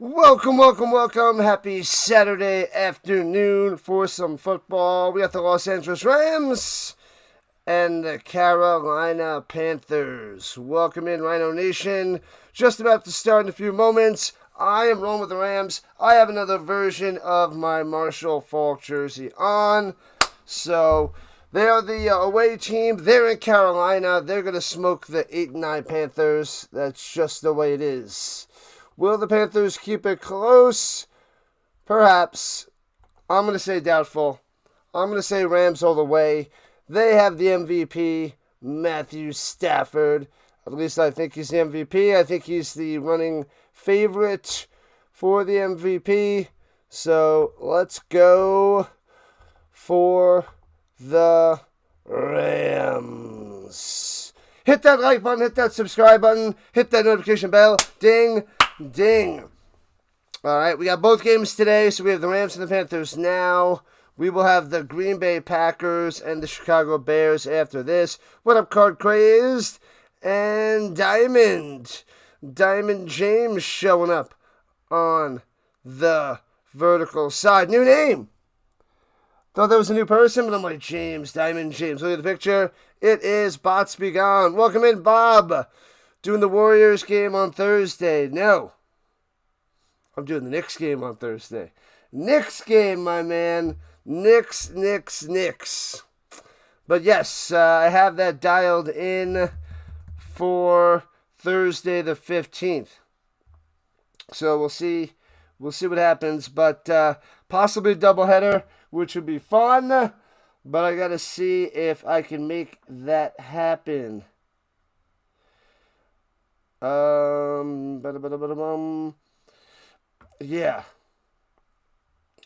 Welcome, welcome, welcome. Happy Saturday afternoon for some football. We got the Los Angeles Rams and the Carolina Panthers. Welcome in, Rhino Nation. Just about to start in a few moments. I am rolling with the Rams. I have another version of my Marshall Faulk jersey on. So they are the away team. They're in Carolina. They're going to smoke the 8-9 Panthers. That's just the way it is. Will the Panthers keep it close? Perhaps. I'm going to say doubtful. I'm going to say Rams all the way. They have the MVP, Matthew Stafford. At least I think he's the MVP. I think he's the running favorite for the MVP. So let's go for the Rams. Hit that like button, hit that subscribe button, hit that notification bell. Ding. Ding. All right, we got both games today, so we have the Rams and the Panthers now. We will have the Green Bay Packers and the Chicago Bears after this. What up, Card Crazed? And Diamond James showing up on the vertical side. New name. Thought that was a new person, but I'm like, Diamond James. Look at the picture. It is Bots Be Gone. Welcome in, Bob. Doing the Warriors game on Thursday. No. I'm doing the Knicks game on Thursday. Knicks game, my man. Knicks. But yes, I have that dialed in for Thursday the 15th. So we'll see what happens. But possibly a doubleheader, which would be fun. But I got to see if I can make that happen. Yeah.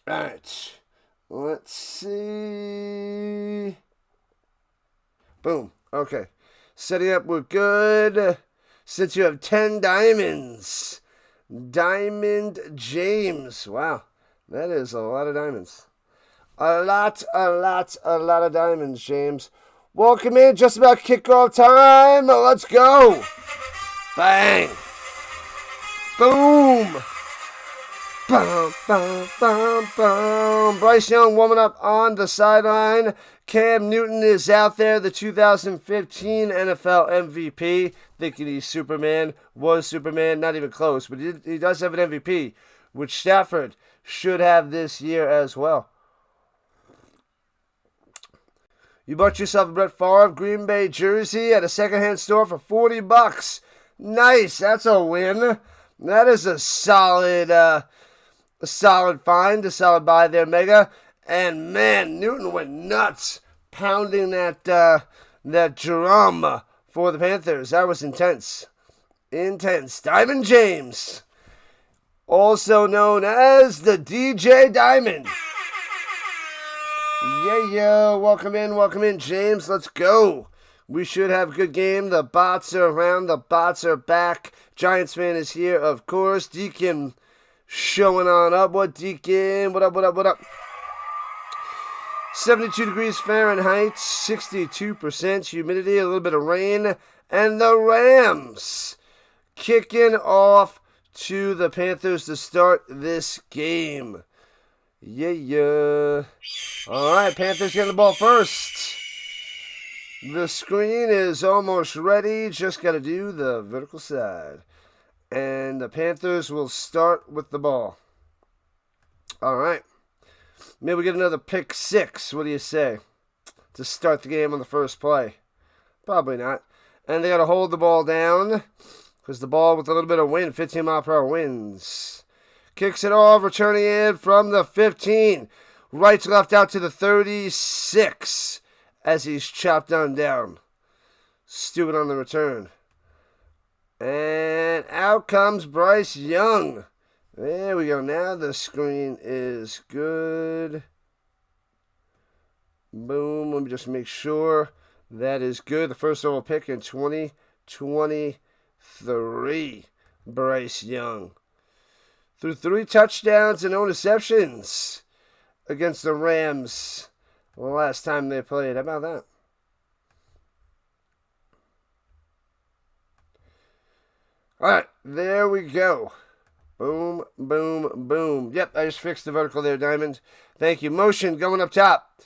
Alright. Let's see. Boom. Okay. Setting up, we're good. Since you have 10 diamonds. Diamond James. Wow. That is a lot of diamonds. A lot of diamonds, James. Welcome in. Just about kickoff time. Let's go. Bang! Boom! Bum, bum, bum, bum. Bryce Young warming up on the sideline. Cam Newton is out there, the 2015 NFL MVP. Thinking he's Superman. Was Superman, not even close. But he does have an MVP, which Stafford should have this year as well. You bought yourself a Brett Favre Green Bay jersey at a secondhand store for $40. Nice, that's a win. That is a solid find, a solid buy there, Mega. And man, Newton went nuts, pounding that drum for the Panthers. That was intense. Diamond James, also known as the DJ Diamond. Yeah. Welcome in, James. Let's go. We should have a good game. The bots are around. The bots are back. Giants fan is here, of course. Deacon showing on up. What, Deacon? What up? 72 degrees Fahrenheit, 62% humidity, a little bit of rain. And the Rams kicking off to the Panthers to start this game. Yeah. All right, Panthers getting the ball first. The screen is almost ready. Just got to do the vertical side. And the Panthers will start with the ball. All right. Maybe we get another pick six. What do you say? To start the game on the first play. Probably not. And they got to hold the ball down. Because the ball with a little bit of wind, 15 mile per hour winds. Kicks it off, returning in from the 15. Right to left out to the 36. As he's chopped on down. Stewart on the return. And out comes Bryce Young. There we go. Now the screen is good. Boom. Let me just make sure that is good. The first overall pick in 2023. Bryce Young. Threw 3 touchdowns and no interceptions against the Rams. The last time they played. How about that? All right, there we go. Boom, boom, boom. Yep, I just fixed the vertical there, Diamond. Thank you. Motion going up top.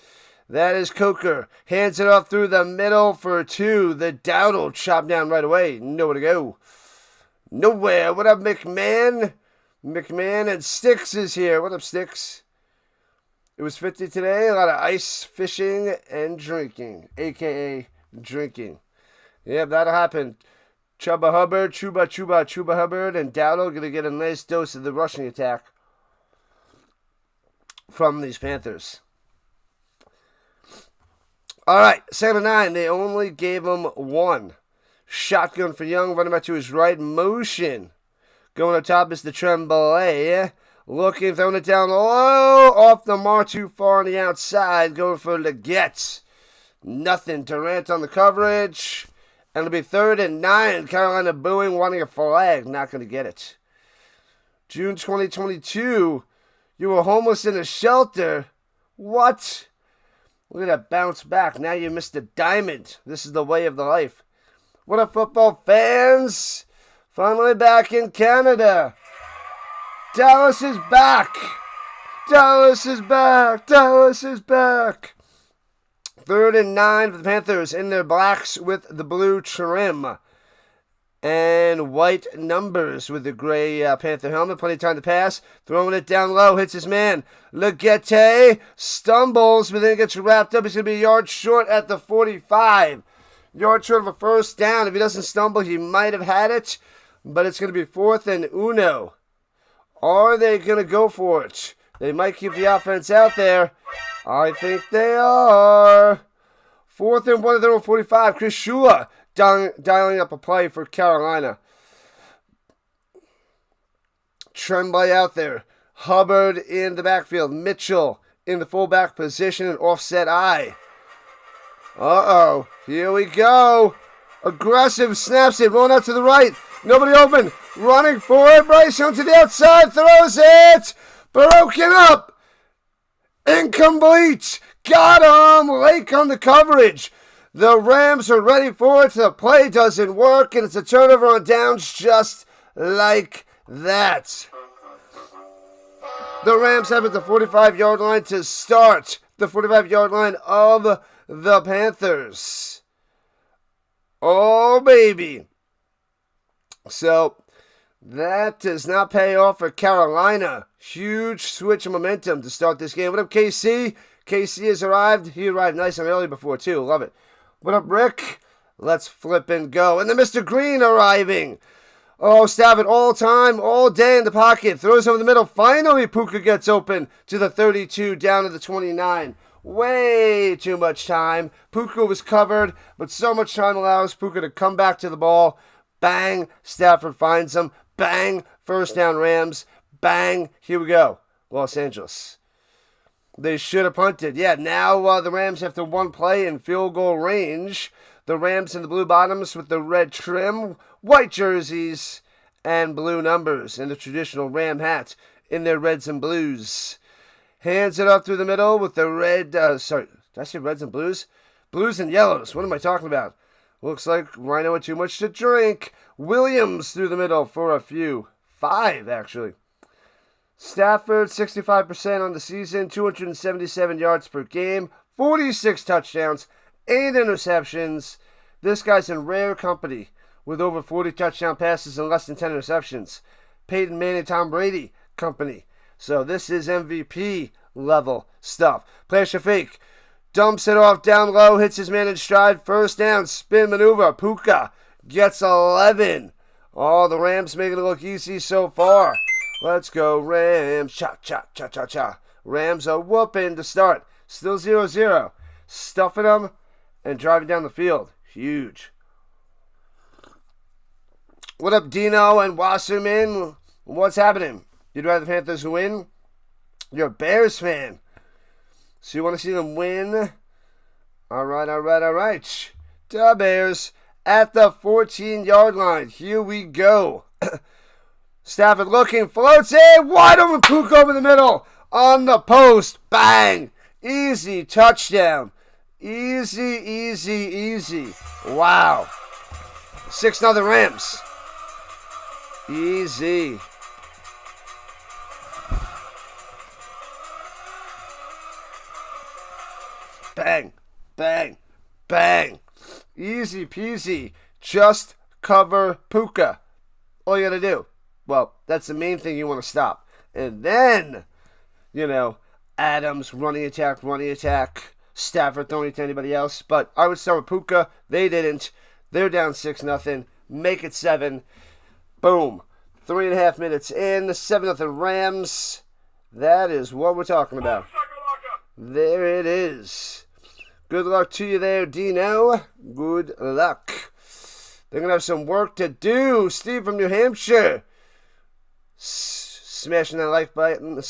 That is Coker. Hands it off through the middle for 2. The Dowdle chopped down right away. Nowhere to go. Nowhere. What up, McMahon? McMahon and Sticks is here. What up, Sticks? It was 50 today. A lot of ice, fishing, and drinking. A.K.A. drinking. Yep, that'll happen. Chuba Hubbard, and Dowdle going to get a nice dose of the rushing attack from these Panthers. All right, 2nd and 9. They only gave him 1. Shotgun for Young, running back to his right. Motion. Going up top is the Tremblay. Looking, throwing it down low. Off the mark, too far on the outside. Going for Leggett. Nothing. Durant on the coverage. And it'll be 3rd and 9. Carolina booing, wanting a flag. Not going to get it. June 2022. You were homeless in a shelter. What? Look at that bounce back. Now you missed a diamond. This is the way of the life. What up, football fans? Finally back in Canada. Dallas is back. Dallas is back. Dallas is back. 3rd and 9 for the Panthers in their blacks with the blue trim. And white numbers with the gray Panther helmet. Plenty of time to pass. Throwing it down low. Hits his man. Leggett stumbles, but then gets wrapped up. He's going to be a yard short at the 45. Yard short of a first down. If he doesn't stumble, he might have had it. But it's going to be 4th and 1. Are they going to go for it? They might keep the offense out there. I think they are. 4th and 1 at their own 45. Chris Shula dialing up a play for Carolina. Tremblay out there. Hubbard in the backfield. Mitchell in the fullback position and offset eye. Uh-oh. Here we go. Aggressive. Snaps it. Rolling out to the right. Nobody open. Running for it. Bryce Young to the outside. Throws it. Broken up. Incomplete. Got him. Lake on the coverage. The Rams are ready for it. The play doesn't work, and it's a turnover on downs just like that. The Rams have it at the 45-yard line to start. The 45-yard line of the Panthers. Oh, baby. So, that does not pay off for Carolina. Huge switch of momentum to start this game. What up, KC? KC has arrived. He arrived nice and early before, too. Love it. What up, Rick? Let's flip and go. And then Mr. Green arriving. Oh, Stafford all time, all day in the pocket. Throws over the middle. Finally, Puka gets open to the 32, down to the 29. Way too much time. Puka was covered, but so much time allows Puka to come back to the ball. Bang, Stafford finds him. Bang, first down Rams. Bang, here we go. Los Angeles. They should have punted. Yeah, now the Rams have to one play in field goal range. The Rams in the blue bottoms with the red trim, white jerseys, and blue numbers, and the traditional Ram hat in their reds and blues. Hands it up through the middle with the red, did I say reds and blues? Blues and yellows. What am I talking about? Looks like Rhino had too much to drink. Williams through the middle for a few. 5, actually. Stafford, 65% on the season, 277 yards per game, 46 touchdowns, 8 interceptions. This guy's in rare company with over 40 touchdown passes and less than 10 interceptions. Peyton Manning, Tom Brady company. So this is MVP level stuff. Player fake. Dumps it off down low, hits his man in stride. First down, spin maneuver. Puka gets 11. Oh, the Rams making it look easy so far. Let's go, Rams. Cha, cha, cha, cha, cha. Rams are whooping to start. Still 0-0. Stuffing them and driving down the field. Huge. What up, Dino and Wasserman? What's happening? You'd rather the Panthers win? You're a Bears fan. So you want to see them win? All right. The Bears at the 14-yard line. Here we go. Stafford looking, floats it, wide open, Puka over the middle, on the post, bang, easy touchdown, easy, wow, 6-0 Rams, easy, Bang, bang, bang. Easy peasy. Just cover Puka. All you got to do. Well, that's the main thing you want to stop. And then, Adams, running attack. Stafford throwing it to anybody else. But I would start with Puka. They didn't. They're down 6-0. Make it 7. Boom. 3.5 minutes in. 7-0 Rams. That is what we're talking about. There it is. Good luck to you there, Dino. Good luck. They're going to have some work to do. Steve from New Hampshire. Smashing that like button.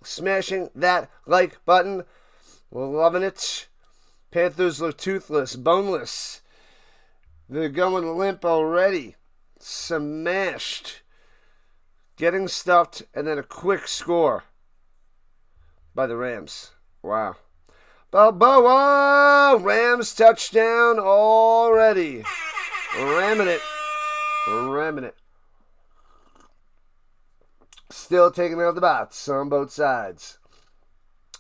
Smashing that like button. We're loving it. Panthers look toothless, boneless. They're going limp already. Smashed. Getting stuffed, and then a quick score by the Rams. Wow. Balboa! Rams touchdown already. Ramming it. Still taking out the bots on both sides.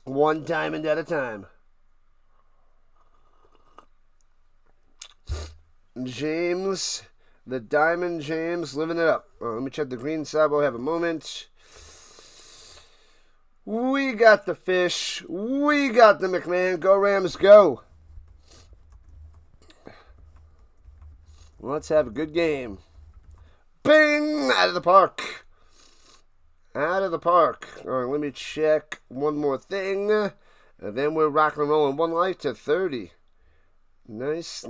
One diamond at a time. James, the Diamond James, living it up. Let me check the green side. We'll have a moment. We got the fish. We got the McMahon. Go Rams, go. Let's have a good game. Bing! Out of the park. Out of the park. All right, let me check one more thing. And then we're rocking and rolling. 1 light to 30. Nice.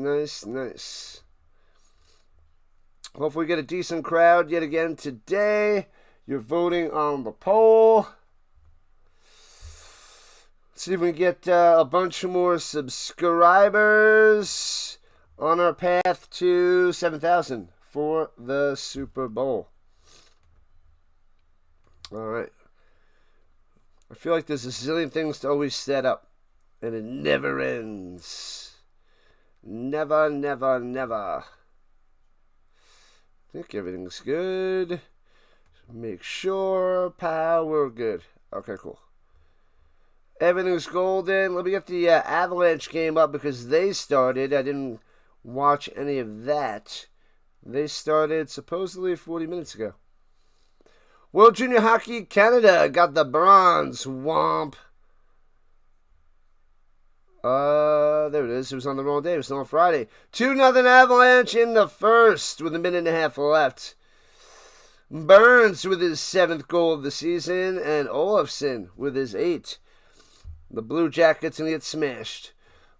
Hopefully we get a decent crowd yet again today. You're voting on the poll. Let's see if we can get a bunch more subscribers on our path to 7,000 for the Super Bowl. All right. I feel like there's a zillion things to always set up, and it never ends. Never. I think everything's good. Make sure. Power good. Okay, cool. Everything's golden. Let me get the Avalanche game up because they started. I didn't watch any of that. They started supposedly 40 minutes ago. World Junior Hockey Canada got the bronze. Womp. There it is. It was on the wrong day. It was on Friday. 2-0 Avalanche in the first with 1.5 minutes left. Burns with his 7th goal of the season, and Olofsson with his 8th. The Blue Jackets going to get smashed.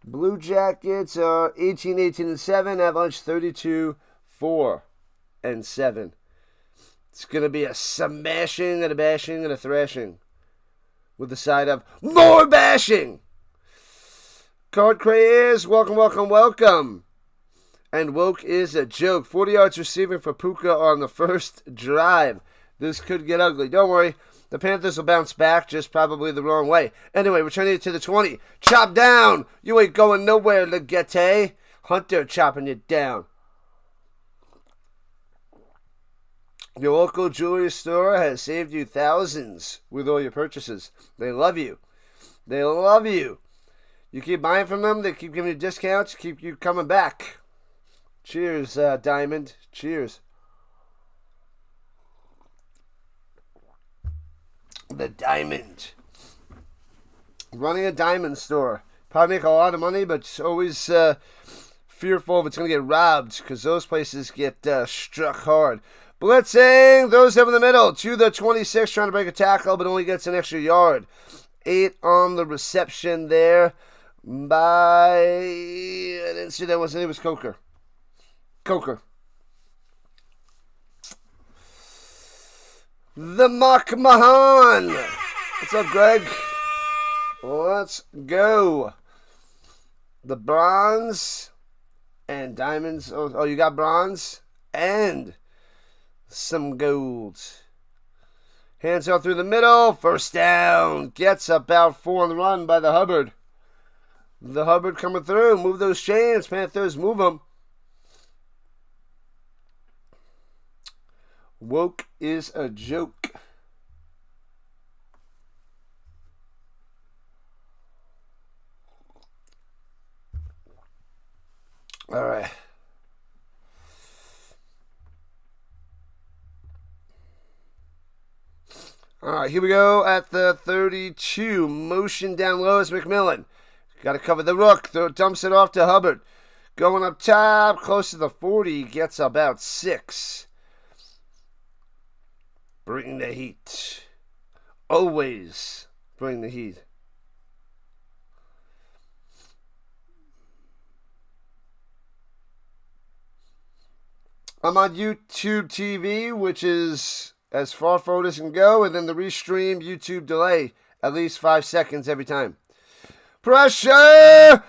Blue Jackets are 18-7. Avalanche 32-4-7. It's going to be a smashing and a bashing and a thrashing. With the side of more bashing. Card Crayers, welcome. And woke is a joke. 40 yards receiving for Puka on the first drive. This could get ugly. Don't worry. The Panthers will bounce back, just probably the wrong way. Anyway, returning it to the 20. Chop down. You ain't going nowhere, Legete. Hunter chopping you down. Your local jewelry store has saved you thousands with all your purchases. They love you. You keep buying from them, they keep giving you discounts, keep you coming back. Cheers, Diamond. Cheers. The Diamond. Running a diamond store. Probably make a lot of money, but it's always fearful if it's going to get robbed because those places get struck hard. Blitzing, throws over the middle to the 26, trying to break a tackle, but only gets an extra yard. 8 on the reception there by, I didn't see that was, it was Coker. The Mock Mahan. What's up, Greg? Let's go. The bronze and diamonds. Oh, you got bronze and some gold. Hands out through the middle. First down. Gets about 4 on the run by the Hubbard. The Hubbard coming through. Move those chains. Panthers, move them. Woke is a joke. All right. All right, here we go at the 32. Motion down low is McMillan. Got to cover the rook. Dumps it off to Hubbard. Going up top, close to the 40. Gets about 6. Bring the heat. Always bring the heat. I'm on YouTube TV, which is as far forward as can go, and then the restream YouTube delay, at least 5 seconds every time. Pressure!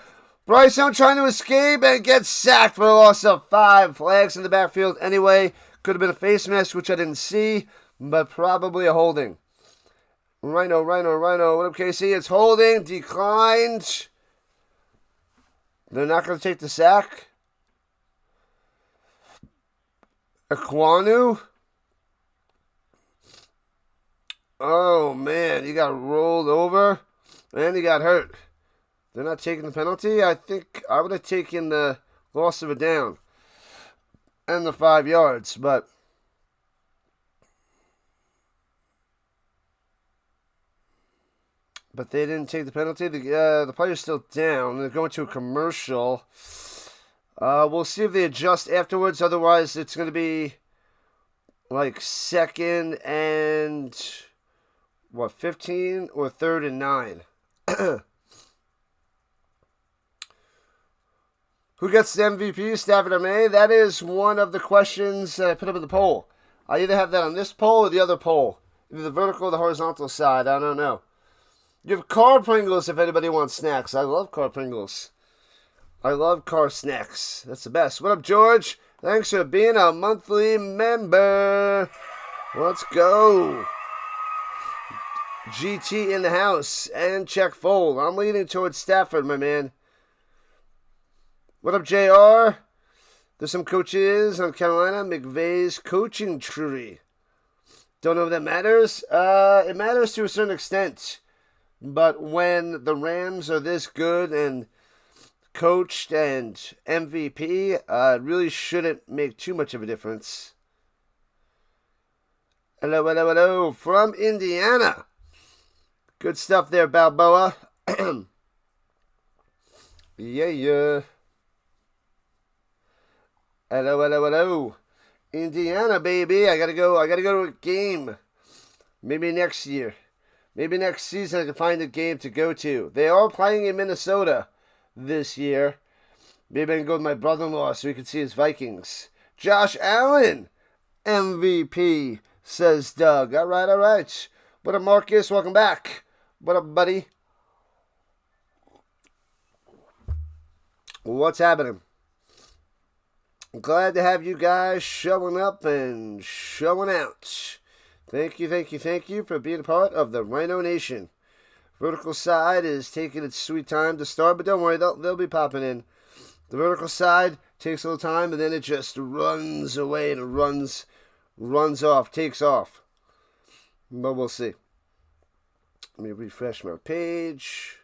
Bryson trying to escape and gets sacked for a loss of 5. Flags in the backfield anyway. Could have been a face mask, which I didn't see, but probably a holding. Rhino. What up, KC? It's holding. Declined. They're not going to take the sack. Aquanu. Oh, man. He got rolled over. And he got hurt. They're not taking the penalty. I think I would have taken the loss of a down. And the 5 yards. But they didn't take the penalty. The player's still down. They're going to a commercial. We'll see if they adjust afterwards. Otherwise, it's going to be like 2nd and 15 or 3rd and 9. Who gets the MVP, Stafford or May? That is one of the questions I put up in the poll. I either have that on this poll or the other poll. Either the vertical or the horizontal side. I don't know. You have car Pringles if anybody wants snacks. I love car Pringles. I love car snacks. That's the best. What up, George? Thanks for being a monthly member. Let's go. GT in the house. And check fold. I'm leaning towards Stafford, my man. What up, JR? There's some coaches on Carolina. McVay's coaching tree. Don't know if that matters. It matters to a certain extent. But when the Rams are this good and coached and MVP, it really shouldn't make too much of a difference. Hello. From Indiana. Good stuff there, Balboa. Yeah. Hello. Indiana, baby. I gotta go to a game. Maybe next year. Maybe next season I can find a game to go to. They are playing in Minnesota this year. Maybe I can go with my brother-in-law so we can see his Vikings. Josh Allen, MVP, says Doug. All right. What up, Marcus? Welcome back. What up, buddy? What's happening? I'm glad to have you guys showing up and showing out. Thank you for being a part of the Rhino Nation. Vertical side is taking its sweet time to start, but don't worry, they'll be popping in. The vertical side takes a little time, and then it just runs away and runs off, takes off. But we'll see. Let me refresh my page.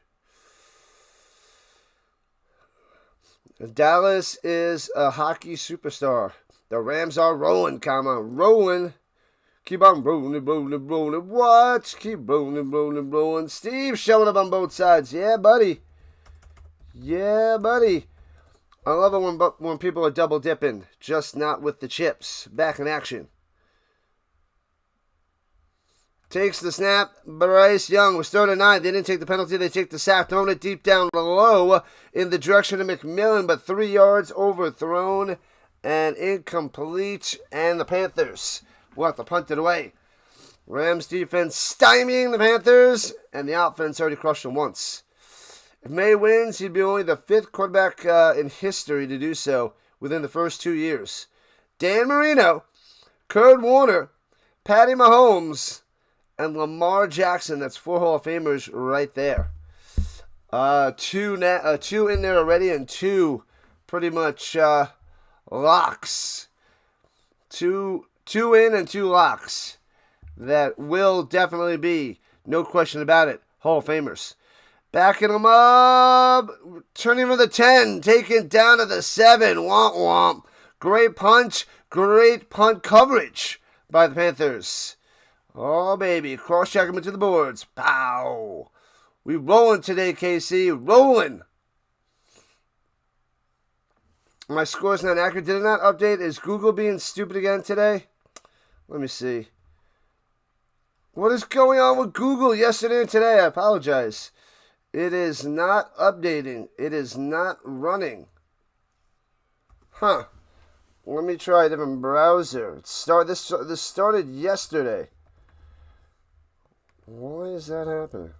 Dallas is a hockey superstar. The Rams are rolling, rolling. Keep on rolling. What? Keep rolling. Steve showing up on both sides. Yeah, buddy. I love it when people are double dipping, just not with the chips. Back in action. Takes the snap. Bryce Young was third and 9. They didn't take the penalty. They take the sack. Throwing it deep down low in the direction of McMillan, but 3 yards overthrown and incomplete. And the Panthers will have to punt it away. Rams defense stymieing the Panthers, and the offense already crushed them once. If May wins, he'd be only the 5th quarterback in history to do so within the first 2 years. Dan Marino, Kurt Warner, Patty Mahomes, and Lamar Jackson. That's 4 Hall of Famers right there. Two in there already, and 2 pretty much locks. Two in and 2 locks that will definitely be, no question about it, Hall of Famers. Backing them up. Turning from the 10. Taken down to the 7. Womp womp. Great punch. Great punt coverage by the Panthers. Oh, baby. Cross-check them into the boards. Pow. We rolling today, KC. Rolling. My score's not accurate. Did it not update? Is Google being stupid again today? Let me see. What is going on with Google yesterday and today? I apologize. It is not updating. It is not running. Huh. Let me try a different browser. This started yesterday. Why is that happening?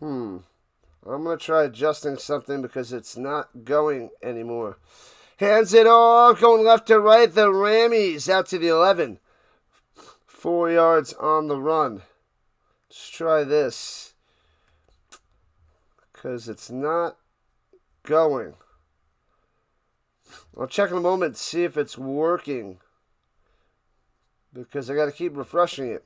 I'm going to try adjusting something because it's not going anymore. Hands it off, going left to right. The Rammies out to the 11. 4 yards on the run. Let's try this because it's not going. I'll check in a moment to see if it's working because I got to keep refreshing it.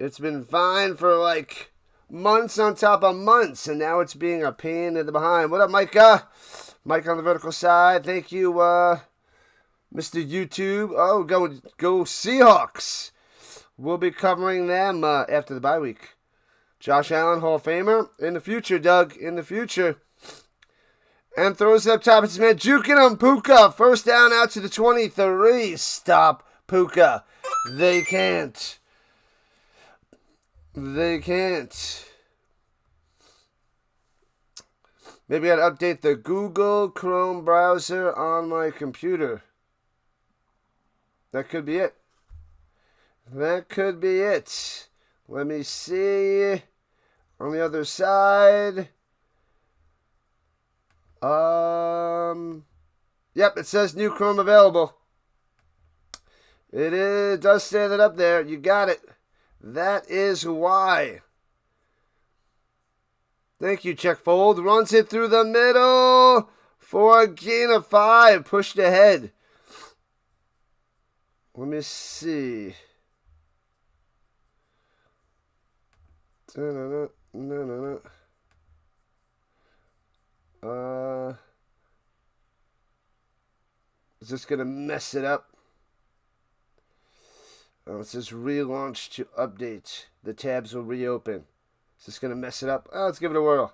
It's been fine for like months on top of months, and now it's being a pain in the behind. What up, Micah? Mike on the vertical side. Thank you, Mr. YouTube. Oh, go Seahawks. We'll be covering them after the bye week. Josh Allen, Hall of Famer. In the future, Doug. In the future. And throws it up top. It's man juking him. Puka. First down out to the 23. Stop Puka. They can't. They can't. Maybe I'd update the Google Chrome browser on my computer. That could be it. That could be it. Let me see. On the other side. Yep, it says new Chrome available. It does say that up there. You got it. That is why. Thank you, Check Fold. Runs it through the middle for a gain of 5. Pushed ahead. Let me see. No. Is this going to mess it up? Oh, it says relaunch to update. The tabs will reopen. Is this going to mess it up? Oh, let's give it a whirl.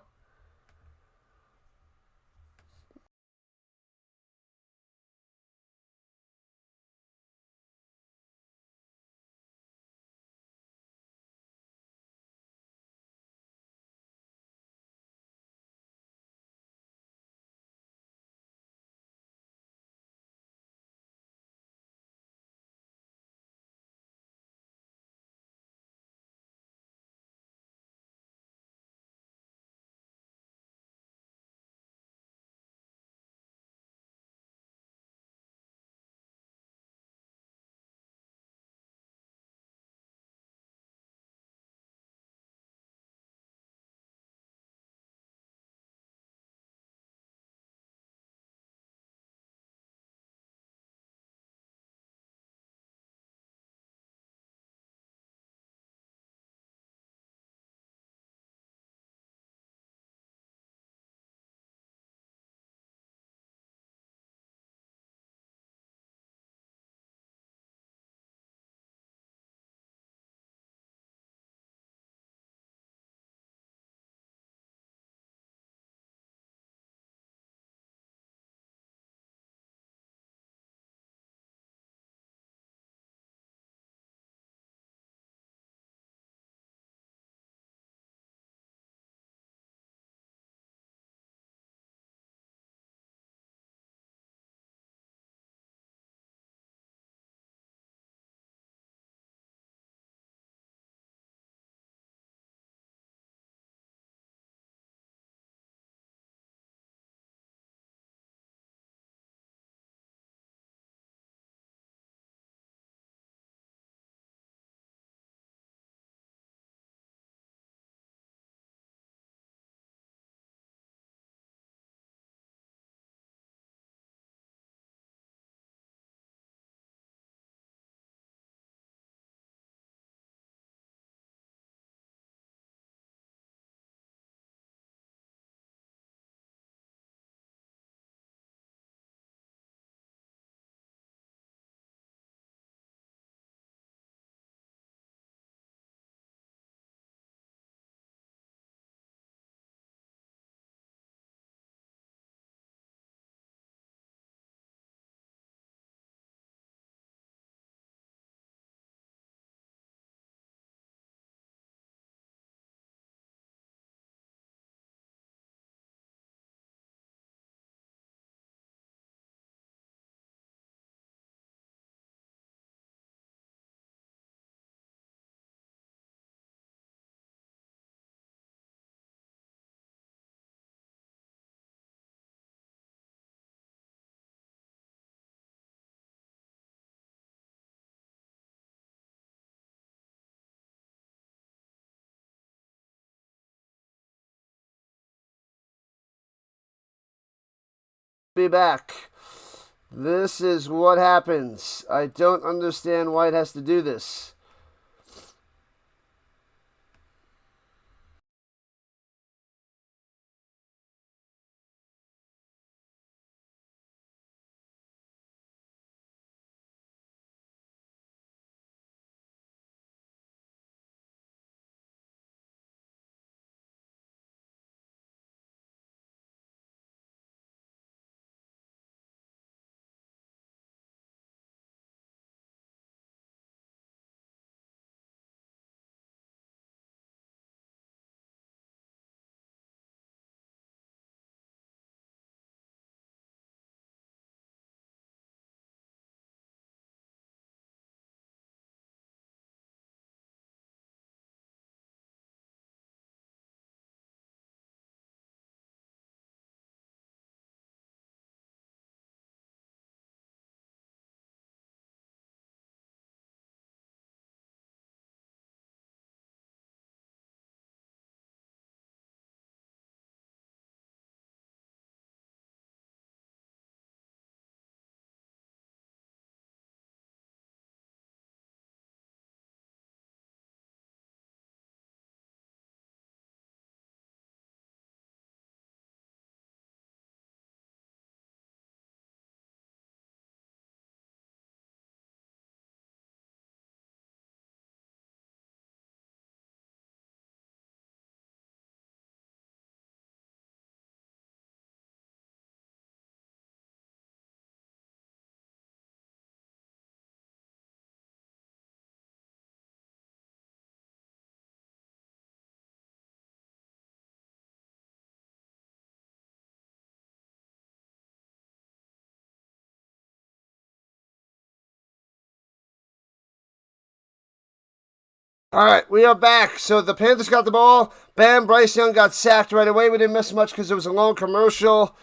Be back. This is what happens. I don't understand why it has to do this. All right, we are back. So the Panthers got the ball. Bam, Bryce Young got sacked right away. We didn't miss much because it was a long commercial.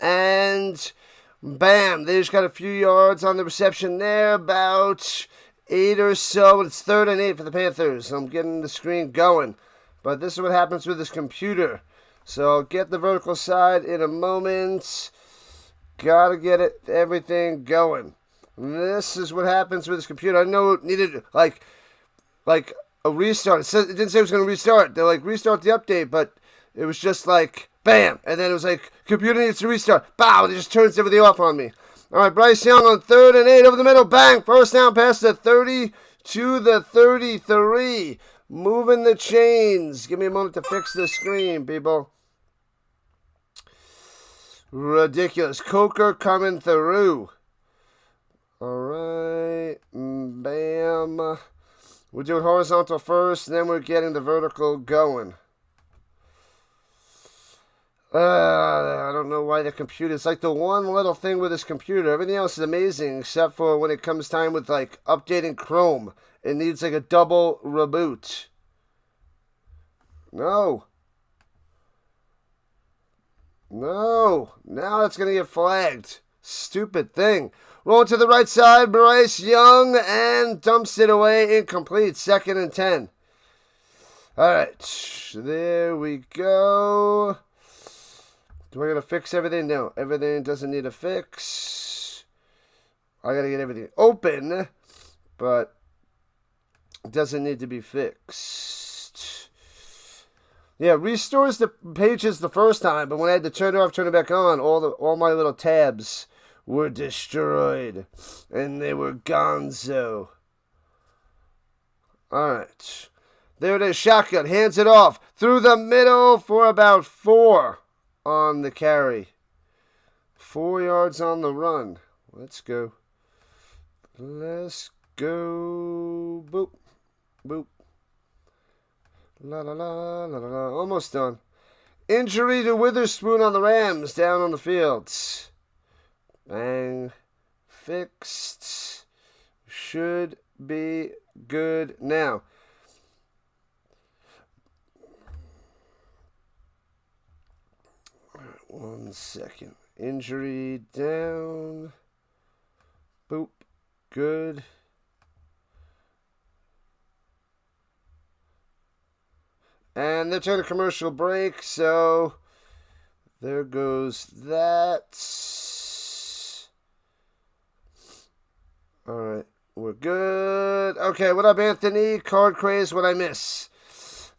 And bam, they just got a few yards on the reception there, about 8 or so. It's 3rd and 8 for the Panthers. I'm getting the screen going. But this is what happens with this computer. So I'll get the vertical side in a moment. Gotta get everything going. And this is what happens with this computer. I know it needed like a restart. It didn't say it was going to restart. They're like, restart the update, but it was just like, bam. And then it was like, computer needs to restart. Bow, and it just turns everything off on me. All right, Bryce Young on 3rd and 8 over the middle. Bang, first down past the 30 to the 33. Moving the chains. Give me a moment to fix the screen, people. Ridiculous. Coker coming through. All right, bam. We're doing horizontal first, and then we're getting the vertical going. I don't know why the computer... It's like the one little thing with this computer. Everything else is amazing, except for when it comes time with, like, updating Chrome. It needs, like, a double reboot. No. No. Now it's going to get flagged. Stupid thing. Rolling to the right side, Bryce Young, and dumps it away, incomplete, 2nd and 10. All right, there we go. Do I got to fix everything? No, everything doesn't need a fix. I got to get everything open, but it doesn't need to be fixed. Yeah, restores the pages the first time, but when I had to turn it off, turn it back on, all my little tabs were destroyed, and they were gonzo. Alright. There it is, shotgun, hands it off, through the middle for about 4 on the carry. 4 yards on the run. Let's go. Let's go. Boop. Boop. La la la la la la. Almost done. Injury to Witherspoon on the Rams, down on the field. Bang. Fixed. Should be good now. Alright, 1 second. Injury down. Boop. Good. And they're taking a commercial break, so there goes that. All right. We're good. Okay, what up, Anthony? Card craze, what I miss?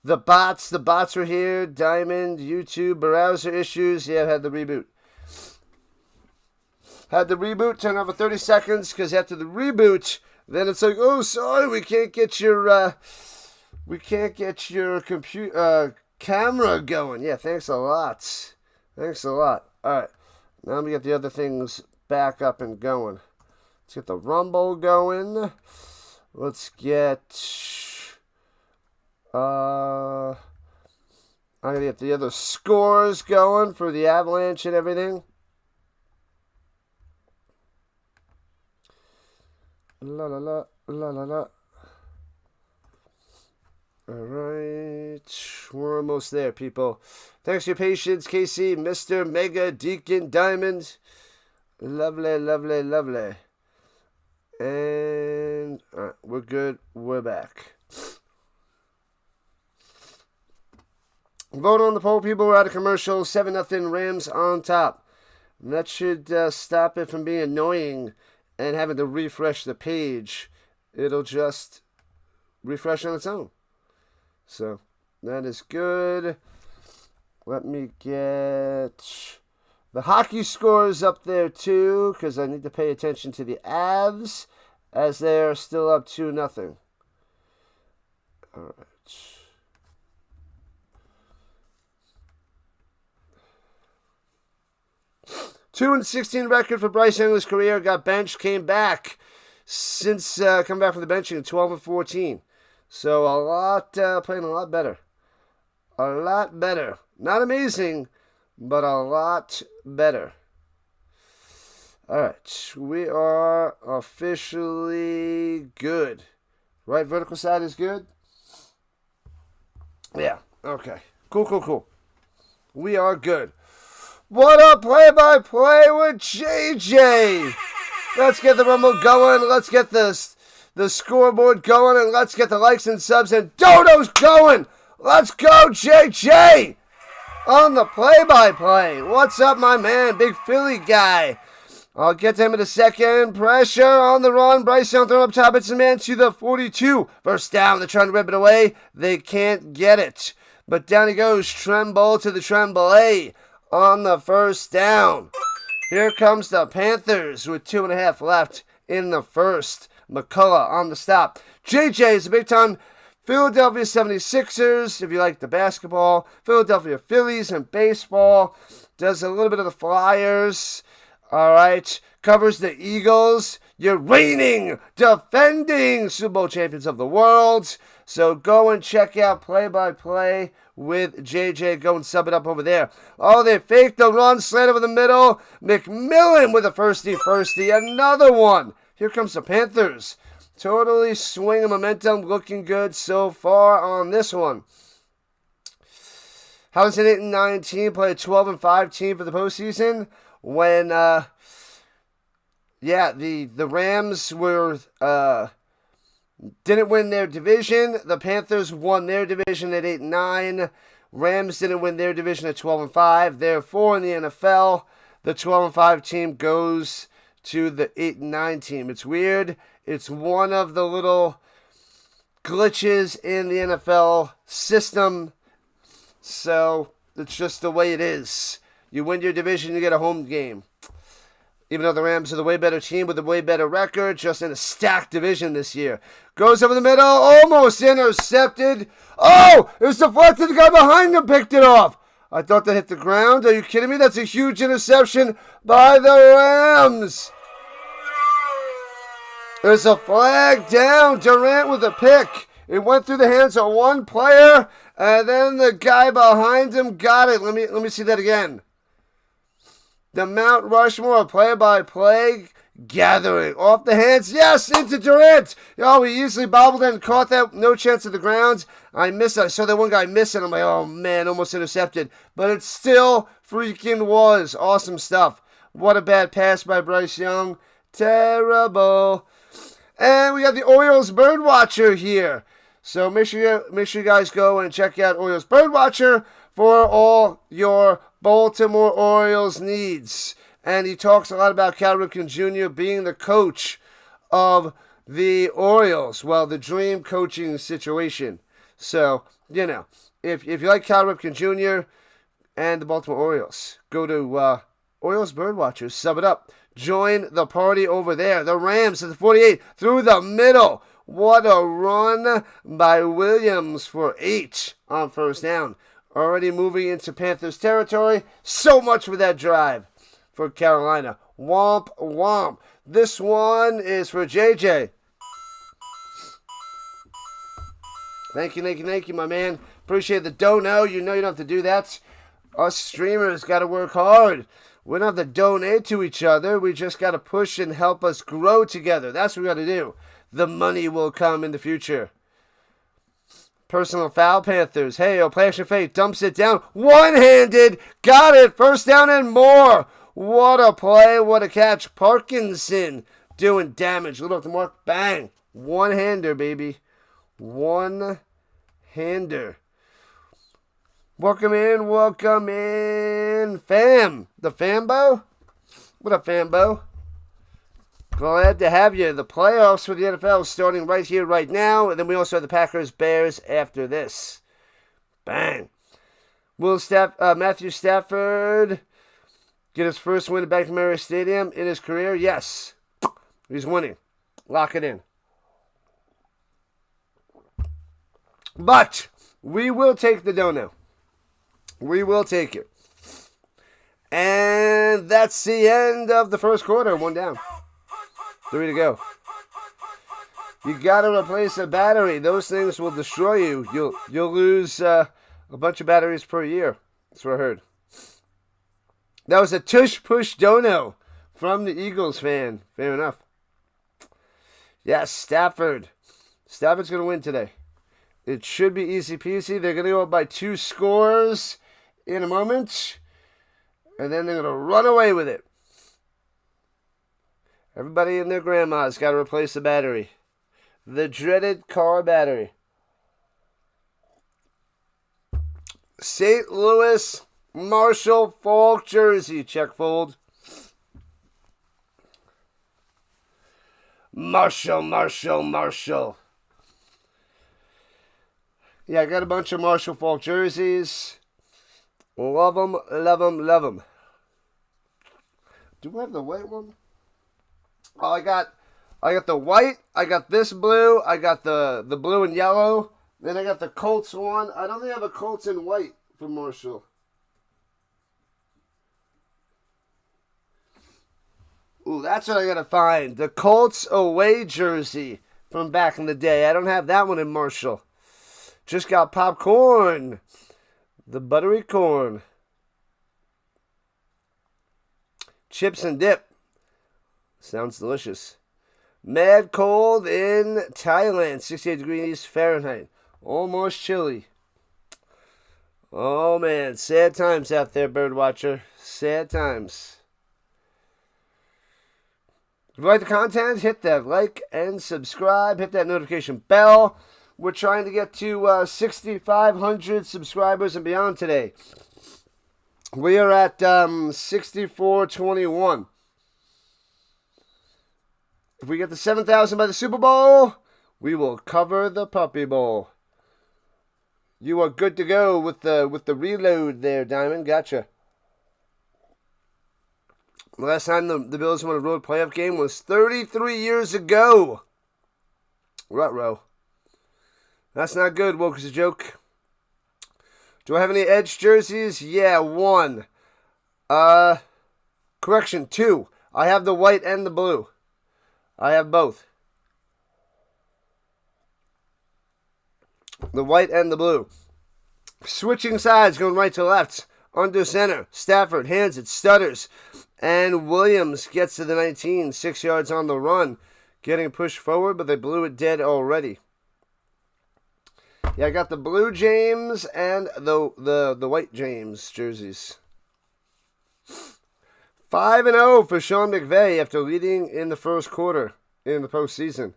The bots were here. Diamond, YouTube, browser issues. Yeah, I had the reboot. Turn over 30 seconds, because after the reboot, then it's like, oh, sorry, we can't get your camera going. Yeah, thanks a lot. All right, now let me get the other things back up and going. Let's get the Rumble going. Let's get I'm gonna get the other scores going for the Avalanche and everything. La la la la la la. All right, we're almost there, people. Thanks for your patience, KC, Mr. Mega Deacon Diamond. Lovely, lovely, lovely. And all right, we're good. We're back. Vote on the poll, people. We're out of commercial. 7-0 Rams on top. And that should stop it from being annoying and having to refresh the page. It'll just refresh on its own. So that is good. Let me get the hockey scores up there too, because I need to pay attention to the Avs as they are still up 2-0. All right. 2-16 record for Bryce Young's career. Got benched, came back since coming back from the benching. 12-14. So a lot playing a lot better. A lot better. Not amazing, but a lot better. All right, we are officially good. Right vertical side is good? Yeah, okay. Cool. We are good. What up, play-by-play with JJ? Let's get the Rumble going. Let's get the scoreboard going, and let's get the likes and subs and dodos going. Let's go, JJ! On the play-by-play. What's up, my man? Big Philly guy. I'll get to him in a second. Pressure on the run. Bryce Young throwing up top. It's a man to the 42. First down. They're trying to rip it away. They can't get it. But down he goes. Tremble to the Tremblay on the first down. Here comes the Panthers with 2.5 left in the first. McCullough on the stop. JJ is a big-time Philadelphia 76ers, if you like the basketball. Philadelphia Phillies and baseball. Does a little bit of the Flyers. All right. Covers the Eagles. You're reigning, defending Super Bowl champions of the world. So go and check out play-by-play with JJ. Go and sub it up over there. Oh, they faked the run, slant over the middle. McMillan with a firstie. Another one. Here comes the Panthers. Totally swinging momentum. Looking good so far on this one. How does an 8-9 team play a 12-5 team for the postseason? When, the Rams were, didn't win their division. The Panthers won their division at 8-9. Rams didn't win their division at 12-5. Therefore, in the NFL, the 12-5 team goes to the 8-9 team. It's weird. It's one of the little glitches in the NFL system. So it's just the way it is. You win your division, you get a home game. Even though the Rams are the way better team with a way better record, just in a stacked division this year. Goes over the middle, almost intercepted. Oh, it was deflected. The guy behind him picked it off. I thought that hit the ground. Are you kidding me? That's a huge interception by the Rams. There's a flag down. Durant with a pick. It went through the hands of one player, and then the guy behind him got it. Let me see that again. The Mount Rushmore play-by-play gathering off the hands. Yes, into Durant. Oh, he easily bobbled and caught that. No chance of the ground. I saw that one guy missing. I'm like, oh, man, almost intercepted. But it still freaking was. Awesome stuff. What a bad pass by Bryce Young. Terrible. And we got the Orioles Birdwatcher here. So make sure you guys go and check out Orioles Birdwatcher for all your Baltimore Orioles needs. And he talks a lot about Cal Ripken Jr. being the coach of the Orioles. Well, the dream coaching situation. So, if you like Cal Ripken Jr. and the Baltimore Orioles, go to Orioles Birdwatchers, sub it up. Join the party over there. The Rams at the 48 through the middle. What a run by Williams for 8 on first down. Already moving into Panthers territory. So much for that drive for Carolina. Womp, womp. This one is for JJ. Thank you, my man. Appreciate the dono. You don't have to do that. Us streamers got to work hard. We don't have to donate to each other. We just got to push and help us grow together. That's what we got to do. The money will come in the future. Personal foul, Panthers. Hey, Plash of Fate dumps it down. One-handed. Got it. First down and more. What a play. What a catch. Parkinson doing damage. Little up the mark. Bang. One-hander, baby. One-hander. Welcome in, fam. The Fambo? What up, Fambo? Glad to have you. The playoffs for the NFL starting right here, right now. And then we also have the Packers-Bears after this. Bang. Matthew Stafford get his first win at Bank of America Stadium in his career? Yes. He's winning. Lock it in. But we will take the dono. We will take it. And that's the end of the first quarter. 1 down. 3 to go. You got to replace a battery. Those things will destroy you. You'll lose a bunch of batteries per year. That's what I heard. That was a tush push dono from the Eagles fan. Fair enough. Yes, Stafford. Stafford's going to win today. It should be easy peasy. They're going to go up by 2 scores in a moment. And then they're going to run away with it. Everybody and their grandma's got to replace the battery. The dreaded car battery. St. Louis Marshall Falk jersey. Check fold. Marshall. Yeah, I got a bunch of Marshall Falk jerseys. Love them. Do I have the white one? Oh, I got the white. I got this blue. I got the blue and yellow. Then I got the Colts one. I don't think I have a Colts in white for Marshall. Ooh, that's what I gotta find. The Colts away jersey from back in the day. I don't have that one in Marshall. Just got popcorn. The buttery corn. Chips and dip. Sounds delicious. Mad cold in Thailand. 68 degrees Fahrenheit. Almost chilly. Oh, man. Sad times out there, birdwatcher. Sad times. If you like the content, hit that like and subscribe. Hit that notification bell. We're trying to get to 6,500 subscribers and beyond today. We are at 6,421. If we get to 7,000 by the Super Bowl, we will cover the Puppy Bowl. You are good to go with the reload there, Diamond. Gotcha. The last time the Bills won a road playoff game was 33 years ago. Ruh-roh. That's not good, woke as a joke. Do I have any Edge jerseys? Yeah, 1. Correction, 2. I have the white and the blue. I have both. The white and the blue. Switching sides, going right to left. Under center. Stafford hands it, stutters. And Williams gets to the 19. 6 yards on the run. Getting pushed forward, but they blew it dead already. Yeah, I got the blue James and the white James jerseys. 5-0 for Sean McVay after leading in the first quarter in the postseason.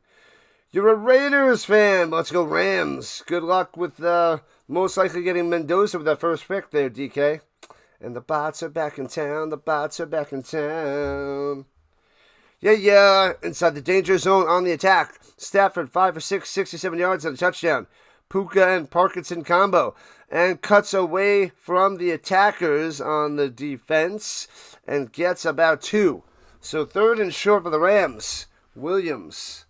You're a Raiders fan. Let's go Rams. Good luck with most likely getting Mendoza with that first pick there, DK. And the bots are back in town. Yeah. Inside the danger zone on the attack. Stafford 5 for 6, 67 yards and a touchdown. Puka and Parkinson combo. And cuts away from the attackers on the defense and gets about 2. So 3rd and short for the Rams. Williams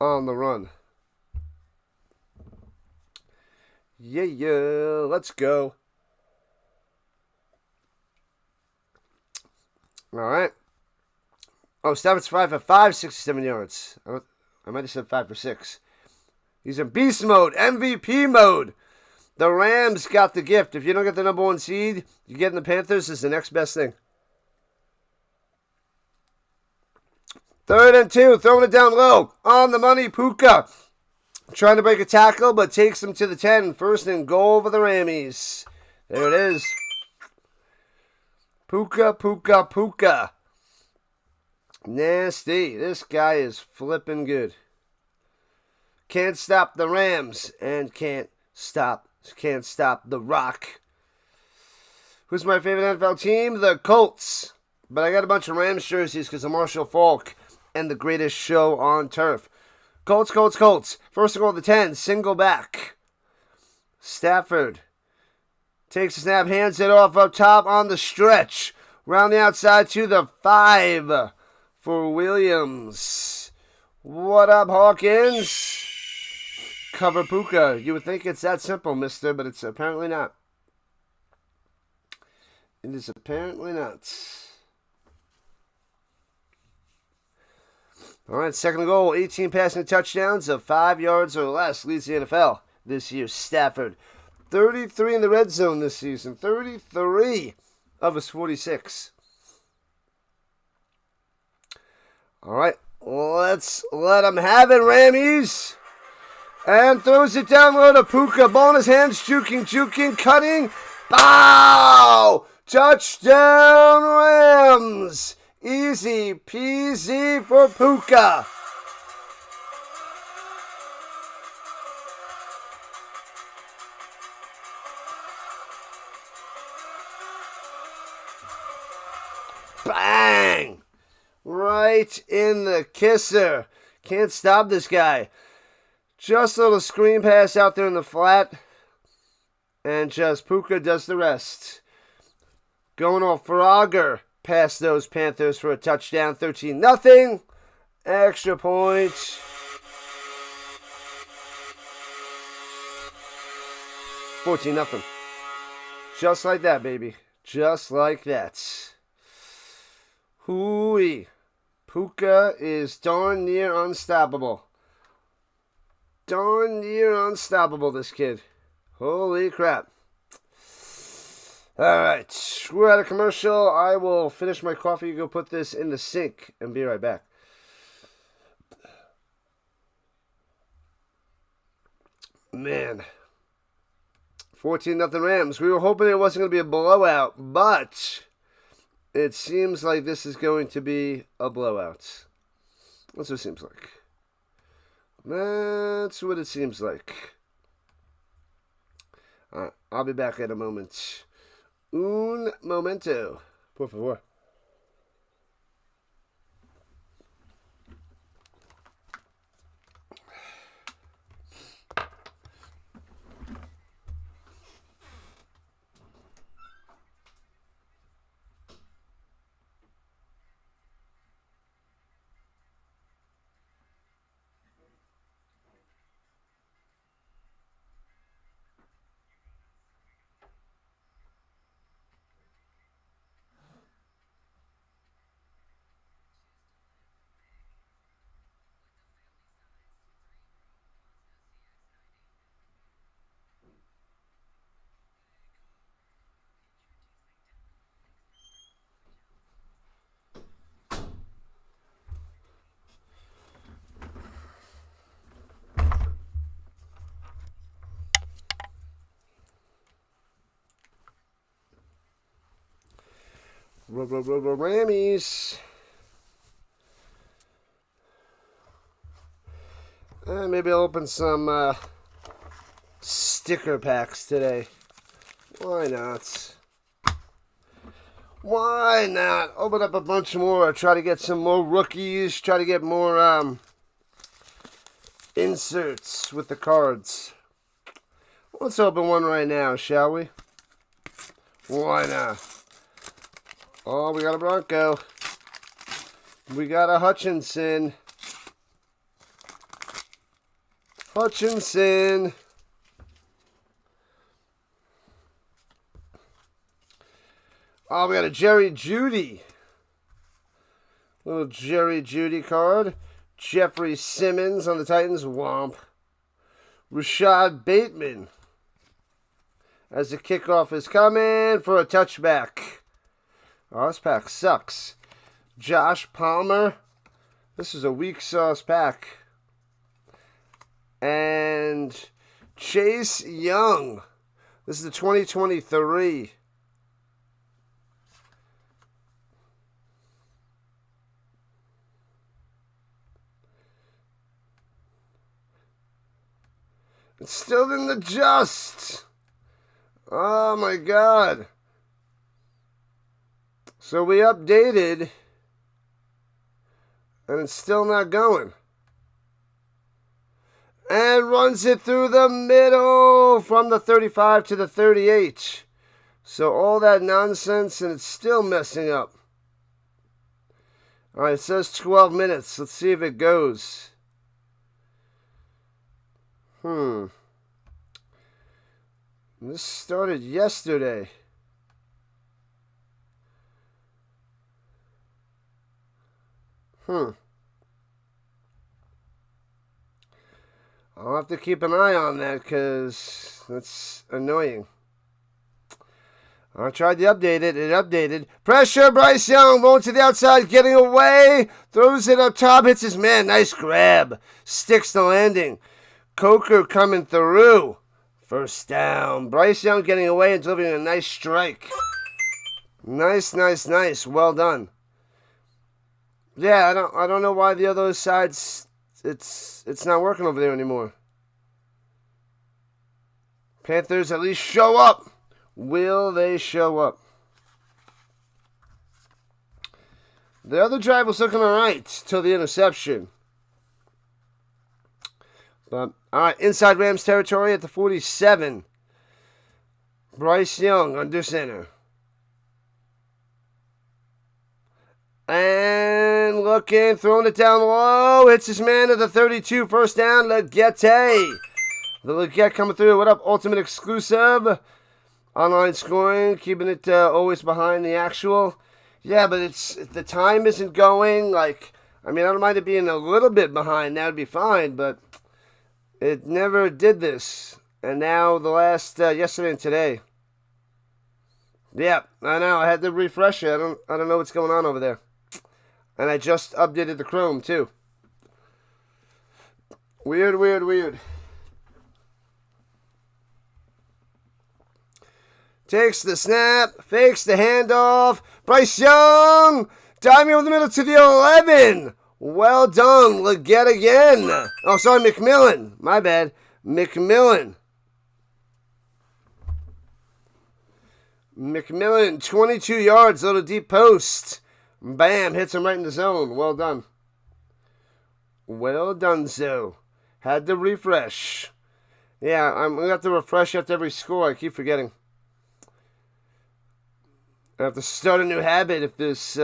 on the run. Yeah. Let's go. All right. Oh, Stafford's 5 for 5, 67 yards. I might have said 5 for 6. He's in beast mode, MVP mode. The Rams got the gift. If you don't get the number 1 seed, you get in the Panthers is the next best thing. 3rd and 2, throwing it down low. On the money, Puka. Trying to break a tackle, but takes him to the 10. 1st and goal for the Rammies. There it is. Puka. Nasty. This guy is flipping good. Can't stop the Rams and can't stop the Rock. Who's my favorite NFL team? The Colts. But I got a bunch of Rams jerseys because of Marshall Faulk and the greatest show on turf. Colts. 1st and goal of the 10. Single back. Stafford takes a snap, hands it off up top on the stretch. Round the outside to the 5 for Williams. What up, Hawkins? Cover Puka. You would think it's that simple, mister, but it's apparently not. It is apparently not. All right, 2nd and goal. 18 passing touchdowns of 5 yards or less. Leads the NFL this year. Stafford. 33 in the red zone this season. 33 of his 46. All right, let's let him have it, Rammies. And throws it down low to Puka. Ball in his hands, juking, cutting. Bow! Touchdown, Rams. Easy peasy for Puka. Bang! Right in the kisser. Can't stop this guy. Just a little screen pass out there in the flat. And just Puka does the rest. Going off Frogger past those Panthers for a touchdown. 13-0. Extra point. 14-0. Just like that, baby. Just like that. Hooey. Puka is darn near unstoppable. Darn near unstoppable, this kid. Holy crap. Alright, we're at a commercial. I will finish my coffee, go put this in the sink, and be right back. Man. 14-0 Rams. We were hoping it wasn't going to be a blowout, but it seems like this is going to be a blowout. That's what it seems like. That's what it seems like. Alright, I'll be back in a moment. Un momento. Por favor. Rammies. Maybe I'll open some sticker packs today. Why not? Why not? Open up a bunch more. Try to get some more rookies. Try to get more inserts with the cards. Let's open one right now, shall we? Why not? Oh, we got a Bronco. We got a Hutchinson. Hutchinson. Oh, we got a Jerry Jeudy. Little Jerry Jeudy card. Jeffrey Simmons on the Titans. Womp. Rashad Bateman. As the kickoff is coming for a touchback. Oh, this pack sucks. Josh Palmer. This is a weak sauce pack. And Chase Young. This is the 2023. It still didn't adjust. Oh my God. So we updated, and it's still not going. And runs it through the middle from the 35 to the 38. So all that nonsense, and it's still messing up. All right, it says 12 minutes. Let's see if it goes. This started yesterday. I'll have to keep an eye on that because that's annoying. I tried to update it. It updated. Pressure. Bryce Young going to the outside, getting away. Throws it up top. Hits his man. Nice grab. Sticks the landing. Coker coming through. First down. Bryce Young getting away and delivering a nice strike. Nice, nice, nice. Well done. Yeah, I don't know why the other side's it's not working over there anymore. Panthers at least show up. Will they show up? The other drive was looking alright till the interception. But alright, inside Rams territory at the 47. Bryce Young under center. And looking, throwing it down low. Hits his man at the 32. First down, Legette. The Legette coming through. What up, Ultimate Exclusive? Online scoring, keeping it always behind the actual. Yeah, but the time isn't going. Like, I mean, I don't mind it being a little bit behind. That would be fine, but it never did this. And now the last, yesterday and today. Yeah, I know. I had to refresh it. I don't know what's going on over there. And I just updated the Chrome, too. Weird, weird, weird. Takes the snap. Fakes the handoff. Bryce Young. Diving over the middle to the 11. Well done. Legette again. Oh, sorry, McMillan. My bad. McMillan. 22 yards. Little deep post. Bam, hits him right in the zone. Well done. Well done, so. Had to refresh. Yeah, I'm going to have to refresh after every score. I keep forgetting. I have to start a new habit if this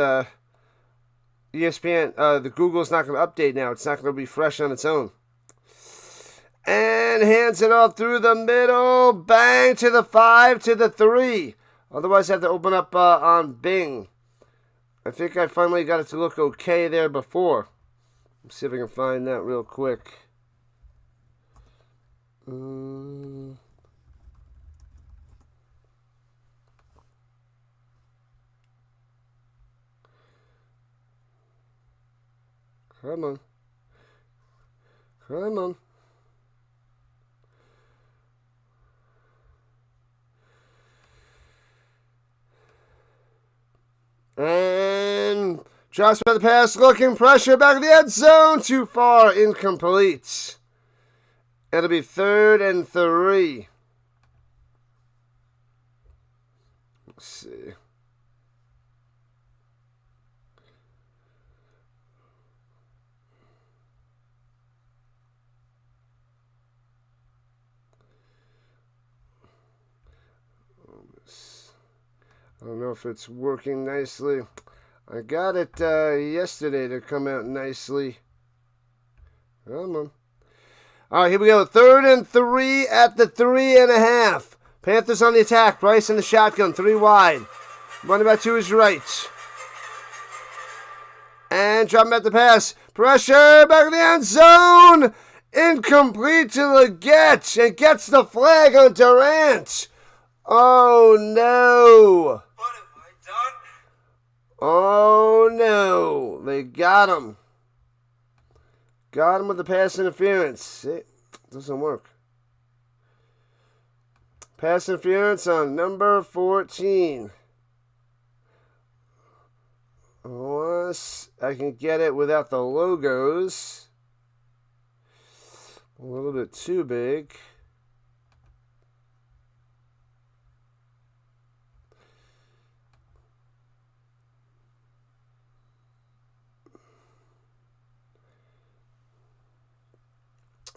ESPN, the Google's not going to update now. It's not going to refresh on its own. And hands it off through the middle. Bang to the 5, to the 3. Otherwise, I have to open up on Bing. I think I finally got it to look okay there before. Let's see if I can find that real quick. Come on. Come on. And drops by the pass, looking, pressure, back of the end zone, too far, incomplete. It'll be 3rd and 3. Let's see. I don't know if it's working nicely. I got it yesterday to come out nicely. Come on. All right, here we go. 3rd and 3 at the 3.5. Panthers on the attack. Bryce in the shotgun. 3 wide. Running back to his right. And dropping back the pass. Pressure. Back in the end zone. Incomplete to Leggett. And gets the flag on Durant. Oh, no. What have I done? Oh, no. They got him. Got him with the pass interference. It doesn't work. Pass interference on number 14. Unless I can get it without the logos. A little bit too big.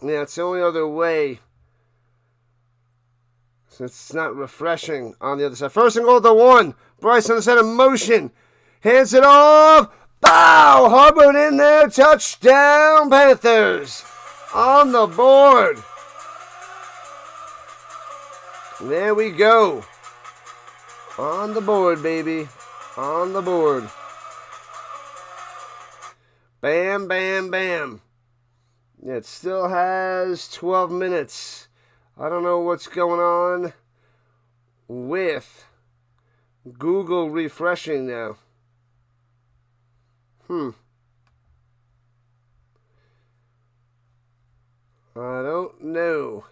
Yeah, it's the only other way. Since it's not refreshing on the other side. 1st and goal to 1. Bryce on the side of motion. Hands it off. Bow! Hubbard in there. Touchdown, Panthers. On the board. There we go. On the board, baby. On the board. Bam, bam, bam. It still has 12 minutes. I don't know what's going on with Google refreshing now. I don't know.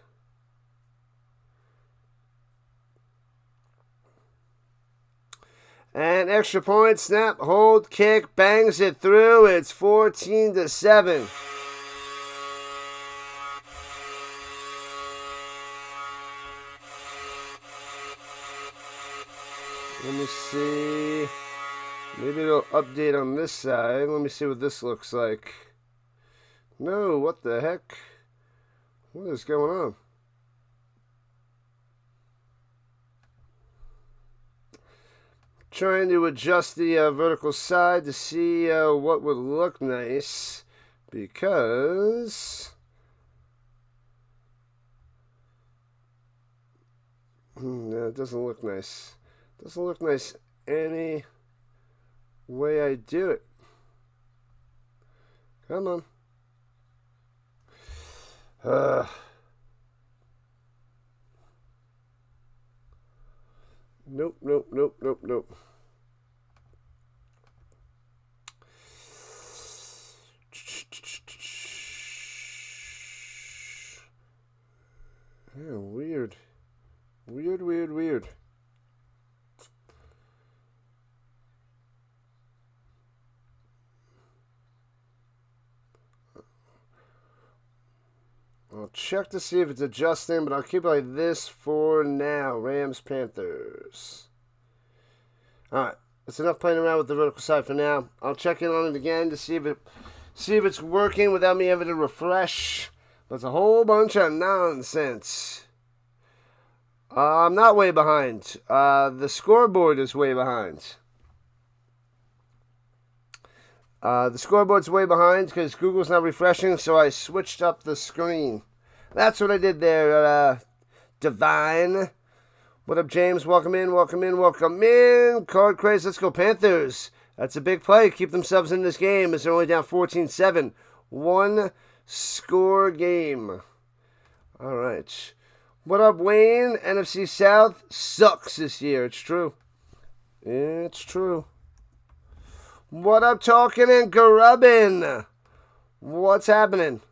And extra point, snap, hold, kick, bangs it through. It's 14-7. Let me see. Maybe it'll update on this side. Let me see what this looks like. No, what the heck? What is going on? Trying to adjust the vertical side to see what would look nice. Because... no, it doesn't look nice. Doesn't look nice any way I do it. Come on. Nope, nope, nope, nope, nope. Yeah, weird. Weird, weird, weird. I'll check to see if it's adjusting, but I'll keep it like this for now. Rams, Panthers. Alright, that's enough playing around with the vertical side for now. I'll check in on it again to see if it's working without me having to refresh. That's a whole bunch of nonsense. I'm not way behind. The scoreboard is way behind. The scoreboard's way behind because Google's not refreshing, so I switched up the screen. That's what I did there, Divine. What up, James? Welcome in, welcome in, welcome in. Card craze, let's go Panthers. That's a big play. Keep themselves in this game as they're only down 14-7. One score game. All right. What up, Wayne? NFC South sucks this year. It's true. It's true. What up, Talking and Grubbin? What's happening?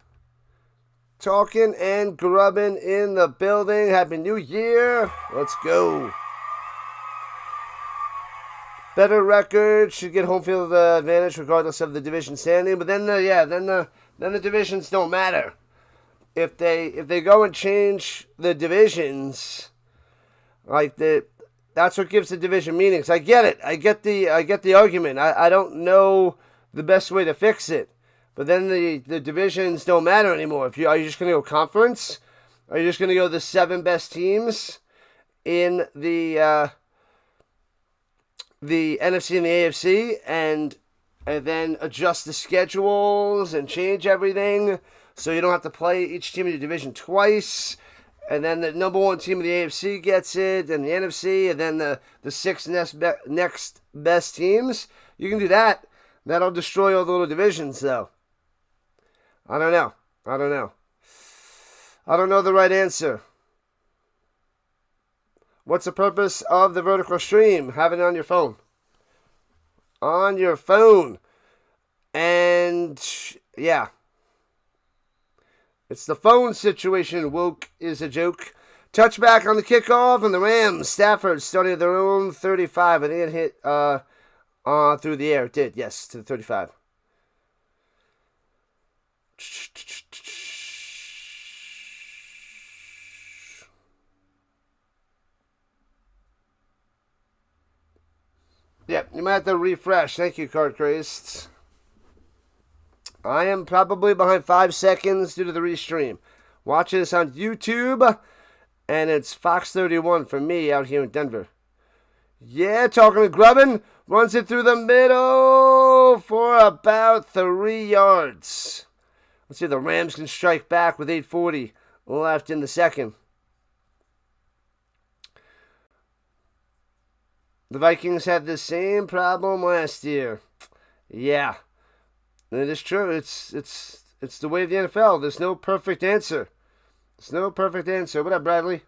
Talking and Grubbin in the building. Happy New Year. Let's go. Better record. Should get home field advantage regardless of the division standing. But then the divisions don't matter. If they go and change the divisions, like that's what gives the division meanings. I get it. I get the argument. I don't know the best way to fix it. But then the divisions don't matter anymore. Are you just going to go conference? Are you just going to go the 7 best teams in the the NFC and the AFC, and then adjust the schedules and change everything so you don't have to play each team in your division twice. And then the number one team of the AFC gets it, and the NFC, and then the six next best teams. You can do that. That'll destroy all the little divisions, though. I don't know. I don't know the right answer. What's the purpose of the vertical stream? Have it on your phone. On your phone. And, yeah. It's the phone situation. Woke is a joke. Touchback on the kickoff, and the Rams. Stafford started their own 35. I think it hit through the air. It did, yes, to the 35. Yep, you might have to refresh. Thank you, Card Crazed. I am probably behind 5 seconds due to the restream. Watching this on YouTube, and it's Fox 31 for me out here in Denver. Yeah, talking to Grubbin. Runs it through the middle for about 3 yards. Let's see if the Rams can strike back with 8:40 left in the second. The Vikings had the same problem last year. Yeah, it is true. It's the way of the NFL. There's no perfect answer. What up, Bradley?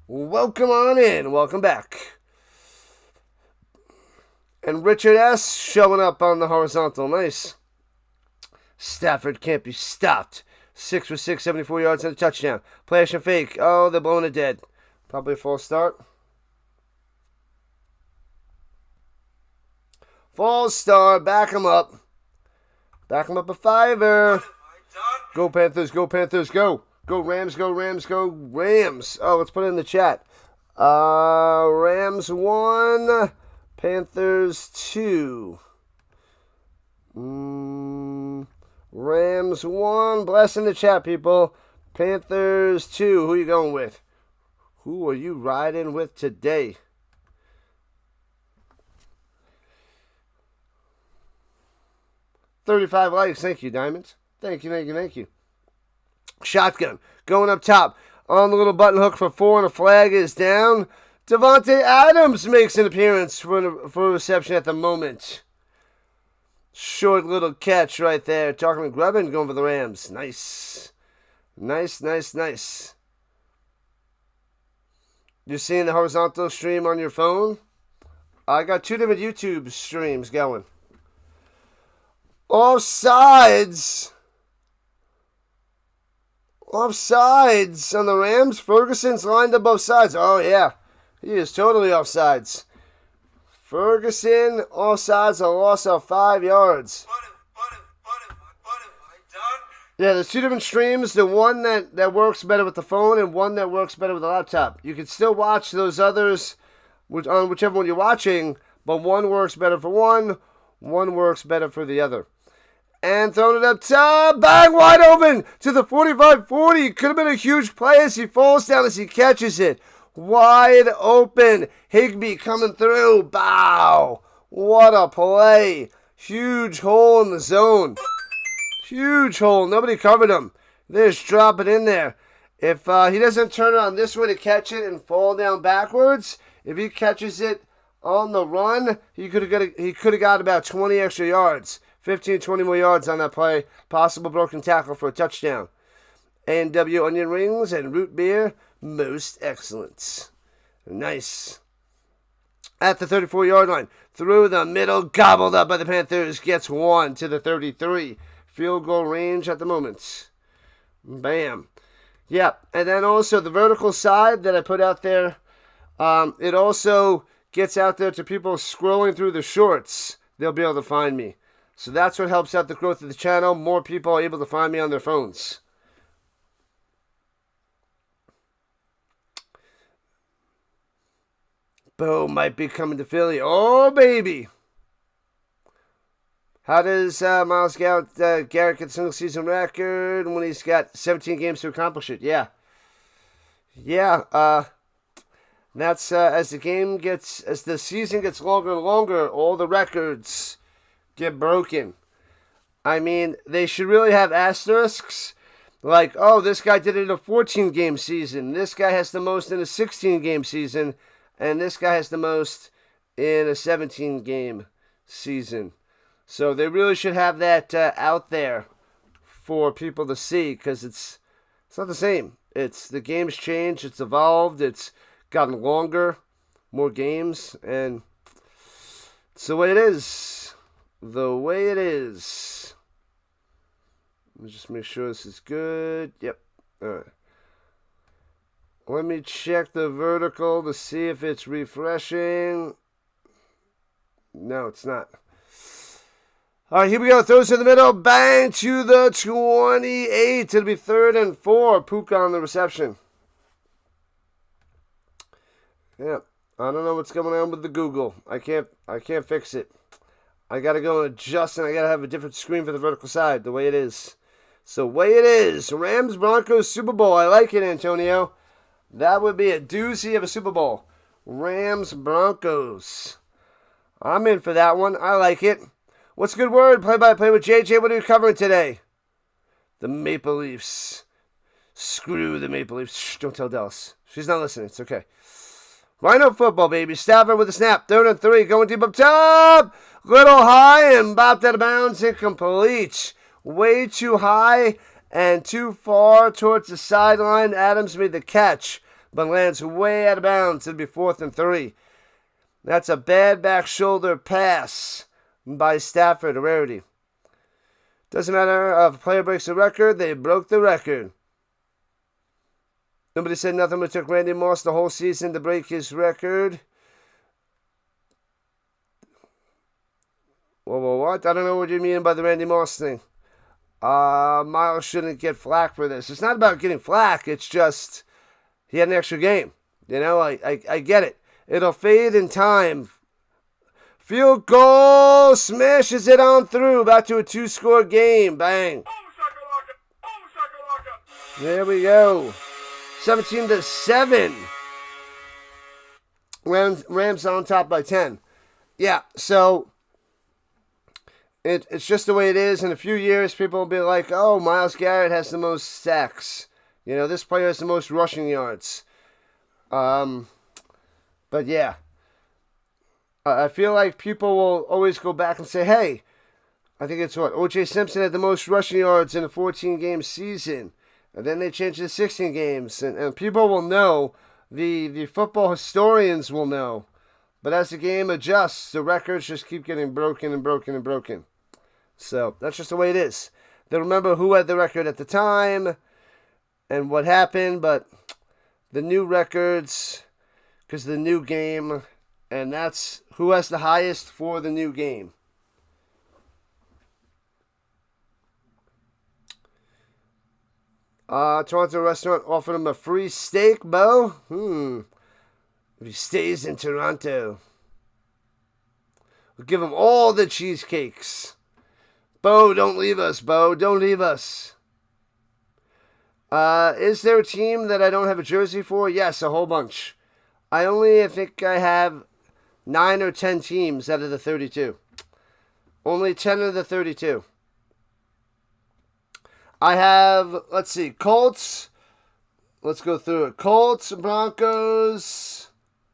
Welcome on in. Welcome back. And Richard S. showing up on the horizontal. Nice. Stafford can't be stopped. 6 for 6, 74 yards and a touchdown. Play action fake. Oh, they're blowing it dead. Probably a false start. False start. Back him up. Back him up a fiver. Go Panthers, go Panthers, go. Go Rams, go Rams, go Rams. Oh, let's put it in the chat. Rams 1, Panthers 2. Rams 1. Bless in the chat, people. Panthers 2. Who are you going with? Who are you riding with today? $35 likes. Thank you, Diamonds. Thank you. Shotgun. Going up top. On the little button hook for 4, and a flag is down. Devontae Adams makes an appearance for a reception at the moment. Short little catch right there. Talking to Grubbin, going for the Rams. Nice. You're seeing the horizontal stream on your phone? I got 2 different YouTube streams going. Offsides on the Rams. Ferguson's lined up both sides. Oh, yeah. He is totally offsides. Ferguson offsides, a loss of 5 yards. Yeah, there's 2 different streams. The one that works better with the phone and one that works better with the laptop. You can still watch those others on whichever one you're watching, but one works better for one works better for the other. And throwing it up top, bang, wide open to the 45-40. Could have been a huge play as he falls down as he catches it. Wide open. Higbee coming through. Bow. What a play. Huge hole in the zone. Huge hole. Nobody covered him. They just drop it in there. If he doesn't turn it on this way to catch it and fall down backwards, if he catches it on the run, he could have got about 20 extra yards. 15, 20 more yards on that play. Possible broken tackle for a touchdown. A&W onion rings and root beer. Most excellent. Nice. At the 34-yard line. Through the middle. Gobbled up by the Panthers. Gets 1 to the 33. Field goal range at the moment. Bam. Yep. And then also the vertical side that I put out there. It also gets out there to people scrolling through the shorts. They'll be able to find me. So that's what helps out the growth of the channel. More people are able to find me on their phones. Bo might be coming to Philly. Oh, baby. How does Myles Garrett get a single season record when he's got 17 games to accomplish it? Yeah. That's as the season gets longer and longer, all the records get broken. I mean, they should really have asterisks. Like, oh, this guy did it in a 14-game season. This guy has the most in a 16-game season. And this guy has the most in a 17-game season. So they really should have that out there for people to see, because it's not the same. The game's changed. It's evolved. It's gotten longer, more games, and it's the way it is. The way it is. Let me just make sure this is good. Yep. All right. Let me check the vertical to see if it's refreshing. No, it's not. All right, here we go. Throws in the middle. Bang to the 28. It'll be 3rd and 4. Puka on the reception. Yeah, I don't know what's going on with the Google. I can't fix it. I got to go and adjust, and I got to have a different screen for the vertical side, the way it is. So, way it is. Rams Broncos Super Bowl. I like it, Antonio. That would be a doozy of a Super Bowl. Rams Broncos. I'm in for that one. I like it. What's a good word? Play-by-play with JJ. What are you covering today? The Maple Leafs. Screw the Maple Leafs. Shh, don't tell Dallas. She's not listening. It's okay. Rhino football, baby. Stafford with a snap. 3rd and 3. Going deep up top. Little high and bopped out of bounds. Incomplete. Way too high and too far towards the sideline. Adams made the catch, but lands way out of bounds. It'll be 4th and 3. That's a bad back shoulder pass by Stafford. A rarity. Doesn't matter if a player breaks the record. They broke the record. Nobody said nothing, but it took Randy Moss the whole season to break his record. Whoa, what? I don't know what you mean by the Randy Moss thing. Miles shouldn't get flack for this. It's not about getting flack. It's just he had an extra game. You know, I get it. It'll fade in time. Field goal. Smashes it on through. Back to a 2-score game. Bang. There we go. 17-7. Rams on top by 10. Yeah, so it's just the way it is. In a few years, people will be like, oh, Myles Garrett has the most sacks. You know, this player has the most rushing yards. But yeah. I feel like people will always go back and say, hey, I think it's what? O.J. Simpson had the most rushing yards in a 14-game season. And then they changed it to 16 games. And people will know. The football historians will know. But as the game adjusts, the records just keep getting broken and broken and broken. So that's just the way it is. They'll remember who had the record at the time and what happened. But the new records, because the new game, and that's who has the highest for the new game. Toronto restaurant offered him a free steak, Bo. If he stays in Toronto. We'll give him all the cheesecakes. Bo, don't leave us, Bo. Don't leave us. Is there a team that I don't have a jersey for? Yes, a whole bunch. I think I have 9 or 10 teams out of the 32. Only 10 of the 32. I have, let's see, Colts. Let's go through it. Colts, Broncos.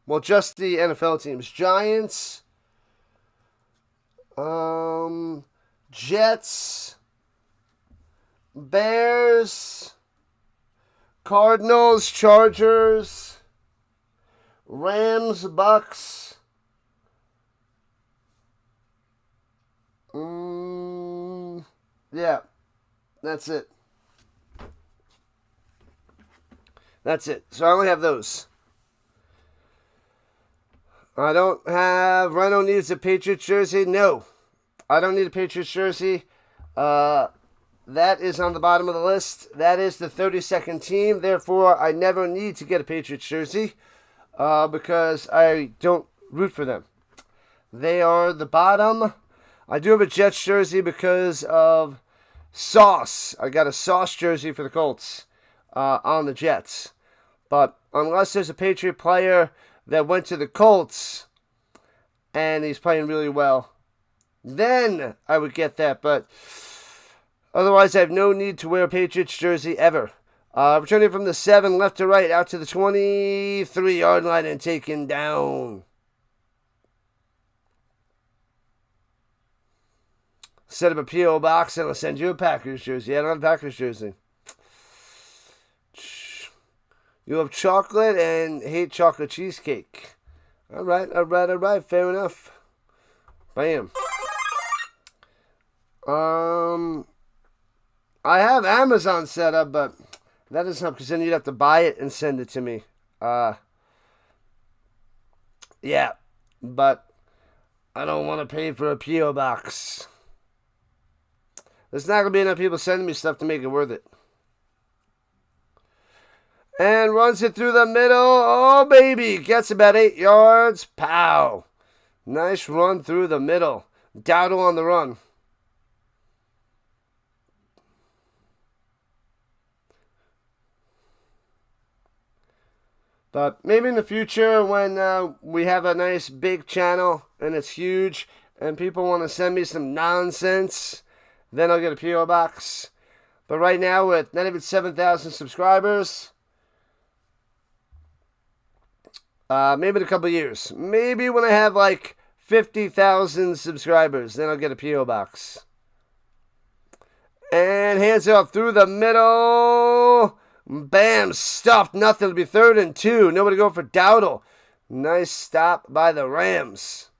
Well, just the NFL teams. Giants. Jets. Bears. Cardinals, Chargers. Rams, Bucks. Yeah. That's it. That's it. So I only have those. I don't have... Rhino needs a Patriots jersey. No. I don't need a Patriots jersey. That is on the bottom of the list. That is the 32nd team. Therefore, I never need to get a Patriots jersey because I don't root for them. They are the bottom. I do have a Jets jersey because of Sauce. I got a Sauce jersey for the Colts on the Jets. But unless there's a Patriot player that went to the Colts and he's playing really well. Then I would get that, but otherwise I have no need to wear a Patriots jersey ever. Returning from the 7, left to right, out to the 23-yard line and taken down. Set up a P.O. box and I'll send you a Packers jersey. I don't have a Packers jersey. You love chocolate and hate chocolate cheesecake. All right. Fair enough. Bam. I have Amazon set up, but that doesn't help because then you'd have to buy it and send it to me. Yeah, but I don't want to pay for a P.O. box. There's not going to be enough people sending me stuff to make it worth it. And runs it through the middle. Oh, baby. Gets about 8 yards. Pow. Nice run through the middle. Dowdle on the run. But maybe in the future when we have a nice big channel and it's huge and people want to send me some nonsense, then I'll get a P.O. box. But right now with not even 7,000 subscribers, maybe in a couple of years. Maybe when I have like 50,000 subscribers, then I'll get a P.O. box. And hands off through the middle. Bam, stuffed, nothing. It'll be 3rd and 2. Nobody going for Dowdle. Nice stop by the Rams.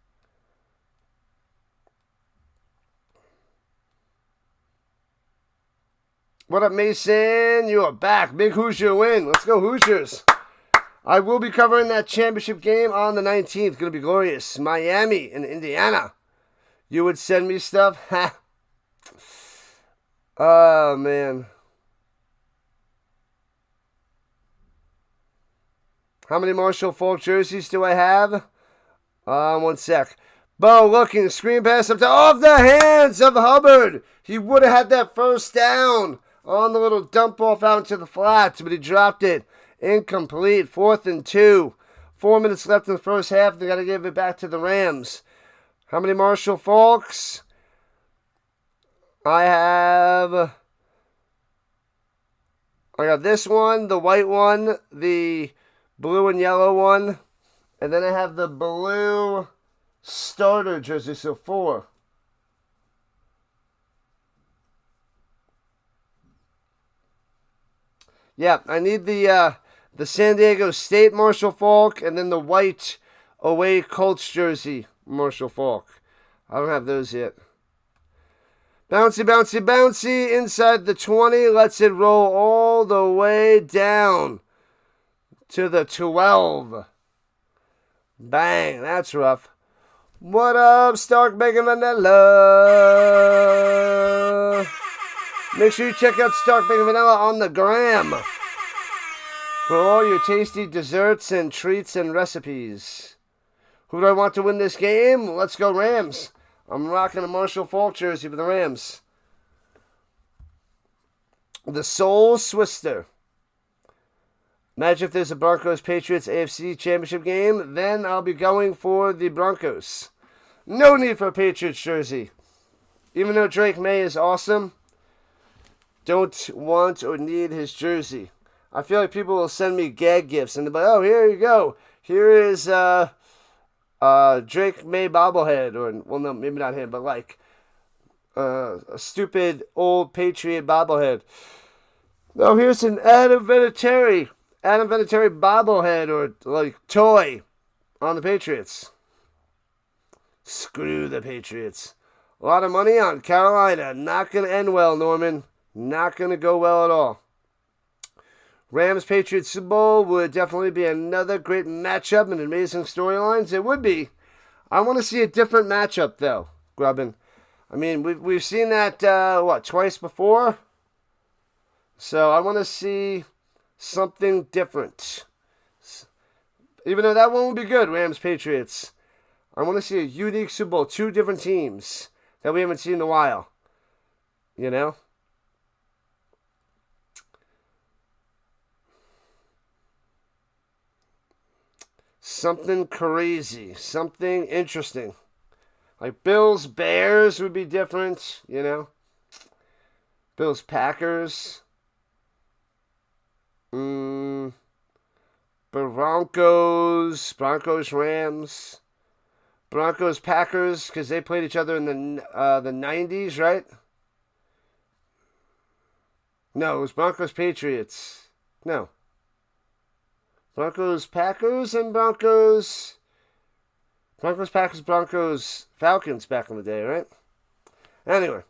What up, Mason? You are back. Big Hoosier win. Let's go, Hoosiers. I will be covering that championship game on the 19th. Going to be glorious. Miami and Indiana. You would send me stuff? Ha. Oh, man. How many Marshall Faulk jerseys do I have? 1 sec. Bo looking, screen pass up to off the hands of Hubbard. He would have had that first down on the little dump off out into the flats, but he dropped it. Incomplete. 4th and 2. 4 minutes left in the first half. They got to give it back to the Rams. How many Marshall Faulks? I got this one, the white one, the blue and yellow one, and then I have the blue starter jersey, so 4. Yeah, I need the San Diego State Marshall Faulk and then the white away Colts jersey Marshall Faulk. I don't have those yet. Bouncy, bouncy, bouncy. Inside the 20. Lets it roll all the way down to the 12. Bang. That's rough. What up, Stark Bacon Vanilla? Make sure you check out Stark Bacon Vanilla on the gram for all your tasty desserts and treats and recipes. Who do I want to win this game? Let's go Rams. I'm rocking a Marshall Faulk jersey for the Rams. The Soul Swister. Imagine if there's a Broncos-Patriots AFC Championship game, then I'll be going for the Broncos. No need for a Patriots jersey. Even though Drake May is awesome, don't want or need his jersey. I feel like people will send me gag gifts and they'll be like, oh, here you go. Here is Drake May bobblehead, or, well, no, maybe not him, but like a stupid old Patriot bobblehead. No, here's an Adam Vinatieri bobblehead or like toy on the Patriots. Screw the Patriots. A lot of money on Carolina. Not going to end well, Norman. Not going to go well at all. Rams-Patriots Super Bowl would definitely be another great matchup and amazing storylines. It would be. I want to see a different matchup, though, Grubbin. I mean, we've seen that, twice before? So I want to see something different. Even though that one would be good, Rams-Patriots. I want to see a unique Super Bowl. 2 different teams that we haven't seen in a while. You know? Something crazy. Something interesting. Like Bills, Bears would be different, you know. Bills, Packers. Broncos, Rams. Broncos, Packers, because they played each other in the 90s, right? No, it was Broncos, Patriots. No. Broncos, Packers, and Broncos, Packers, Broncos, Falcons back in the day, right? Anyway.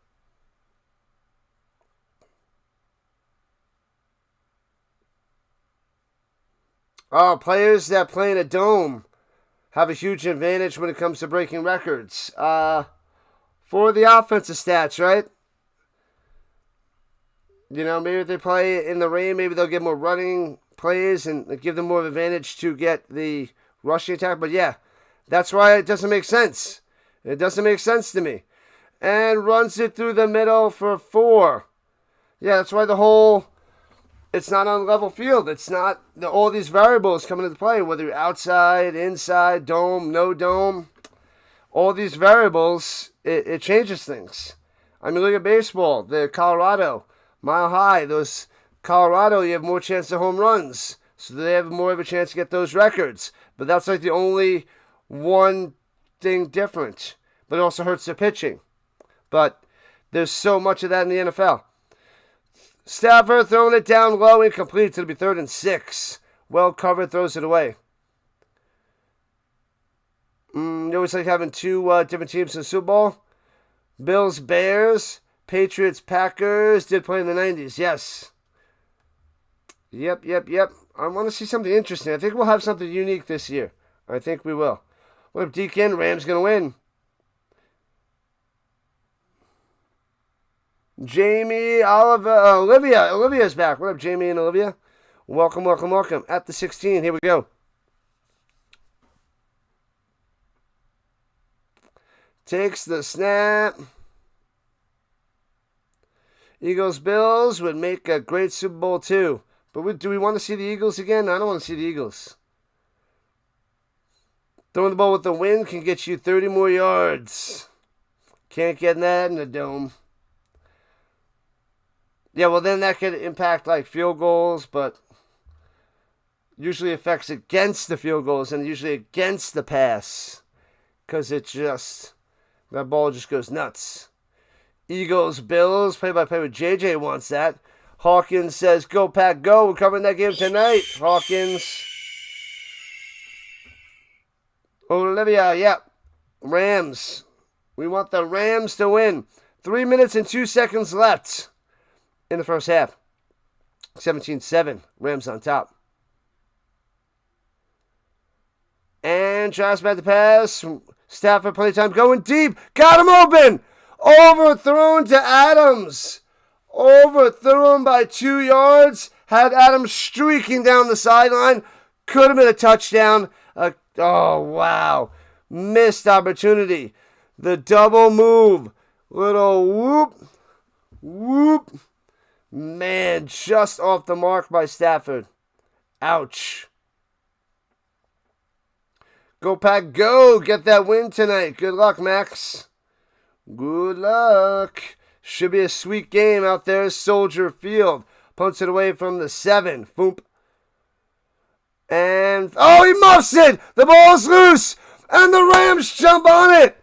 Oh, players that play in a dome have a huge advantage when it comes to breaking records. For the offensive stats, right? You know, maybe if they play in the rain, maybe they'll get more running plays and give them more of an advantage to get the rushing attack. But yeah, that's why it doesn't make sense. It doesn't make sense to me. And runs it through the middle for 4. Yeah, that's why it's not on level field. It's not all these variables coming into play, whether you're outside, inside, dome, no dome. All these variables, it changes things. I mean, look at baseball. The Colorado, Mile High, those Colorado, you have more chance of home runs. So they have more of a chance to get those records. But that's like the only one thing different. But it also hurts their pitching. But there's so much of that in the NFL. Stafford throwing it down low, incomplete. It'll be 3rd and 6. Well covered, throws it away. You always like having 2 different teams in the Super Bowl. Bills, Bears, Patriots, Packers. Did play in the 90s, yes. Yep. I want to see something interesting. I think we'll have something unique this year. I think we will. What up, Deacon? Rams going to win. Jamie, Olivia's back. What up, Jamie and Olivia? Welcome. At the 16, here we go. Takes the snap. Eagles, Bills would make a great Super Bowl too. But do we want to see the Eagles again? I don't want to see the Eagles. Throwing the ball with the wind can get you 30 more yards. Can't get that in the dome. Yeah, well, then that could impact, like, field goals, but usually affects against the field goals and usually against the pass because that ball just goes nuts. Eagles, Bills, play-by-play with JJ wants that. Hawkins says, go, Pack, go. We're covering that game tonight. Hawkins. Olivia, yeah. Rams. We want the Rams to win. 3 minutes and 2 seconds left in the first half. 17-7. Rams on top. And tries back to pass. Stafford playtime going deep. Got him open. Overthrown to Adams. Overthrew him by 2 yards. Had Adams streaking down the sideline. Could have been a touchdown. Oh, wow. Missed opportunity. The double move. Little whoop. Whoop. Man, just off the mark by Stafford. Ouch. Go, Pack, go. Get that win tonight. Good luck, Max. Good luck. Should be a sweet game out there. Soldier Field. Punts it away from the 7. Boom. And, oh, he muffs it. The ball's loose. And the Rams jump on it.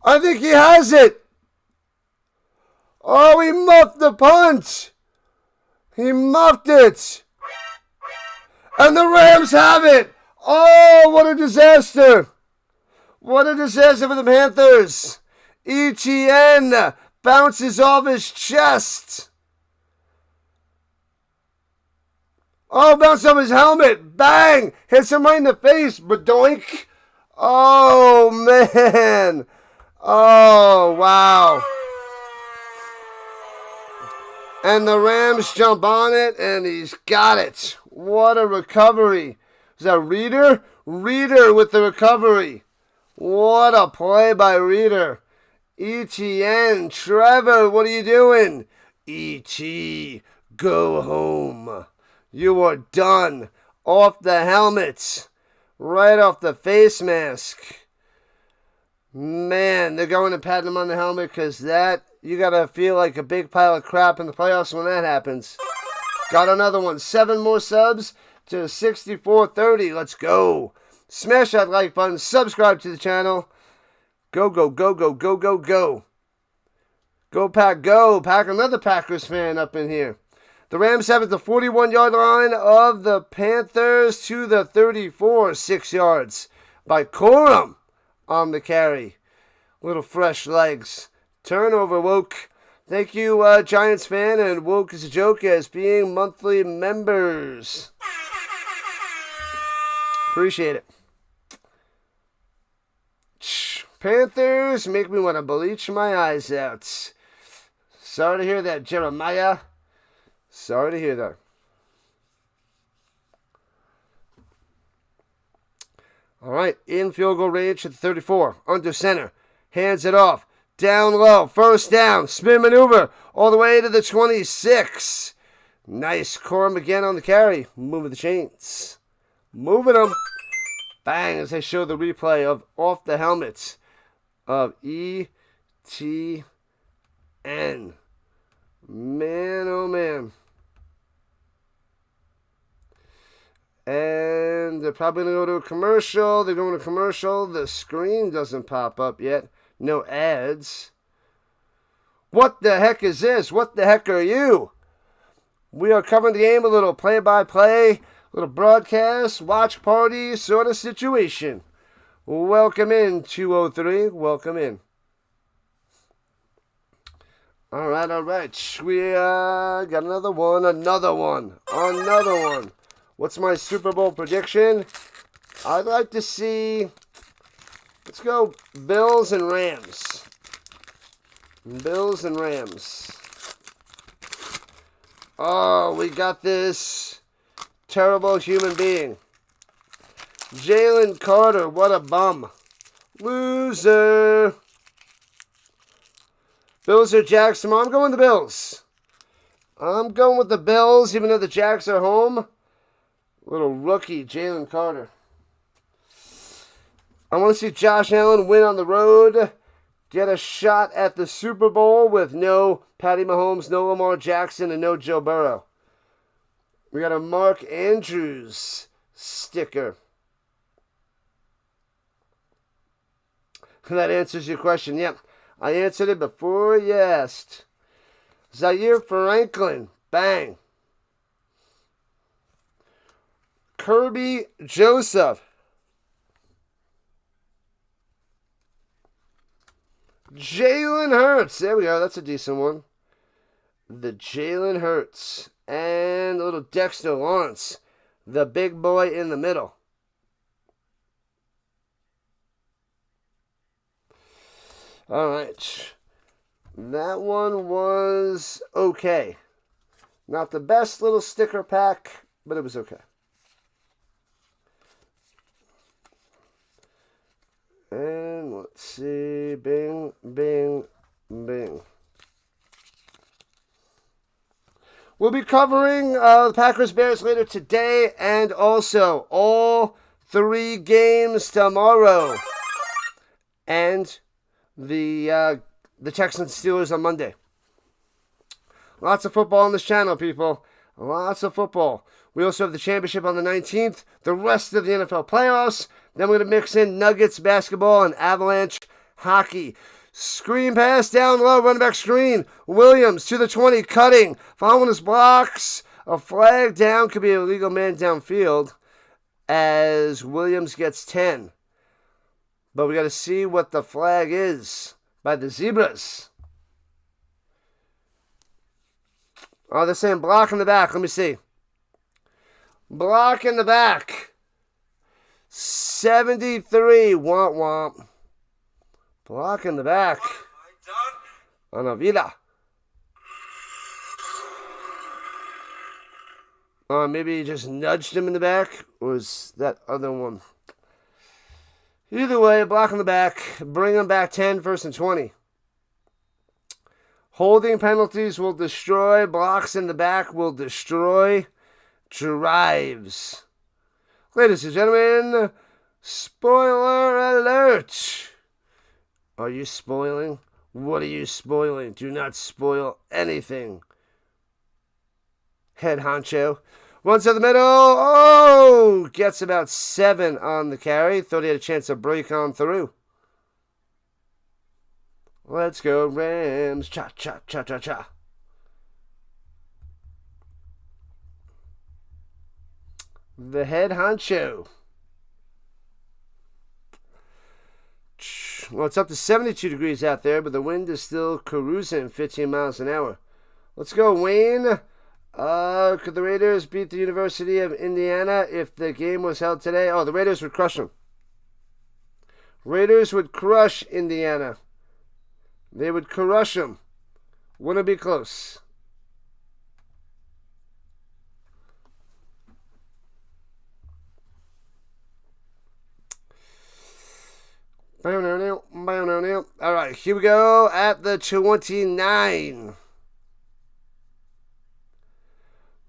I think he has it. Oh, he muffed the punt. He muffed it. And the Rams have it. Oh, what a disaster. What a disaster for the Panthers. ETN bounces off his chest. Oh, bounced off his helmet. Bang. Hits him right in the face. Badoink. Oh, man. Oh, wow. And the Rams jump on it, and he's got it. What a recovery. Is that Reader? Reader with the recovery. What a play by Reader. ETN, Trevor, what are you doing? ET, go home. You are done. Off the helmet. right off the face mask. Man, they're going to pat him on the helmet because that, you got to feel like a big pile of crap in the playoffs when that happens. Got another one. 7 more subs to 6430. Let's go. Smash that like button. Subscribe to the channel. Go, go, go, go, go, go, go. Go, Pack, go. Pack, another Packers fan up in here. The Rams have it the 41-yard line of the Panthers to the 34. 6 yards by Corum on the carry. Little fresh legs. Turnover, Woke. Thank you, Giants fan, and Woke is a joke as being monthly members. Appreciate it. Panthers make me want to bleach my eyes out. Sorry to hear that, Jeremiah. Sorry to hear that. All right, in field goal range at the 34. Under center. Hands it off. Down low. First down. Spin maneuver. All the way to the 26. Nice. Corum again on the carry. Moving the chains. Moving them. Bang, as they show the replay of off the helmets of ETN. Man, oh man. And they're probably going to go to a commercial. They're going to commercial. The screen doesn't pop up yet. No ads. What the heck is this? What the heck are you? We are covering the game, a little play-by-play, little broadcast, watch party sort of situation. Welcome in, 203. Welcome in. All right. We got another one. What's my Super Bowl prediction? I'd like to see, let's go Bills and Rams. Bills and Rams. Oh, we got this terrible human being. Jalen Carter, what a bum. Loser. Bills or Jacks tomorrow? I'm going with the Bills. I'm going with the Bills, even though the Jacks are home. Little rookie, Jalen Carter. I want to see Josh Allen win on the road. Get a shot at the Super Bowl with no Patty Mahomes, no Lamar Jackson, and no Joe Burrow. We got a Mark Andrews sticker. That answers your question. Yep, I answered it before you asked. Zaire Franklin. Bang. Kirby Joseph. Jalen Hurts. There we go. That's a decent one. The Jalen Hurts. And a little Dexter Lawrence. The big boy in the middle. All right. That one was okay. Not the best little sticker pack, but it was okay. And let's see. Bing, bing, bing. We'll be covering the Packers-Bears later today and also all 3 games tomorrow. And the Texans-Steelers on Monday. Lots of football on this channel, people. Lots of football. We also have the championship on the 19th, the rest of the NFL playoffs. Then we're going to mix in Nuggets basketball and Avalanche hockey. Screen pass down low, running back screen. Williams to the 20, cutting. Following his blocks. A flag down, could be a legal man downfield as Williams gets 10. But we got to see what the flag is by the Zebras. Oh, they're saying block in the back. Let me see. Block in the back. 73. Womp womp. Block in the back. Anavila. Maybe he just nudged him in the back. Or was that other one? Either way, block in the back. Bring him back 10, 1st and 20. Holding penalties will destroy. Blocks in the back will destroy drives. Ladies and gentlemen, Spoiler alert! Are you spoiling? What are you spoiling? Do not spoil anything. Head honcho. Runs to the middle. Oh! Gets about 7 on the carry. Thought he had a chance to break on through. Let's go, Rams. Cha, cha, cha, cha, cha. The head honcho. Well, it's up to 72 degrees out there, but the wind is still cruising 15 miles an hour. Let's go, Wayne. Could the Raiders beat the University of Indiana if the game was held today? Oh, the Raiders would crush them. Raiders would crush Indiana. They would crush them. Wouldn't be close. All right, here we go at the 29.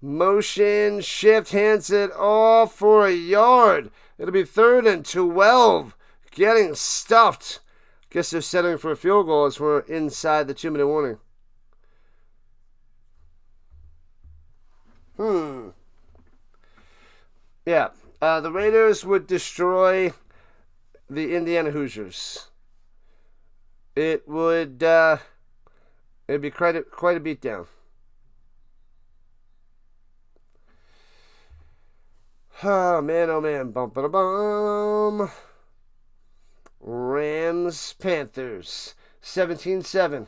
Motion shift, hands it off for a yard. It'll be 3rd and 12. Getting stuffed. Guess they're settling for a field goal as we're inside the 2-minute warning. Yeah, the Raiders would destroy the Indiana Hoosiers. It'd be quite a beatdown. Oh man. Bum, ba, da, bum. Rams, Panthers, 17-7.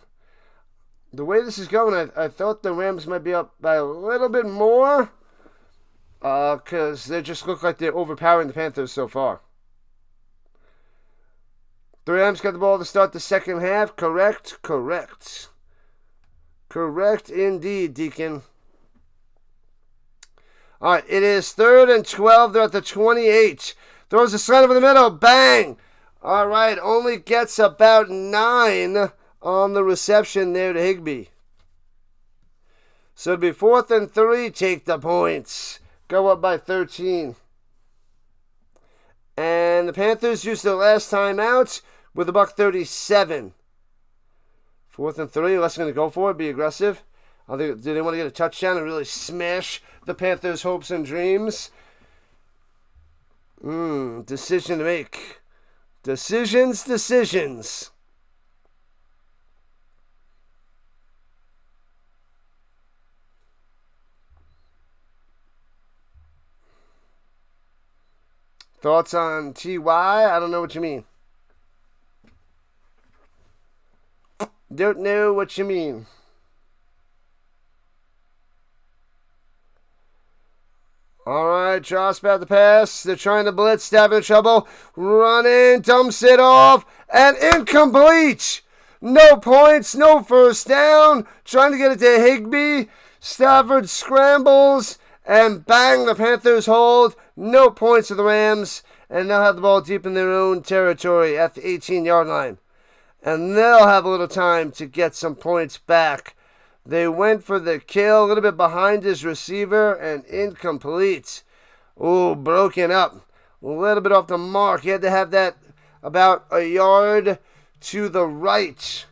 The way this is going, I thought the Rams might be up by a little bit more. Because they just look like they're overpowering the Panthers so far. The Rams got the ball to start the second half. Correct. Correct indeed, Deacon. All right, it is 3rd and 12. They're at the 28. Throws a slant over the middle. Bang! All right, only gets about 9 on the reception there to Higbee. So it'll be 4th and 3. Take the points. Go up by 13. And the Panthers used their last time out with a $137. 4th and 3. Less going to go for it. Be aggressive. Do they want to get a touchdown and really smash the Panthers' hopes and dreams? Decision to make. Decisions. Thoughts on TY? I don't know what you mean. Don't know what you mean. All right, Josh about the pass. They're trying to blitz. Stafford in trouble. Running, dumps it off, and incomplete. No points, no first down. Trying to get it to Higbee. Stafford scrambles, and bang, the Panthers hold. No points for the Rams, and they'll have the ball deep in their own territory at the 18-yard line. And they'll have a little time to get some points back. They went for the kill, a little bit behind his receiver, and incomplete. Ooh, broken up. A little bit off the mark. He had to have that about a yard to the right.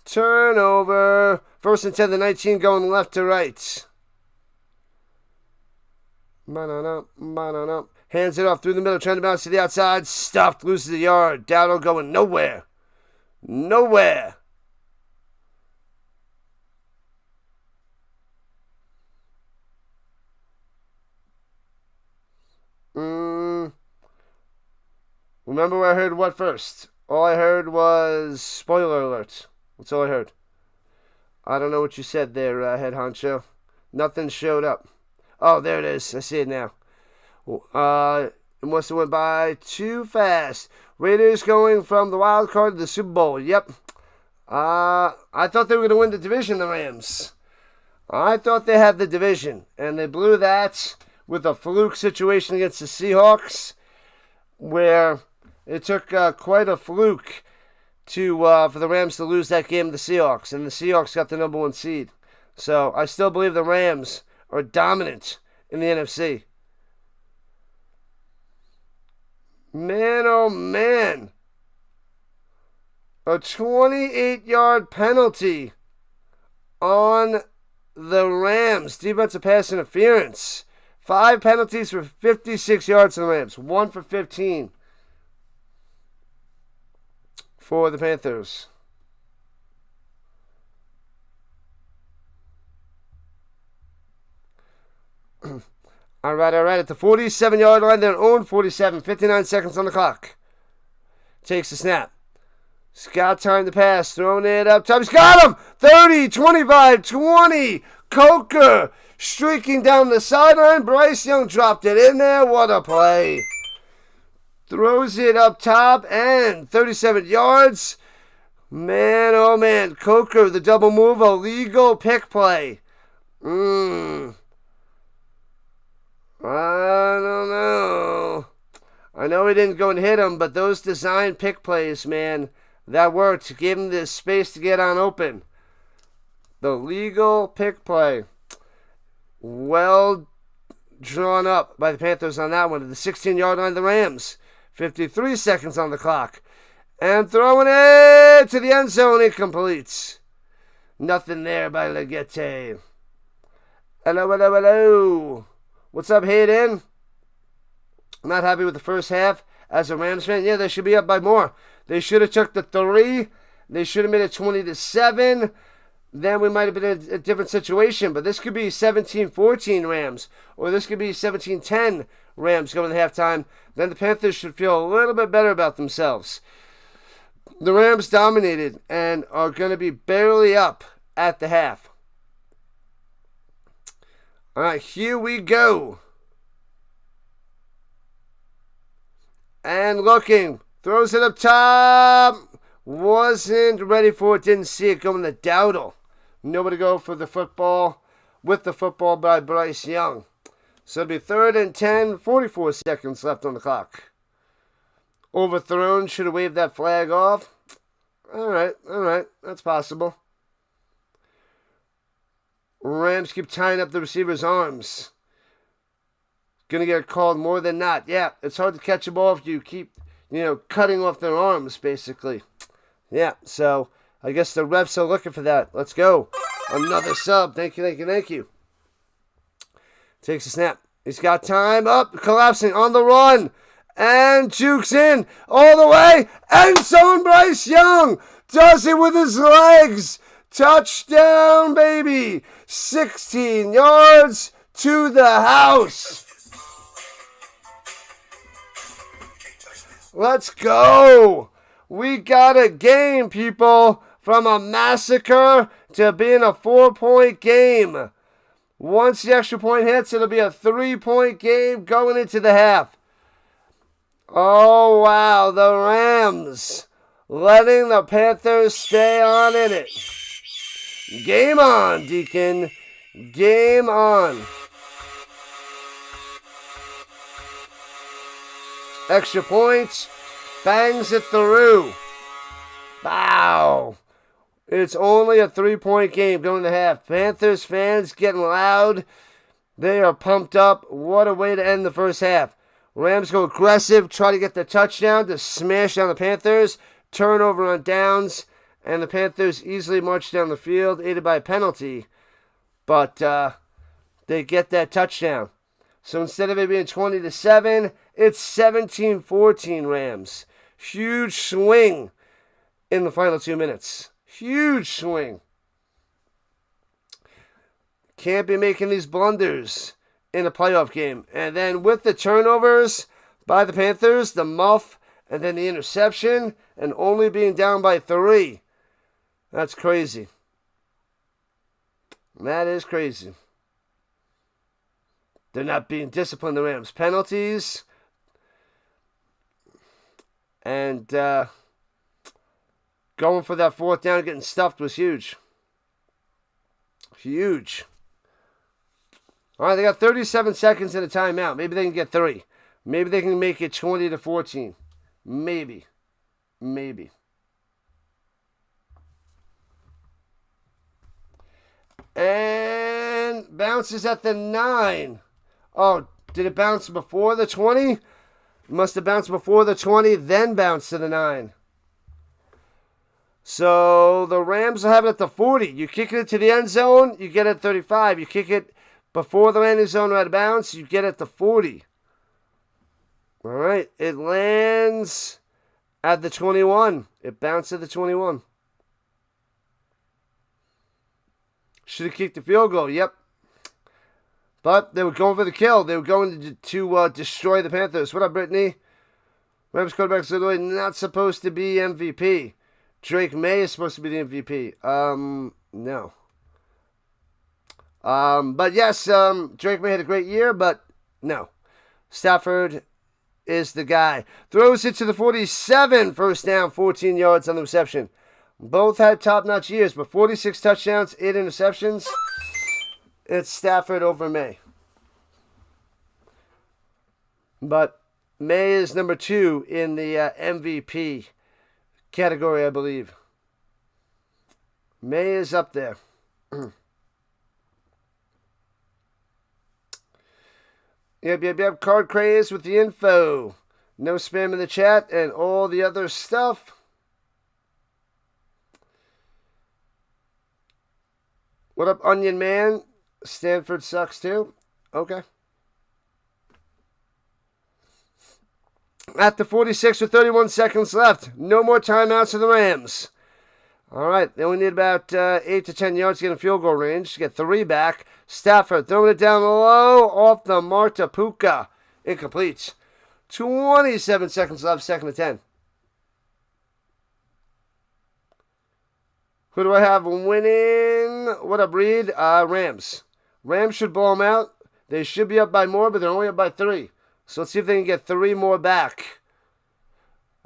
Turnover. 1st and 10 to 19 going left to right. Hands it off through the middle, trying to bounce to the outside. Stuffed, loses the yard. Dowdle going nowhere. Remember where I heard what first? All I heard was spoiler alert. That's all I heard. I don't know what you said there, head honcho. Nothing showed up. Oh, there it is. I see it now. It must have went by too fast. Raiders going from the wild card to the Super Bowl. Yep. I thought they were going to win the division, the Rams. I thought they had the division, and they blew that with a fluke situation against the Seahawks. where it took quite a fluke to for the Rams to lose that game to the Seahawks, and the Seahawks got the number 1 seed. So I still believe the Rams are dominant in the NFC. Man, oh man. A 28-yard penalty on the Rams. Defensive pass interference. 5 penalties for 56 yards to the Rams. 1 for 15 for the Panthers. All right. At the 47-yard line, their own 47. 59 seconds on the clock. Takes the snap. He's got time to pass. Throwing it up top. He's got him! 30, 25, 20. Coker streaking down the sideline. Bryce Young dropped it in there. What a play. Throws it up top and 37 yards. Man, oh man. Coker, the double move. A legal pick play. I don't know. I know he didn't go and hit him, but those design pick plays, man, that worked to give him this space to get on open. The legal pick play. Well drawn up by the Panthers on that one. To the 16-yard line of the Rams. 53 seconds on the clock. And throwing it to the end zone. Incomplete. Nothing there by Legacies. Hello. What's up, Hayden? I'm not happy with the first half as a Rams fan. Yeah, they should be up by more. They should have took the 3. They should have made it 20-7. Then we might have been in a different situation. But this could be 17-14 Rams. Or this could be 17-10 Rams going to halftime. Then the Panthers should feel a little bit better about themselves. The Rams dominated and are going to be barely up at the half. All right, here we go. And looking. Throws it up top. Wasn't ready for it. Didn't see it going to Dowdle. Nobody go for the football. With the football by Bryce Young. So it'll be 3rd and 10. 44 seconds left on the clock. Overthrown. Should have waved that flag off. All right. That's possible. Rams keep tying up the receiver's arms. Gonna get called more than not. Yeah, it's hard to catch a ball if you keep, cutting off their arms, basically. Yeah, so I guess the refs are looking for that. Let's go. Another sub. Thank you. Takes a snap. He's got time. Up, collapsing on the run. And jukes in all the way. End zone, Bryce Young does it with his legs. Touchdown, baby. 16 yards to the house. Let's go. We got a game, people. From a massacre to being a 4-point game. Once the extra point hits, it'll be a 3-point game going into the half. Oh, wow. The Rams letting the Panthers stay on in it. Game on, Deacon. Game on. Extra points. Bangs it through. Wow. It's only a 3-point game going to half. Panthers fans getting loud. They are pumped up. What a way to end the first half. Rams go aggressive. Try to get the touchdown to smash down the Panthers. Turnover on downs. And the Panthers easily march down the field, aided by a penalty. But they get that touchdown. So instead of it being 20-7, it's 17-14 Rams. Huge swing in the final 2 minutes. Huge swing. Can't be making these blunders in a playoff game. And then with the turnovers by the Panthers, the muff, and then the interception, and only being down by 3. That's crazy. That is crazy. They're not being disciplined, the Rams. Penalties. And going for that 4th down and getting stuffed was huge. Huge. All right, they got 37 seconds in a timeout. Maybe they can get 3. Maybe they can make it 20-14. Maybe. And bounces at the 9. Oh, did it bounce before the 20? It must have bounced before the 20, then bounced to the 9. So the Rams will have it at the 40. You kick it to the end zone, you get it at 35. You kick it before the landing zone out of bounds, you get it at the 40. All right, it lands at the 21. It bounced at the 21. Should have kicked the field goal, yep. But they were going for the kill. They were going to destroy the Panthers. What up, Brittany? Rams quarterback is literally not supposed to be MVP. Drake May is supposed to be the MVP. No. But yes, Drake May had a great year, but no. Stafford is the guy. Throws it to the 47. First down, 14 yards on the reception. Both had top-notch years, but 46 touchdowns, 8 interceptions. It's Stafford over May. But May is number 2 in the MVP category, I believe. May is up there. Yep. Card craze with the info. No spam in the chat and all the other stuff. What up, Onion Man? Stanford sucks too? Okay. At the 46 with 31 seconds left. No more timeouts for the Rams. All right. They only need about 8 to 10 yards to get in field goal range. To get 3 back. Stafford throwing it down low. Off the mark to Puka. Incomplete. 27 seconds left. 2nd and 10. Who do I have winning? What up, Reed? Rams. Rams should blow them out. They should be up by more, but they're only up by 3. So let's see if they can get 3 more back.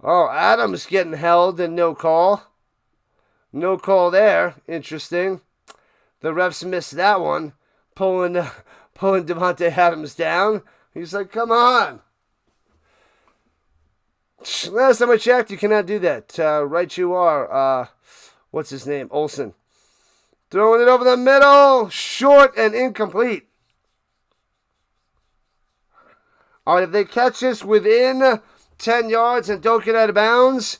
Oh, Adams getting held and no call. No call there. Interesting. The refs missed that one. Pulling Devontae Adams down. He's like, come on. Last time I checked, you cannot do that. Right you are. What's his name? Olsen. Throwing it over the middle. Short and incomplete. All right, if they catch this within 10 yards and don't get out of bounds,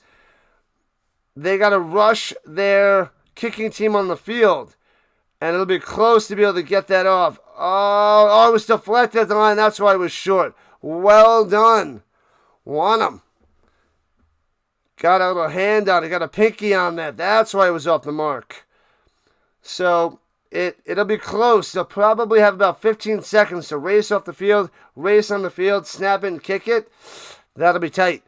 they got to rush their kicking team on the field. And it'll be close to be able to get that off. Oh, it was deflected at the line. That's why it was short. Well done. Won him. Got a little hand on it. Got a pinky on that. That's why it was off the mark. So it'll be close. They'll probably have about 15 seconds to race off the field, race on the field, snap it and kick it. That'll be tight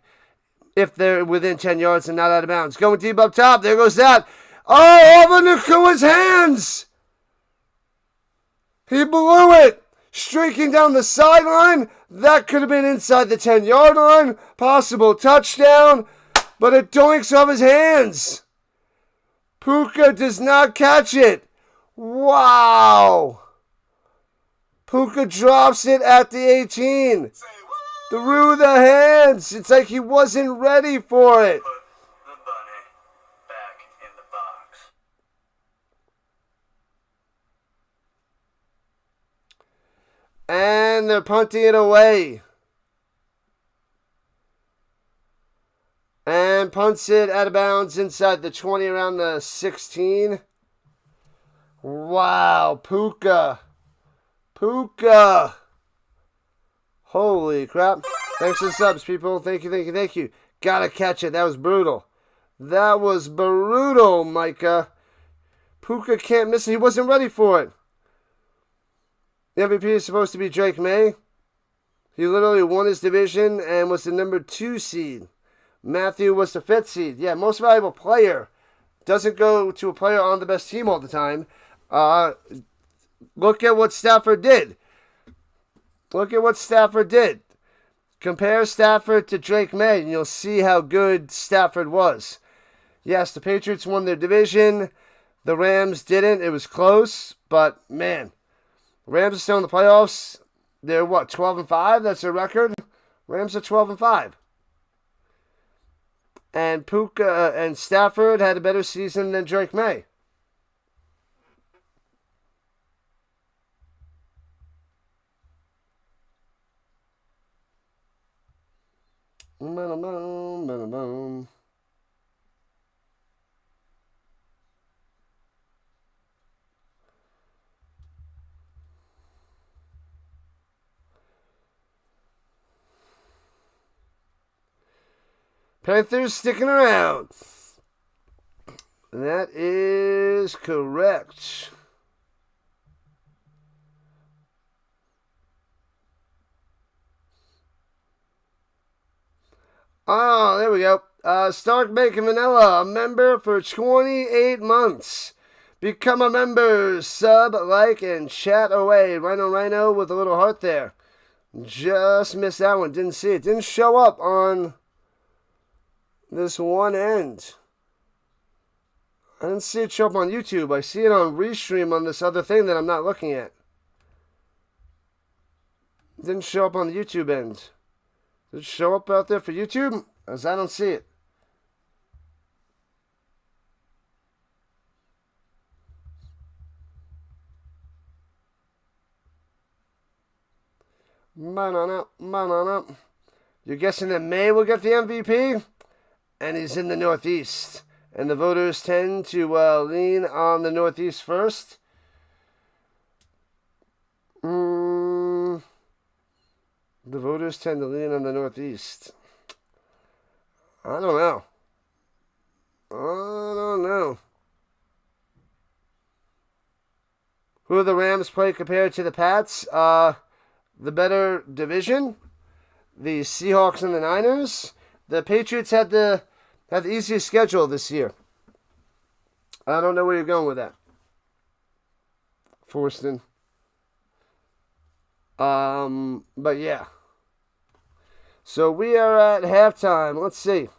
if they're within 10 yards and not out of bounds. Going deep up top. There goes that. Oh, over Nakua's hands. He blew it. Streaking down the sideline. That could have been inside the 10-yard line. Possible touchdown. But it doinks off his hands. Puka does not catch it. Wow. Puka drops it at the 18. Through the hands. It's like he wasn't ready for it. Put the bunny back in the box. And they're punting it away. And punts it out of bounds inside the 20 around the 16. Wow, Puka. Holy crap. Thanks for the subs, people. Thank you. Gotta catch it. That was brutal. Micah. Puka can't miss it. He wasn't ready for it. The MVP is supposed to be Drake May. He literally won his division and was the number 2 seed. Matthew was the 5th seed. Yeah, most valuable player. Doesn't go to a player on the best team all the time. Look at what Stafford did. Compare Stafford to Drake May, and you'll see how good Stafford was. Yes, the Patriots won their division. The Rams didn't. It was close, but man, Rams are still in the playoffs. They're 12-5? That's their record Rams are 12-5. And Puka and Stafford had a better season than Drake May. Panthers sticking around. That is correct. Oh, there we go. Stark Bacon Vanilla, a member for 28 months. Become a member. Sub, like, and chat away. Rhino with a little heart there. Just missed that one. Didn't see it. Didn't show up on this one end. I didn't see it show up on YouTube. I see it on Restream on this other thing that I'm not looking at. It didn't show up on the YouTube end. Did it show up out there for YouTube? As I don't see it. You're guessing that May will get the MVP? And he's in the Northeast. And the voters tend to lean on the Northeast first. The voters tend to lean on the Northeast. I don't know. Who do the Rams play compared to the Pats? The better division. The Seahawks and the Niners. The Patriots had the easiest schedule this year. I don't know where you're going with that, Forston. But yeah. So we are at halftime. Let's see.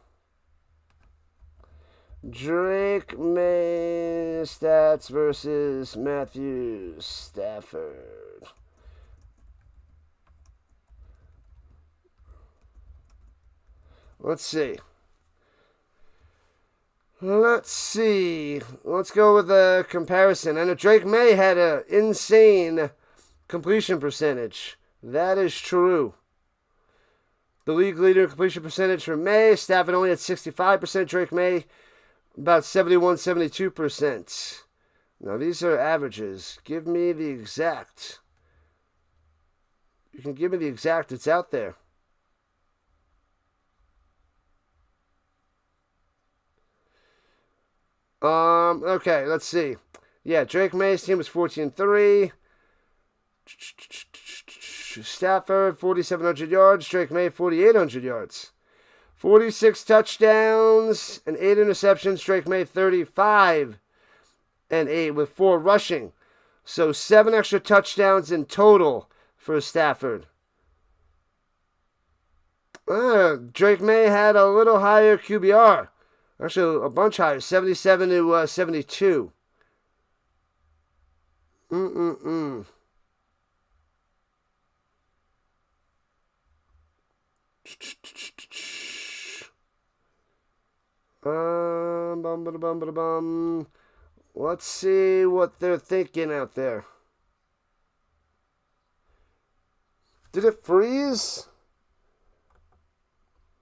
Drake May stats versus Matthew Stafford. Let's see. Let's go with a comparison. I know Drake May had an insane completion percentage. That is true. The league leader in completion percentage for May. Stafford only at 65%. Drake May about 71, 72%. Now these are averages. Give me the exact. You can give me the exact. It's out there. Okay, let's see. Yeah, Drake May's team was 14-3. Stafford, 4,700 yards. Drake May, 4,800 yards. 46 touchdowns and 8 interceptions. Drake May, 35 and 8 with 4 rushing. So 7 extra touchdowns in total for Stafford. Drake May had a little higher QBR. Actually, a bunch higher, 77 to 72. Let's see what they're thinking out there. Did it freeze?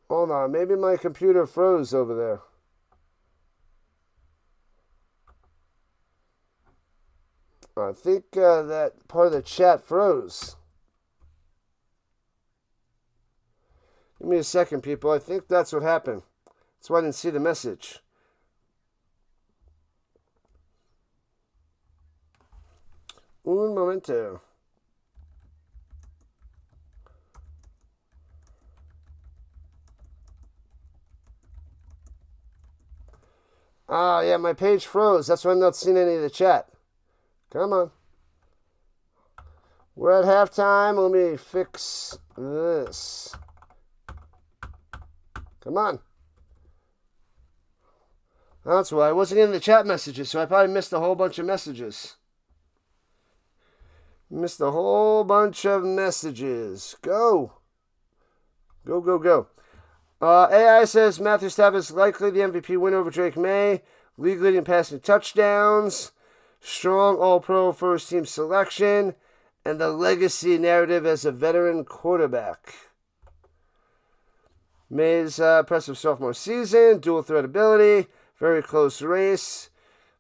Hold on, maybe my computer froze over there. I think that part of the chat froze. Give me a second, people. I think that's what happened. That's why I didn't see the message. Un momento. Ah, yeah, my page froze. That's why I'm not seeing any of the chat. Come on. We're at halftime. Let me fix this. Come on. That's why I wasn't in the chat messages, so I probably missed a whole bunch of messages. Missed a whole bunch of messages. Go. Go, go, go. AI says Matthew Stafford is likely the MVP winner over Drake May. League leading passing touchdowns. Strong All-Pro first-team selection. And the legacy narrative as a veteran quarterback. May's impressive sophomore season. Dual threat ability. Very close race.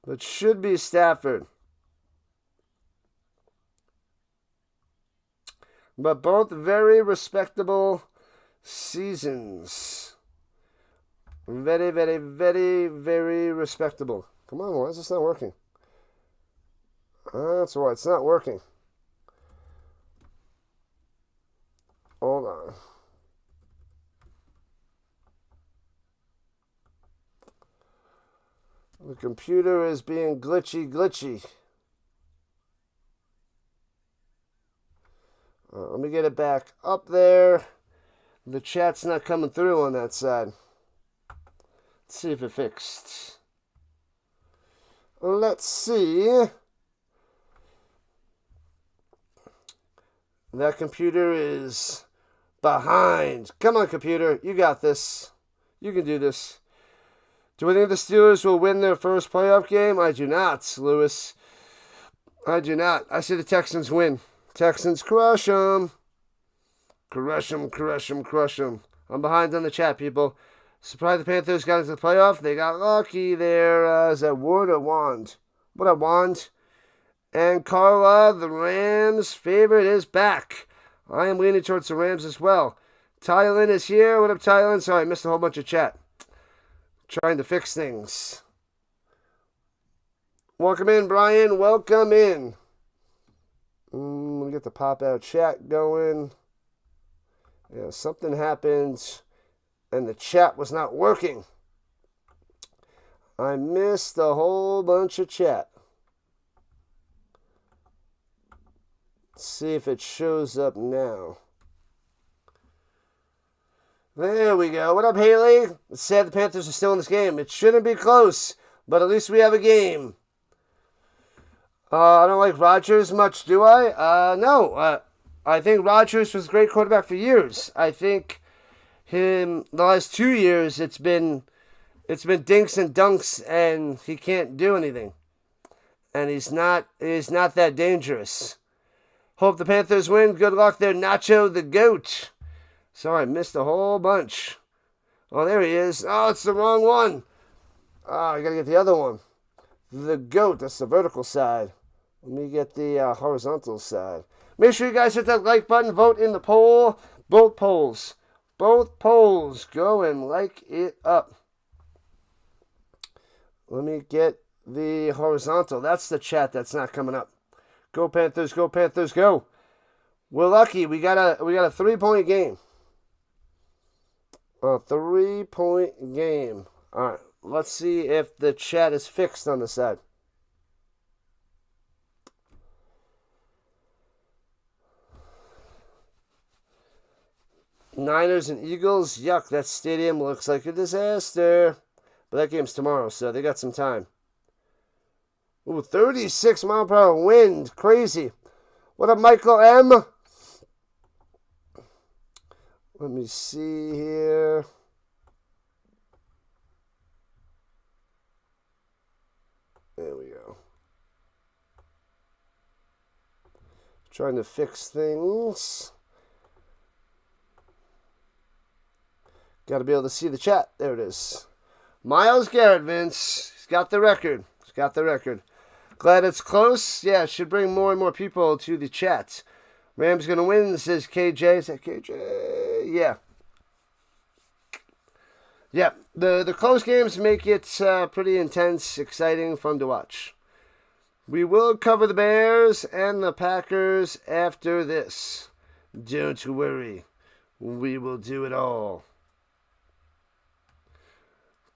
But should be Stafford. But both very respectable seasons. Very, very, very, very respectable. Come on, why is this not working? That's why it's not working. Hold on. The computer is being glitchy. Let me get it back up there. The chat's not coming through on that side. Let's see if it fixed. Let's see. That computer is behind. Come on, computer. You got this. You can do this. Do I think the Steelers will win their first playoff game? I do not, Lewis. I do not. I say the Texans win. Texans crush them. Crush them. I'm behind on the chat, people. Surprised the Panthers got into the playoff. They got lucky there. Is that wood or wand? What a wand. And Carla, the Rams favorite, is back. I am leaning towards the Rams as well. Tylen is here. What up, Tylen? Sorry, I missed a whole bunch of chat. Trying to fix things. Welcome in, Brian. Welcome in. Let me get the pop-out chat going. Yeah, something happened, and the chat was not working. I missed a whole bunch of chat. Let's see if it shows up now. There we go. What up, Haley? It's sad the Panthers are still in this game. It shouldn't be close, but at least we have a game. I don't like Rodgers much, do I? No. I think Rodgers was a great quarterback for years. I think the last 2 years, it's been dinks and dunks, and he can't do anything. And he's not that dangerous. Hope the Panthers win. Good luck there, Nacho the GOAT. Sorry, I missed a whole bunch. Oh, there he is. Oh, it's the wrong one. Oh, I got to get the other one. The GOAT, that's the vertical side. Let me get the horizontal side. Make sure you guys hit that like button. Vote in the poll. Both polls. Go and like it up. Let me get the horizontal. That's the chat that's not coming up. Go Panthers, go Panthers, go. We're lucky. We got a 3-point game. A 3-point game. All right. Let's see if the chat is fixed on the side. Niners and Eagles. Yuck, that stadium looks like a disaster. But that game's tomorrow, so they got some time. Ooh, 36 mile per hour wind. Crazy. What up, Michael M? Let me see here. There we go. Trying to fix things. Got to be able to see the chat. There it is. Myles Garrett, Vince. He's got the record. Glad it's close. Yeah, it should bring more and more people to the chat. Rams going to win, says KJ. Is that KJ? Yeah. Yeah, the close games make it pretty intense, exciting, fun to watch. We will cover the Bears and the Packers after this. Don't worry. We will do it all.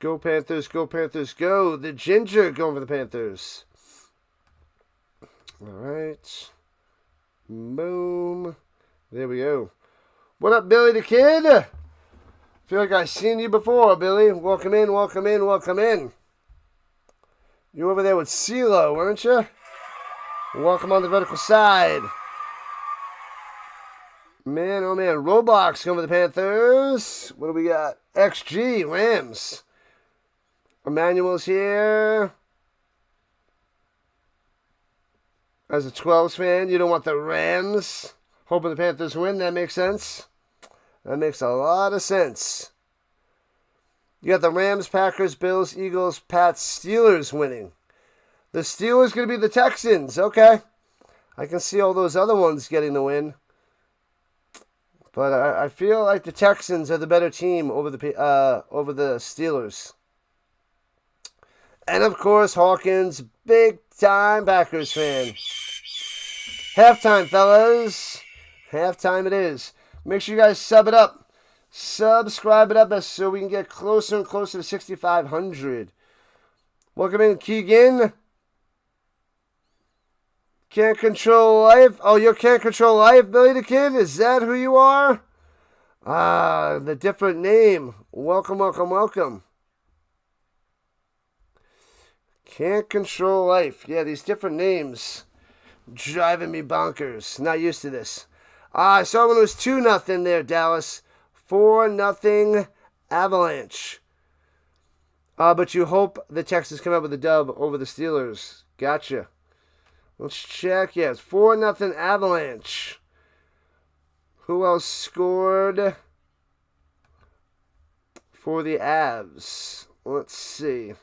Go Panthers, go Panthers, go. The Ginger going for the Panthers. All right. Boom. There we go. What up, Billy the Kid? Feel like I've seen you before, Billy. Welcome in. You over there with CeeLo, weren't you? Welcome on the vertical side. Man, oh man. Roblox going for the Panthers. What do we got? XG, Rams. Emmanuel's here. As a 12s fan, you don't want the Rams. Hoping the Panthers win. That makes sense. That makes a lot of sense. You got the Rams, Packers, Bills, Eagles, Pats, Steelers winning. The Steelers going to be the Texans. Okay. I can see all those other ones getting the win. But I feel like the Texans are the better team over the Steelers. And, of course, Hawkins, big-time Packers fan. Halftime, fellas. Halftime it is. Make sure you guys sub it up. Subscribe it up so we can get closer and closer to 6,500. Welcome in, Keegan. Can't Control Life. Oh, you Can't Control Life, Billy the Kid? Is that who you are? Ah, the different name. Welcome, welcome, welcome. Can't Control Life. Yeah, these different names driving me bonkers. Not used to this. I saw when it was 2-0 there, Dallas. 4-0 Avalanche. But you hope the Texans come up with a dub over the Steelers. Gotcha. Let's check. Yeah, it's 4-0 Avalanche. Who else scored for the Avs? Let's see.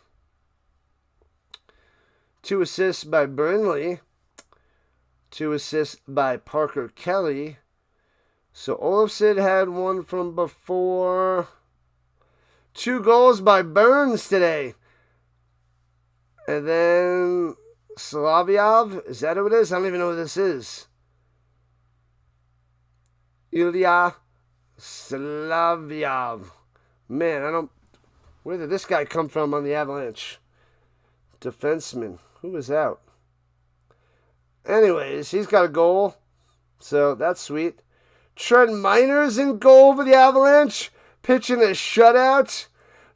2 assists by Burnley. 2 assists by Parker Kelly. So Olofsson had one from before. 2 goals by Burns today. And then Slavyov. Is that who it is? I don't even know who this is. Ilya Slavyov. Man, I don't... Where did this guy come from on the Avalanche? Defenseman. Who was out? Anyways, he's got a goal. So, that's sweet. Trent Miner's in goal for the Avalanche. Pitching a shutout.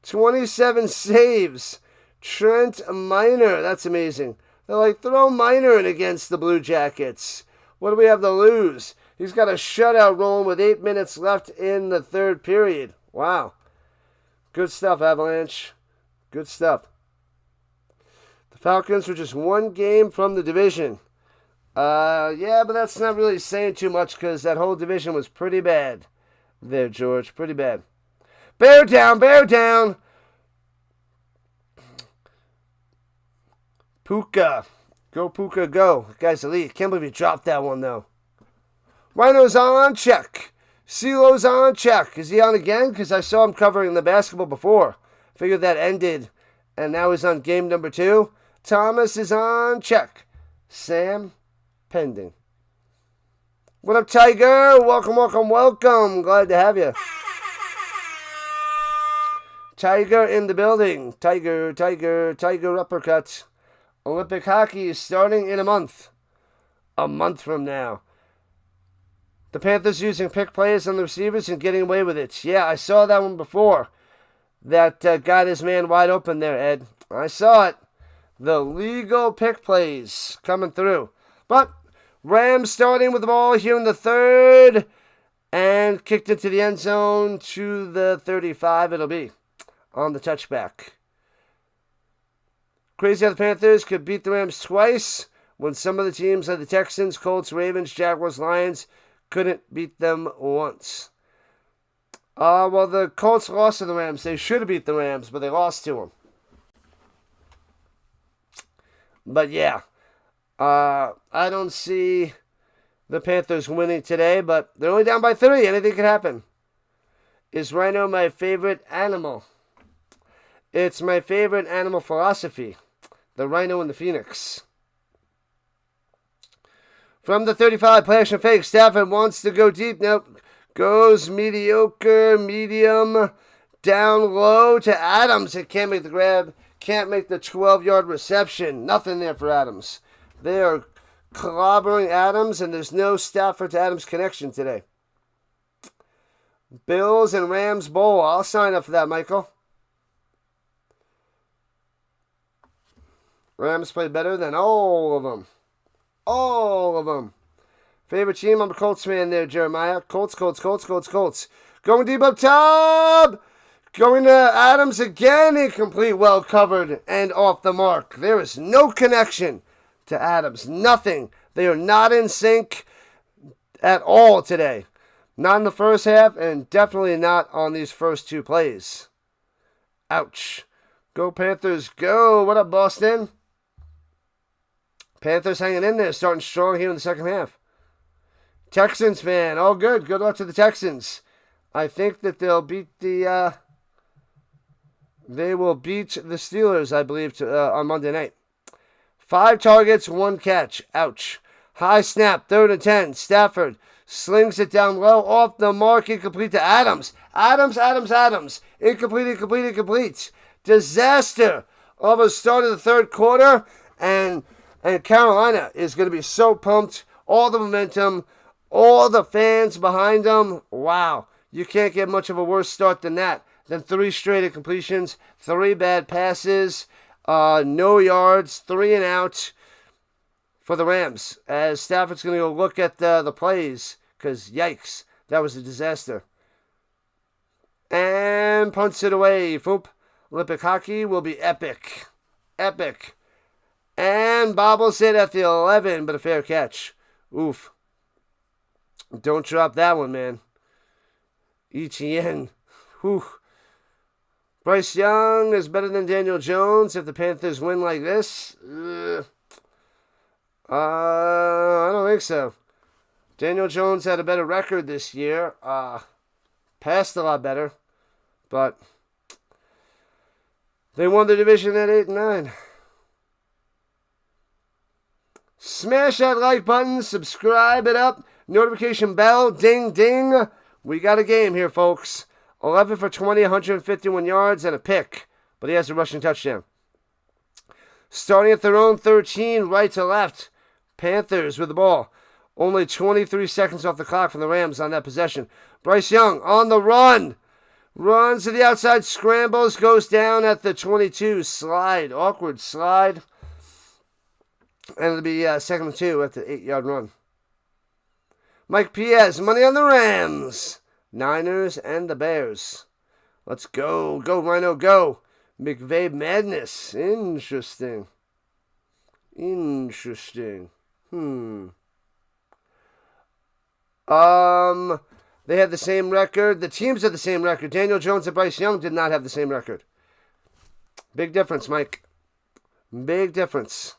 27 saves. Trent Miner. That's amazing. They're like, throw Miner in against the Blue Jackets. What do we have to lose? He's got a shutout rolling with 8 minutes left in the third period. Wow. Good stuff, Avalanche. Good stuff. The Falcons were just 1 game from the division. Yeah, but that's not really saying too much because that whole division was pretty bad there, George. Pretty bad. Bear down, bear down. Puka. Go, Puka, go. Guy's elite. Can't believe he dropped that one, though. Rhino's on check. CeeLo's on check. Is he on again? Because I saw him covering the basketball before. Figured that ended. And now he's on game number 2. Thomas is on check. Sam pending. What up, Tiger? Welcome, welcome, welcome. Glad to have you. Tiger in the building. Tiger, Tiger, Tiger uppercut. Olympic hockey is starting in a month. A month from now. The Panthers using pick plays on the receivers and getting away with it. Yeah, I saw that one before. That got his man wide open there, Ed. I saw it. The legal pick plays coming through. But Rams starting with the ball here in the third. And kicked into the end zone to the 35 it'll be. On the touchback. Crazy how the Panthers could beat the Rams twice when some of the teams like the Texans, Colts, Ravens, Jaguars, Lions couldn't beat them once. Well, the Colts lost to the Rams. They should have beat the Rams, but they lost to them. But yeah, I don't see the Panthers winning today, but they're only down by 3. Anything can happen. Is Rhino my favorite animal? It's my favorite animal philosophy. The Rhino and the Phoenix. From the 35, play action fake. Stafford wants to go deep. Nope. Goes mediocre, medium, down low to Adams. It can't make the grab. Can't make the 12-yard reception. Nothing there for Adams. They are clobbering Adams, and there's no Stafford to Adams connection today. Bills and Rams Bowl. I'll sign up for that, Michael. Rams play better than all of them. All of them. Favorite team? I'm a Colts fan there, Jeremiah. Colts. Going deep up top. Going to Adams again. Incomplete. Well covered and off the mark. There is no connection to Adams. Nothing. They are not in sync at all today. Not in the first half and definitely not on these first two plays. Ouch. Go Panthers, go. What up, Boston? Panthers hanging in there, starting strong here in the second half. Texans fan, all good. Good luck to the Texans. I think that they'll beat the they will beat the Steelers, I believe, on Monday night. 5 targets, 1 catch. Ouch. High snap, 3rd and 10. Stafford slings it down low, off the mark, incomplete to Adams. Adams. Incomplete. Disaster of a start of the third quarter, and Carolina is going to be so pumped. All the momentum, all the fans behind them. Wow, you can't get much of a worse start than that. Then 3 straight incompletions, 3 bad passes, no yards, 3 and out for the Rams. As Stafford's going to go look at the plays, because yikes, that was a disaster. And punts it away. Foop. Olympic hockey will be epic. And bobbles it at the 11, but a fair catch. Oof. Don't drop that one, man. ETN. Whew. Bryce Young is better than Daniel Jones if the Panthers win like this. I don't think so. Daniel Jones had a better record this year. Passed a lot better. But they won the division at 8-9. Smash that like button. Subscribe it up. Notification bell. Ding, ding. We got a game here, folks. 11 for 20, 151 yards, and a pick. But he has a rushing touchdown. Starting at their own 13, right to left. Panthers with the ball. Only 23 seconds off the clock from the Rams on that possession. Bryce Young on the run. Runs to the outside, scrambles, goes down at the 22. Slide, awkward slide. And it'll be 2nd and 2 at the 8-yard run. Mike Piaz, money on the Rams. Niners and the Bears. Let's go. Go, Rhino, go. McVay madness. Interesting. They had the same record. The teams had the same record. Daniel Jones and Bryce Young did not have the same record. Big difference, Mike. Big difference.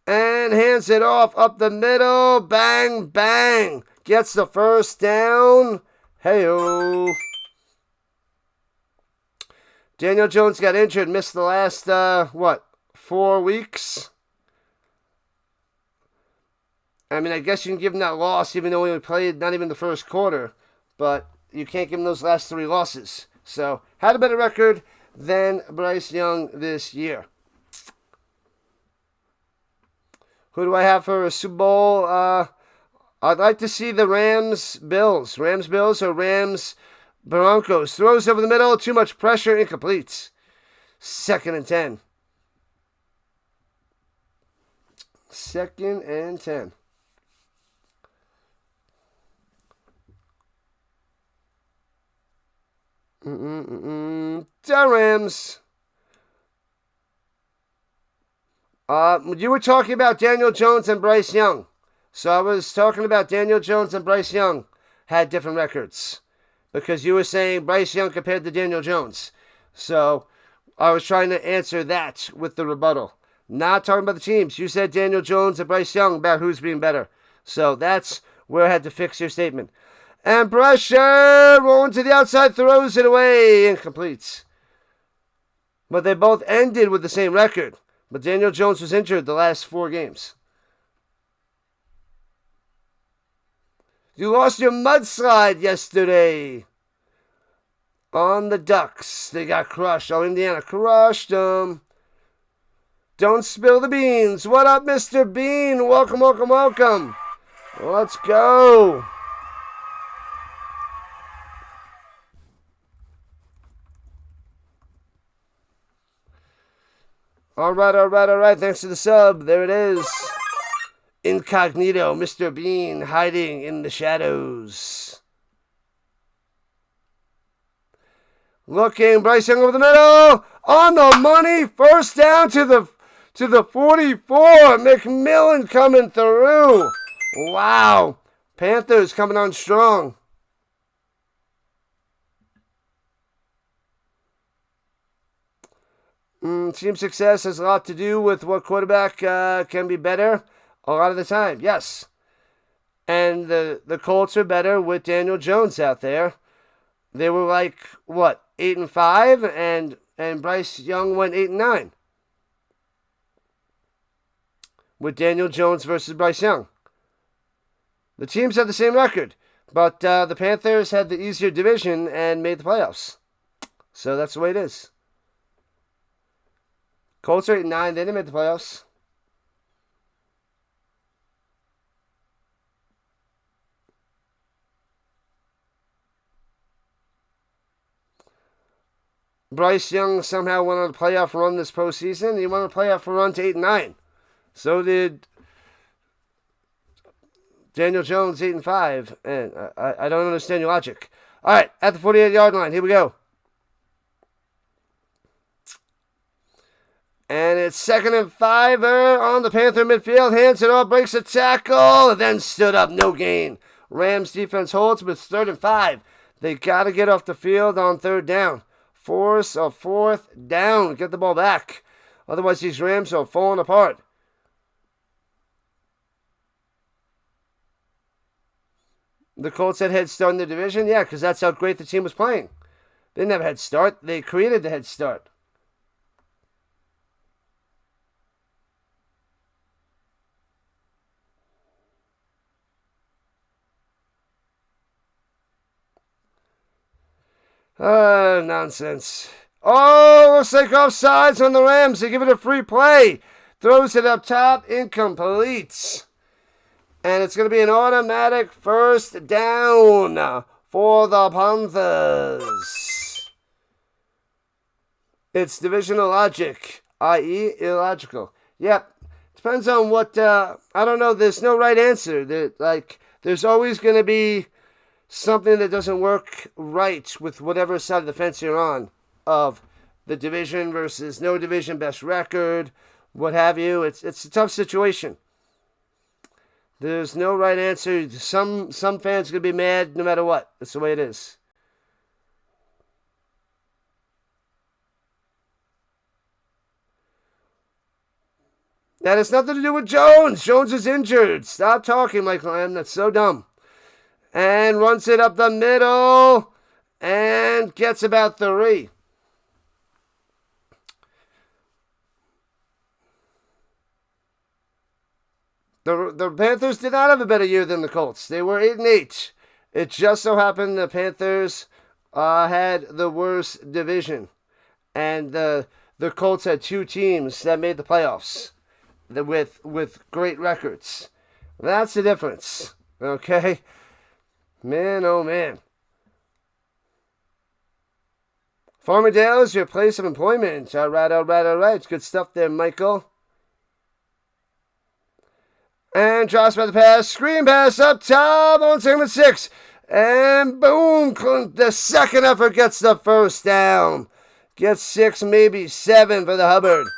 And hands it off up the middle. Bang, bang. Gets the first down. Hey-o. Daniel Jones got injured. Missed the last, 4 weeks? I mean, I guess you can give him that loss even though he only played not even the first quarter. But you can't give him those last 3 losses. So, had a better record than Bryce Young this year. Who do I have for a Super Bowl? I'd like to see the Rams-Bills. Rams-Bills or Rams-Broncos. Throws over the middle. Too much pressure. Incomplete. 2nd and 10. 2nd and 10. The Rams. You were talking about Daniel Jones and Bryce Young. So I was talking about Daniel Jones and Bryce Young had different records. Because you were saying Bryce Young compared to Daniel Jones. So I was trying to answer that with the rebuttal. Not talking about the teams. You said Daniel Jones and Bryce Young about who's being better. So that's where I had to fix your statement. And pressure, rolling to the outside, throws it away, incomplete. But they both ended with the same record. But Daniel Jones was injured the last 4 games. You lost your mudslide yesterday on the Ducks. They got crushed. Oh, Indiana crushed them. Don't spill the beans. What up, Mr. Bean? Welcome. Let's go. All right. Thanks for the sub. There it is. Incognito, Mr. Bean, hiding in the shadows. Looking, Bryce Young over the middle, on the money, first down to the 44. McMillan coming through. Wow, Panthers coming on strong. Team success has a lot to do with what quarterback can be better a lot of the time. Yes. And the Colts are better with Daniel Jones out there. They were like, what, 8-5, and Bryce Young went 8-9. With Daniel Jones versus Bryce Young. The teams had the same record, but the Panthers had the easier division and made the playoffs. So that's the way it is. Colts are 8-9. They didn't make the playoffs. Bryce Young somehow went on a playoff run this postseason. He went on a playoff run to 8-9. So did Daniel Jones, 8-5. And I don't understand your logic. All right, at the 48-yard line. Here we go. And it's 2nd and 5 on the Panther midfield. Hands it off, breaks a tackle, and then stood up, no gain. Rams defense holds, but it's 3rd and 5. They got to get off the field on 3rd down. Force a 4th down. Get the ball back. Otherwise, these Rams are falling apart. The Colts had head start in the division? Yeah, because that's how great the team was playing. They didn't have a head start. They created the head start. Nonsense. Oh, looks like offsides on the Rams. They give it a free play. Throws it up top. Incomplete. And it's going to be an automatic 1st down for the Panthers. It's divisional logic, i.e. illogical. Yep. Depends on what, I don't know. There's no right answer. There's always going to be something that doesn't work right with whatever side of the fence you're on, of the division versus no division, best record, what have you. It's a tough situation. There's no right answer. Some fans are going to be mad no matter what. That's the way it is. That has nothing to do with Jones. Jones is injured. Stop talking, Michael M. That's so dumb. And runs it up the middle and gets about 3. The Panthers did not have a better year than the Colts. They were 8-8. It just so happened the Panthers had the worst division. And the Colts had 2 teams that made the playoffs with great records. That's the difference. Okay? Man, oh man. Farmingdale is your place of employment. All right. Good stuff there, Michael. And drops by the pass. Screen pass up top on 2nd and 6. And boom, the second effort gets the 1st down. Gets 6, maybe 7 for the Hubbard.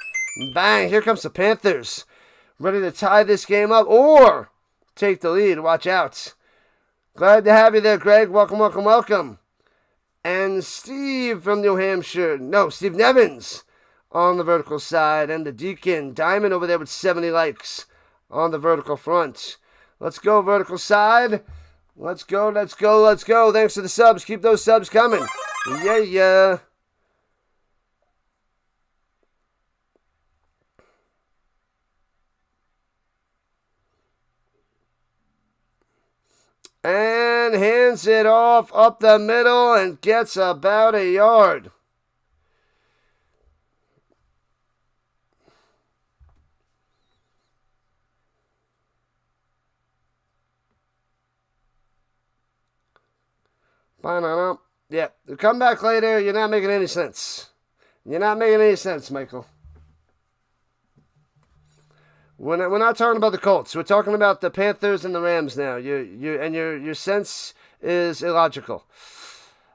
Bang, here comes the Panthers. Ready to tie this game up or take the lead. Watch out. Glad to have you there, Greg. Welcome. And Steve from New Hampshire. No, Steve Nevins on the vertical side. And the Deacon Diamond over there with 70 likes on the vertical front. Let's go, vertical side. Let's go. Thanks for the subs. Keep those subs coming. Yeah. And hands it off up the middle and gets about a yard. Yeah, come back later. You're not making any sense. Michael. We're not talking about the Colts. We're talking about the Panthers and the Rams now. Your sense is illogical.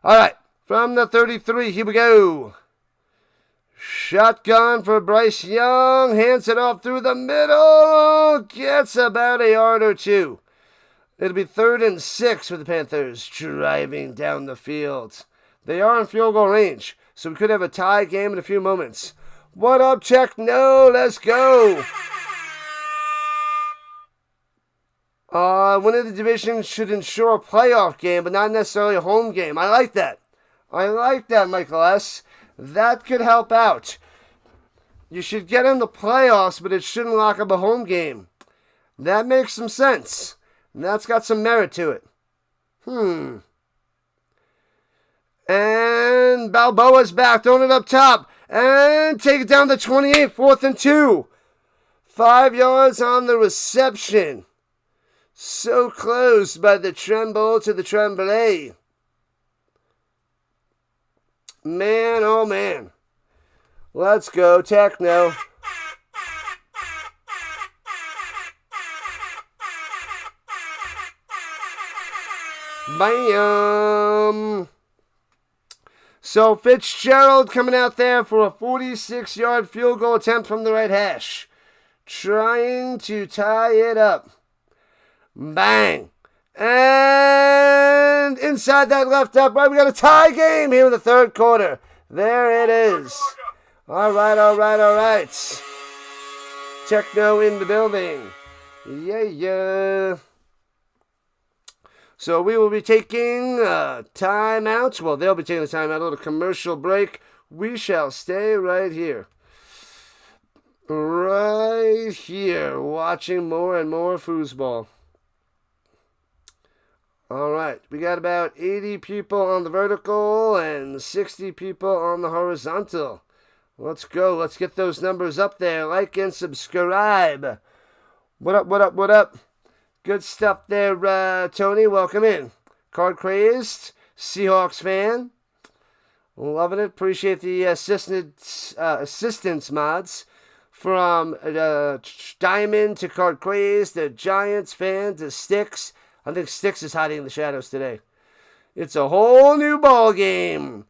All right, from the 33, here we go. Shotgun for Bryce Young. Hands it off through the middle. Gets about a yard or two. It'll be 3rd and 6 for the Panthers driving down the field. They are in field goal range, so we could have a tie game in a few moments. What up, check? No, let's go. Winning the division should ensure a playoff game, but not necessarily a home game. I like that. I like that, Michael S. That could help out. You should get in the playoffs, but it shouldn't lock up a home game. That makes some sense. And that's got some merit to it. And Balboa's back, throwing it up top. And take it down to 28, 4th and 2. 5 yards on the reception. So close by the tremble to the tremblay. Man, oh man. Let's go, Techno. Bam! So Fitzgerald coming out there for a 46-yard field goal attempt from the right hash. Trying to tie it up. Bang! And inside that left upright, we got a tie game here in the 3rd quarter. There it is. All right. Techno in the building. Yeah. So we will be taking timeouts. Well, they'll be taking a timeout, a little commercial break. We shall stay right here. Right here, watching more and more foosball. All right, we got about 80 people on the vertical and 60 people on the horizontal. Let's go. Let's get those numbers up there. Like and subscribe. What up? Good stuff there, Tony. Welcome in. Card Crazed, Seahawks fan. Loving it. Appreciate the assistance mods. From Diamond to Card Crazed, the Giants fan to Sticks. I think Sticks is hiding in the shadows today. It's a whole new ball game.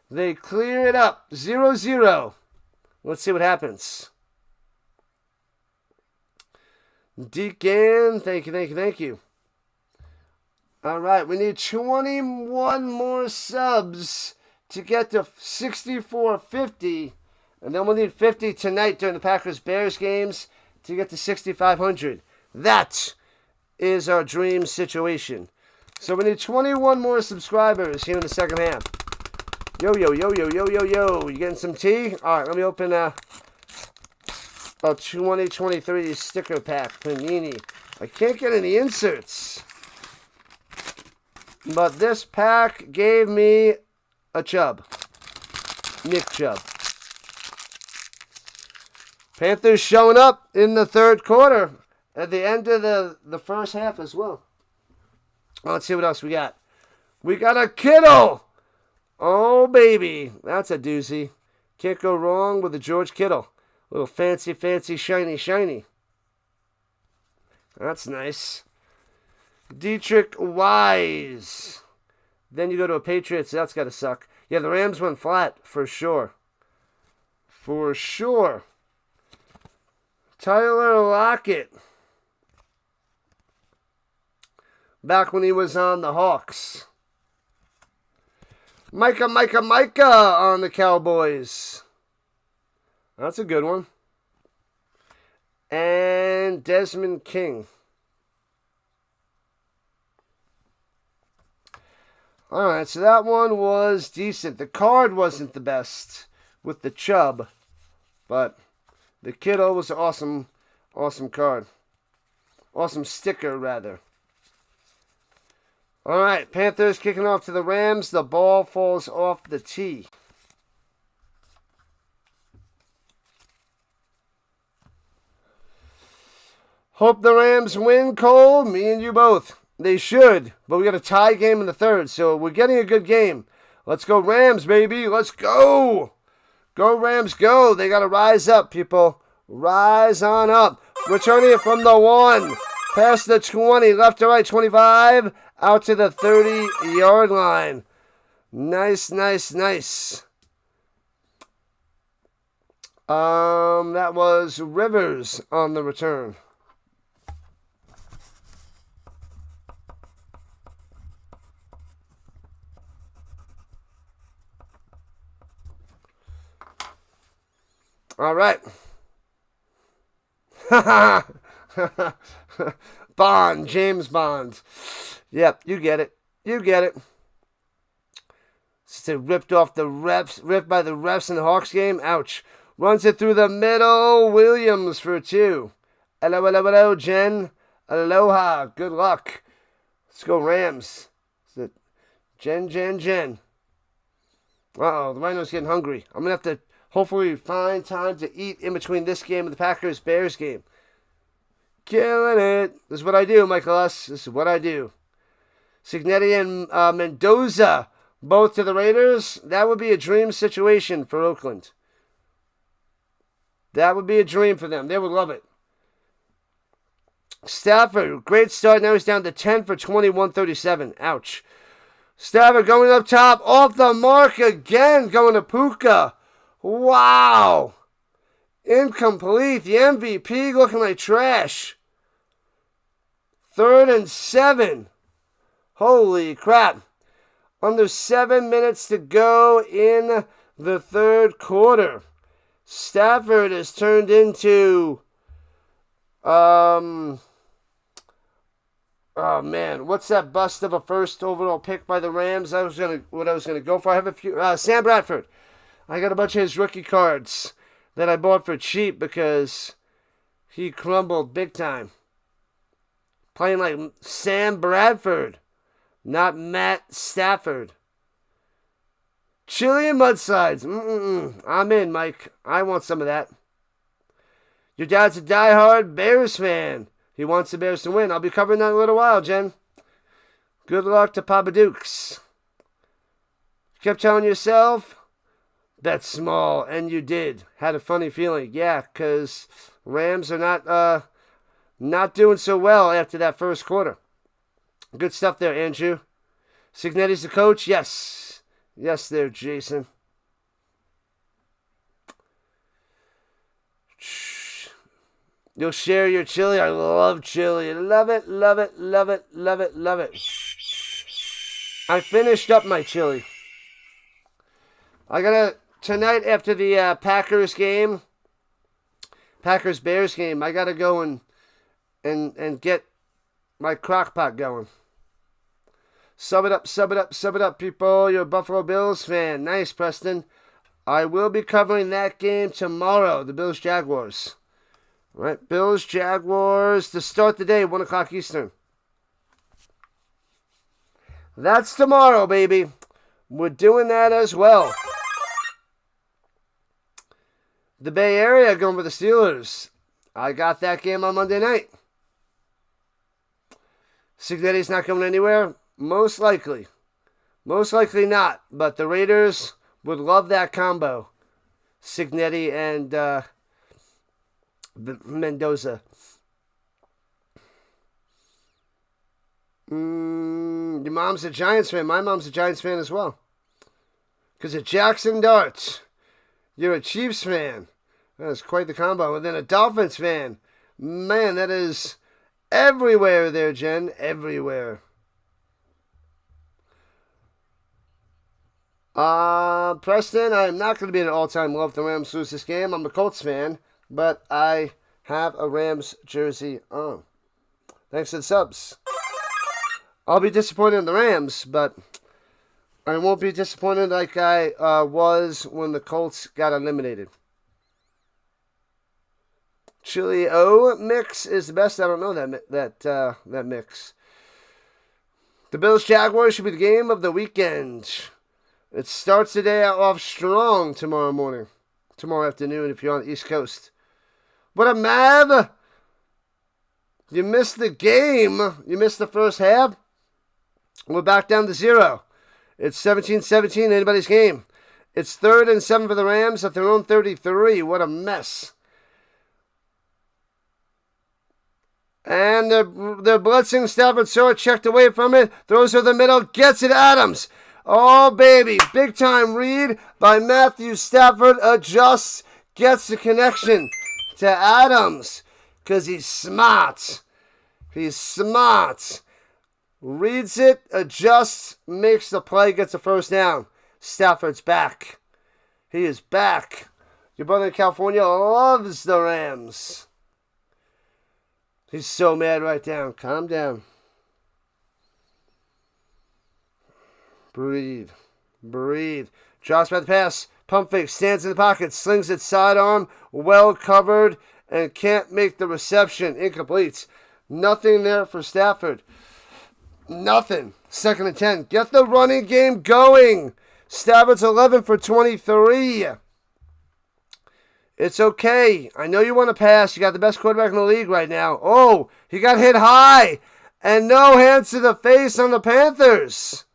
They clear it up. 0-0. Let's see what happens. Deacon, thank you. All right, we need 21 more subs to get to 6450. And then we'll need 50 tonight during the Packers-Bears games to get to 6,500. That is our dream situation. So we need 21 more subscribers here in the second half. Yo. You getting some tea? All right, let me open a 2023 sticker pack, Panini. I can't get any inserts. But this pack gave me a Chubb. Nick Chubb. Panthers showing up in the 3rd quarter at the end of the first half as well. Let's see what else we got. We got a Kittle. Oh, baby. That's a doozy. Can't go wrong with a George Kittle. Little fancy, shiny. That's nice. Dietrich Wise. Then you go to a Patriots. That's got to suck. Yeah, the Rams went flat for sure. Tyler Lockett. Back when he was on the Hawks. Micah on the Cowboys. That's a good one. And Desmond King. Alright, so that one was decent. The card wasn't the best with the Chubb, but the Kittle was an awesome card. Awesome sticker, rather. Alright, Panthers kicking off to the Rams. The ball falls off the tee. Hope the Rams win, Cole. Me and you both. They should, but we got a tie game in the 3rd, so we're getting a good game. Let's go Rams, baby. Let's go. Go Rams, go. They got to rise up, people. Rise on up. Returning it from the 1. Past the 20. Left to right. 25. Out to the 30-yard line. Nice, nice, nice. That was Rivers on the return. All right. Bond, James Bond. Yep, you get it. You get it. Ripped off the refs, ripped by the refs in the Hawks game. Ouch. Runs it through the middle. Williams for 2. Hello, hello, hello, Jen. Aloha. Good luck. Let's go Rams. Is it Jen? Uh-oh, the Rhino's getting hungry. I'm going to have to hopefully find time to eat in between this game and the Packers-Bears game. Killing it. This is what I do, Michael S. This is what I do. Signetti and Mendoza, both to the Raiders. That would be a dream situation for Oakland. That would be a dream for them. They would love it. Stafford, great start. Now he's down to 10 for 20, 137. Ouch. Stafford going up top. Off the mark again. Going to Puka. Wow. Incomplete. The MVP looking like trash. 3rd and 7. Holy crap. Under 7 minutes to go in the third quarter. Stafford has turned into, oh man, what's that bust of a first overall pick by the Rams? What I was gonna go for. I have a few. Sam Bradford. I got a bunch of his rookie cards that I bought for cheap because he crumbled big time. Playing like Sam Bradford, not Matt Stafford. Chili and mudslides. I'm in, Mike. I want some of that. Your dad's a diehard Bears fan. He wants the Bears to win. I'll be covering that in a little while, Jen. Good luck to Papa Dukes. You kept telling yourself, that's small, and you did. Had a funny feeling. Yeah, because Rams are not doing so well after that first quarter. Good stuff there, Andrew. Signetti's the coach? Yes. Yes, there, Jason. You'll share your chili. I love chili. Love it, love it, love it, love it, love it. I finished up my chili. Tonight after the Packers game, Packers-Bears game, I gotta go and get my crock pot going. Sub it up, sub it up, sub it up, people. You're a Buffalo Bills fan. Nice, Preston. I will be covering that game tomorrow, the Bills-Jaguars. All right, Bills-Jaguars to start the day, 1 o'clock Eastern. That's tomorrow, baby. We're doing that as well. The Bay Area going for the Steelers. I got that game on Monday night. Signetti's not going anywhere. Most likely. Most likely not. But the Raiders would love that combo. Signetti and Mendoza. Your mom's a Giants fan. My mom's a Giants fan as well. Because of Jackson Darts. You're a Chiefs fan. That is quite the combo. And then a Dolphins fan. Man, that is everywhere there, Jen. Everywhere. Preston, I'm not going to be an all-time love the Rams lose this game. I'm a Colts fan, but I have a Rams jersey on. Thanks for the subs. I'll be disappointed in the Rams, but I won't be disappointed like I was when the Colts got eliminated. Chili O mix is the best. I don't know that mix. The Bills-Jaguars should be the game of the weekend. It starts the day off strong tomorrow afternoon if you're on the East Coast. What up, Mav? You missed the game. You missed the first half. We're back down to 0. It's 17-17, anybody's game. It's 3rd and 7 for the, Rams at their own 33. What a mess. And they're blitzing. Stafford saw it, checked away from it, throws to the middle, gets it, Adams. Oh, baby, big time read by Matthew Stafford, adjusts, gets the connection to Adams, because he's smart. He's smart. Reads it, adjusts, makes the play, gets the first down. Stafford's back. He is back. Your brother in California loves the Rams. He's so mad right now. Calm down. Breathe. Breathe. Drops by the pass. Pump fake. Stands in the pocket. Slings it sidearm. Well covered. And can't make the reception. Incomplete. Nothing there for Stafford. Nothing. 2nd and 10. Get the running game going. Stafford's 11 for 23. It's okay. I know you want to pass. You got the best quarterback in the league right now. Oh, he got hit high. And no hands to the face on the Panthers.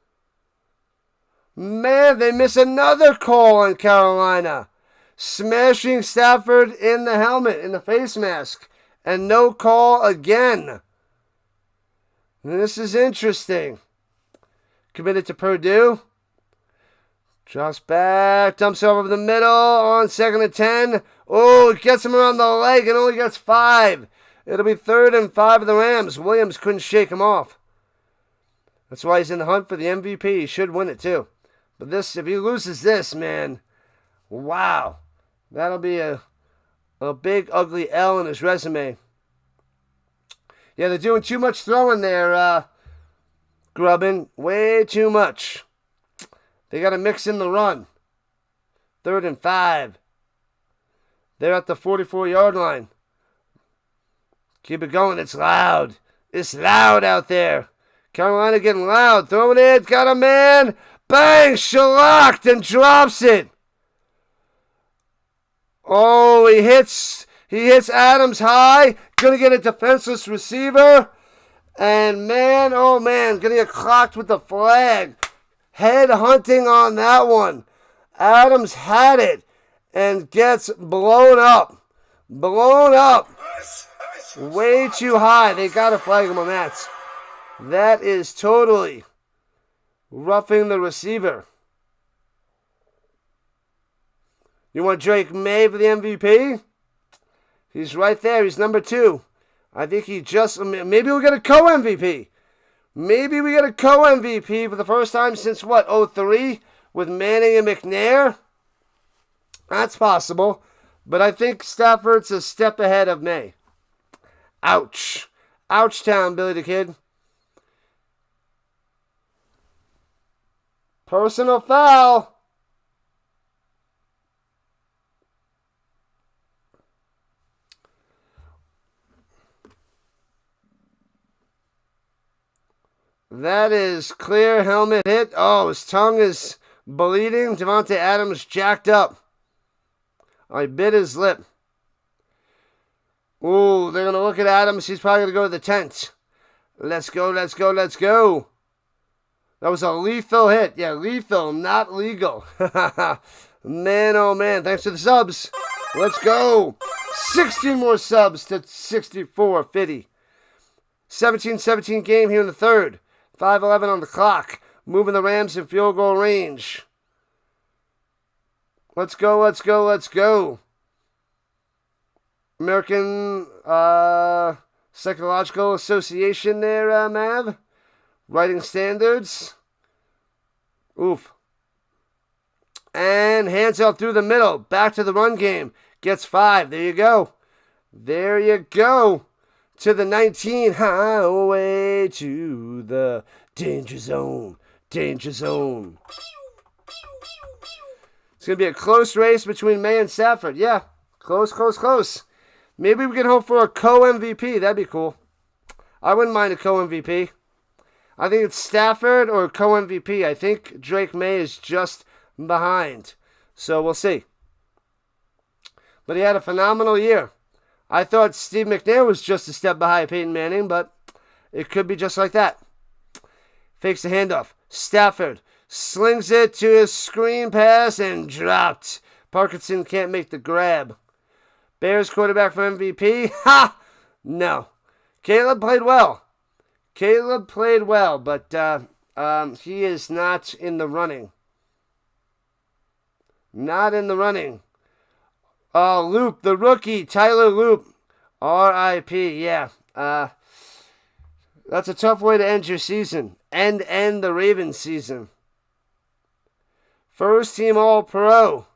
Man, they miss another call on Carolina. Smashing Stafford in the helmet, in the face mask. And no call again. This is interesting. Committed to Purdue. Drops back, dumps over the middle on 2nd and 10. Oh, it gets him around the leg and only gets 5. It'll be 3rd and 5 of the Rams. Williams couldn't shake him off. That's why he's in the hunt for the MVP. He should win it too. But this, if he loses this, man, wow. That'll be a big, ugly L in his resume. Yeah, they're doing too much throwing there, Grubbin. Way too much. They got to mix in the run. 3rd and 5. They're at the 44-yard line. Keep it going. It's loud. It's loud out there. Carolina getting loud. Throwing it. Got a man. Bang! Shellacked and drops it. Oh, he hits Adams high. Gonna get a defenseless receiver. And man, oh man, gonna get clocked with the flag. Head hunting on that one. Adams had it and gets blown up. Blown up. Way too high. They got to flag him on that. That is totally roughing the receiver. You want Drake May for the MVP? He's right there. He's number 2. I think he just... Maybe we'll get a co-MVP. Maybe we get a co-MVP for the first time since, what, 03? With Manning and McNair? That's possible. But I think Stafford's a step ahead of May. Ouch. Ouch town, Billy the Kid. Personal foul. That is clear helmet hit. Oh, his tongue is bleeding. Devontae Adams jacked up. I bit his lip. Ooh, they're going to look at Adams. He's probably going to go to the tent. Let's go, let's go, let's go. That was a lethal hit. Yeah, lethal, not legal. Man, oh man. Thanks for the subs. Let's go. 16 more subs to 64-50. 17-17 game here in the third. 5:11 on the clock. Moving the Rams in field goal range. Let's go, let's go, let's go. American Psychological Association there, Mav. Writing standards. Oof. And hands out through the middle. Back to the run game. Gets 5. There you go. There you go. To the 19. Highway to the danger zone. Danger zone. It's going to be a close race between May and Stafford. Yeah. Close, close, close. Maybe we can hope for a co-MVP. That'd be cool. I wouldn't mind a co-MVP. I think it's Stafford or co-MVP. I think Drake May is just behind. So we'll see. But he had a phenomenal year. I thought Steve McNair was just a step behind Peyton Manning, but it could be just like that. Fakes the handoff. Stafford slings it to a screen pass and dropped. Parkinson can't make the grab. Bears quarterback for MVP? Ha! No. Caleb played well. Caleb played well, but he is not in the running. Not in the running. Loop, the rookie, Tyler Loop. R.I.P. Yeah. That's a tough way to end your season. End the Ravens season. First team All-Pro.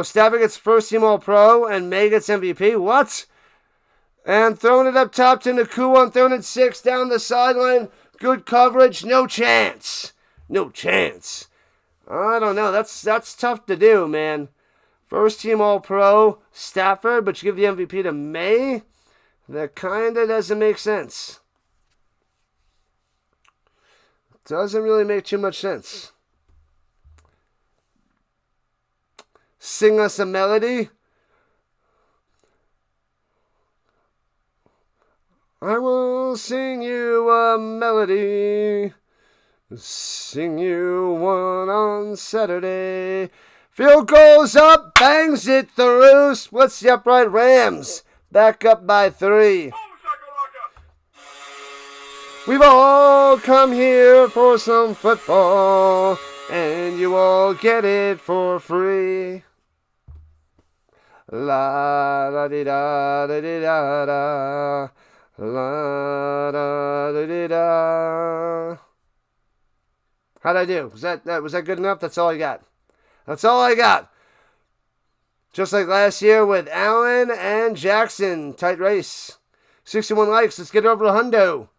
Stafford gets first team All-Pro and May gets MVP. What? And throwing it up top to Nakua on 3rd and 6 down the sideline. Good coverage. No chance. No chance. I don't know. That's tough to do, man. First team All-Pro, Stafford, but you give the MVP to May? That kind of doesn't make sense. Doesn't really make too much sense. Sing us a melody. I will sing you a melody. Sing you one on Saturday. Field goes up, bangs it through. Splits the upright. Rams back up by 3. We've all come here for some football, and you all get it for free. La da di da da di da da. La da da di da. How'd I do? Was that good enough? That's all I got. That's all I got. Just like last year with Allen and Jackson. Tight race. 61 likes. Let's get over a hundo.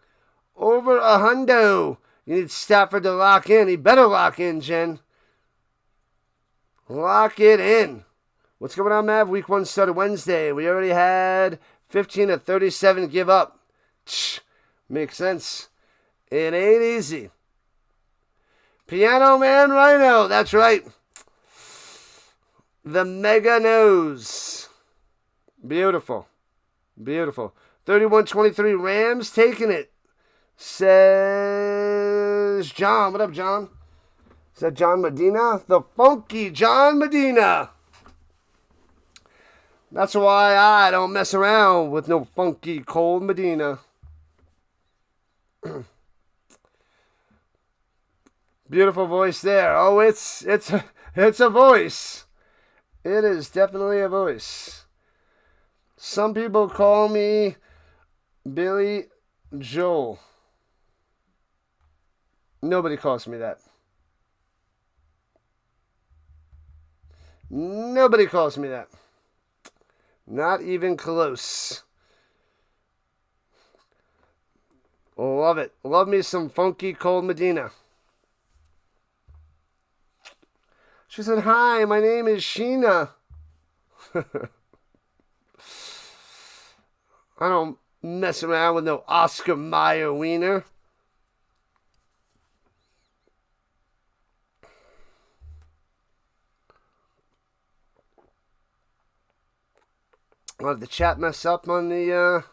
Over a hundo. You need Stafford to lock in. He better lock in, Jen. Lock it in. What's going on, Mav? Week 1 started Wednesday. We already had 15 of 37 give up. Makes sense. It ain't easy. Piano Man Rhino. That's right. The mega nose. Beautiful. Beautiful. 31-23 Rams taking it. Says John. What up, John? Is that John Medina? The funky John Medina. That's why I don't mess around with no funky cold Medina. Beautiful voice there. Oh, it's a voice. It is definitely a voice. Some people call me Billy Joel. Nobody calls me that. Nobody calls me that. Not even close. Love it. Love me some funky cold Medina. She said, hi, my name is Sheena. I don't mess around with no Oscar Mayer wiener. Did the chat mess up on the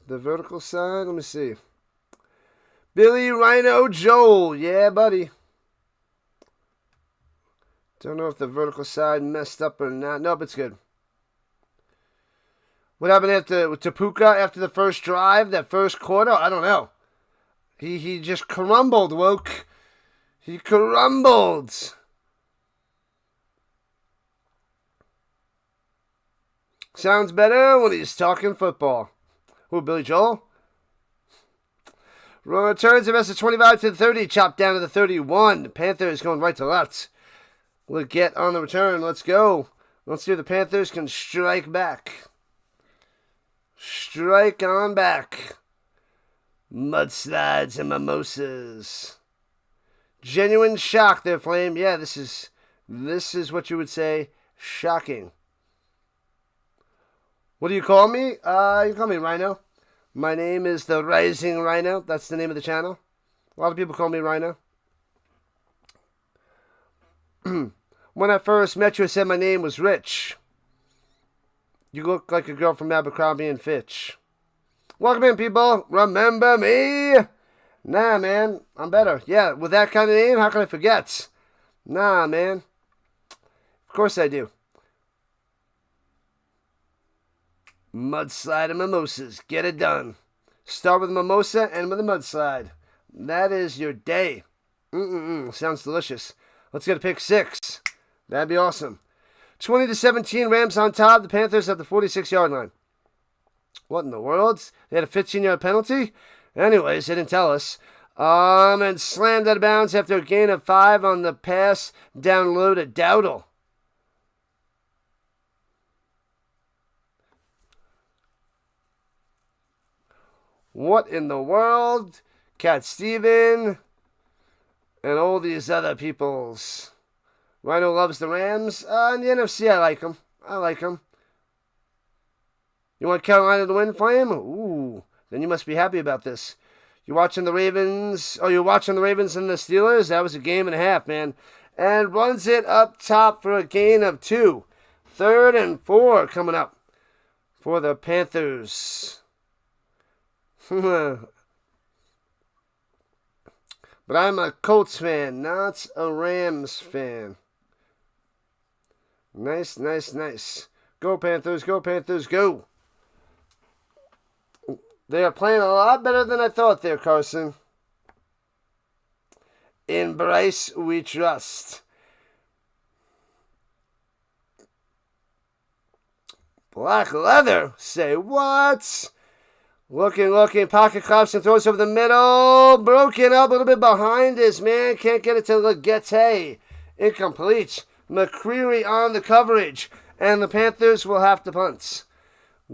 vertical side? Let me see. Billy Rhino Joel. Yeah, buddy. Don't know if the vertical side messed up or not. Nope, it's good. What happened with Tapuka after the first drive, that first quarter? I don't know. He just crumbled, Woke. He crumbled. Sounds better when he's talking football. Who, Billy Joel? Returns the best of 25 to the 30. Chopped down to the 31. The Panthers going right to left. We'll get on the return. Let's go. Let's see if the Panthers can strike back. Strike on back. Mudslides and mimosas. Genuine shock there, Flame. Yeah, this is what you would say. Shocking. What do you call me? You call me Rhino. My name is the Rising Rhino. That's the name of the channel. A lot of people call me Rhino. When I first met you, I said my name was Rich. You look like a girl from Abercrombie and Fitch. Welcome in, people. Remember me? Nah, man. I'm better. Yeah, with that kind of name, how can I forget? Nah, man. Of course I do. Mudslide and mimosas. Get it done. Start with a mimosa and with a mudslide. That is your day. Sounds delicious. Let's get a pick 6. That'd be awesome. 20-17, Rams on top. The Panthers at the 46-yard line. What in the world? They had a 15-yard penalty? Anyways, they didn't tell us. And slammed out of bounds after a gain of 5 on the pass down low to Dowdle. What in the world? Cat Steven and all these other peoples. Rhino loves the Rams. In the NFC, I like them. You want Carolina to win for him? Ooh, then you must be happy about this. You're watching the Ravens. Oh, you're watching the Ravens and the Steelers? That was a game and a half, man. And runs it up top for a gain of 2. 3rd and 4 coming up for the Panthers. But I'm a Colts fan, not a Rams fan. Nice. Go Panthers, go. They are playing a lot better than I thought there, Carson. In Bryce, we trust. Black leather? Say what? Looking. Pocket claps and throws over the middle. Broken up a little bit behind his man. Can't get it to Legette. Incomplete. McCreary on the coverage. And the Panthers will have to punt.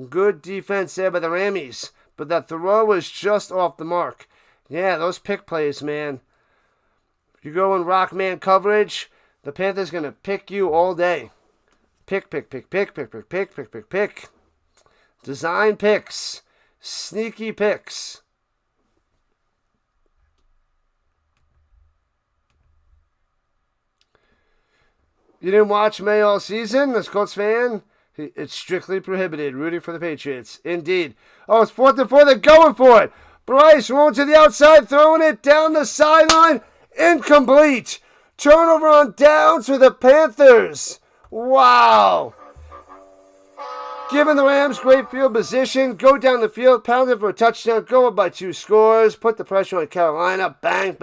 Good defense there by the Rammies. But that throw was just off the mark. Yeah, those pick plays, man. If you go in rock man coverage, the Panthers going to pick you all day. Pick. Design picks. Sneaky picks. You didn't watch May all season, as Colts fan? It's strictly prohibited. Rooting for the Patriots. Indeed. Oh, it's 4th and 4. They're going for it. Bryce rolling to the outside, throwing it down the sideline. Incomplete. Turnover on downs for the Panthers. Wow. Giving the Rams great field position. Go down the field, pound it for a touchdown. Go up by 2 scores. Put the pressure on Carolina. Bang.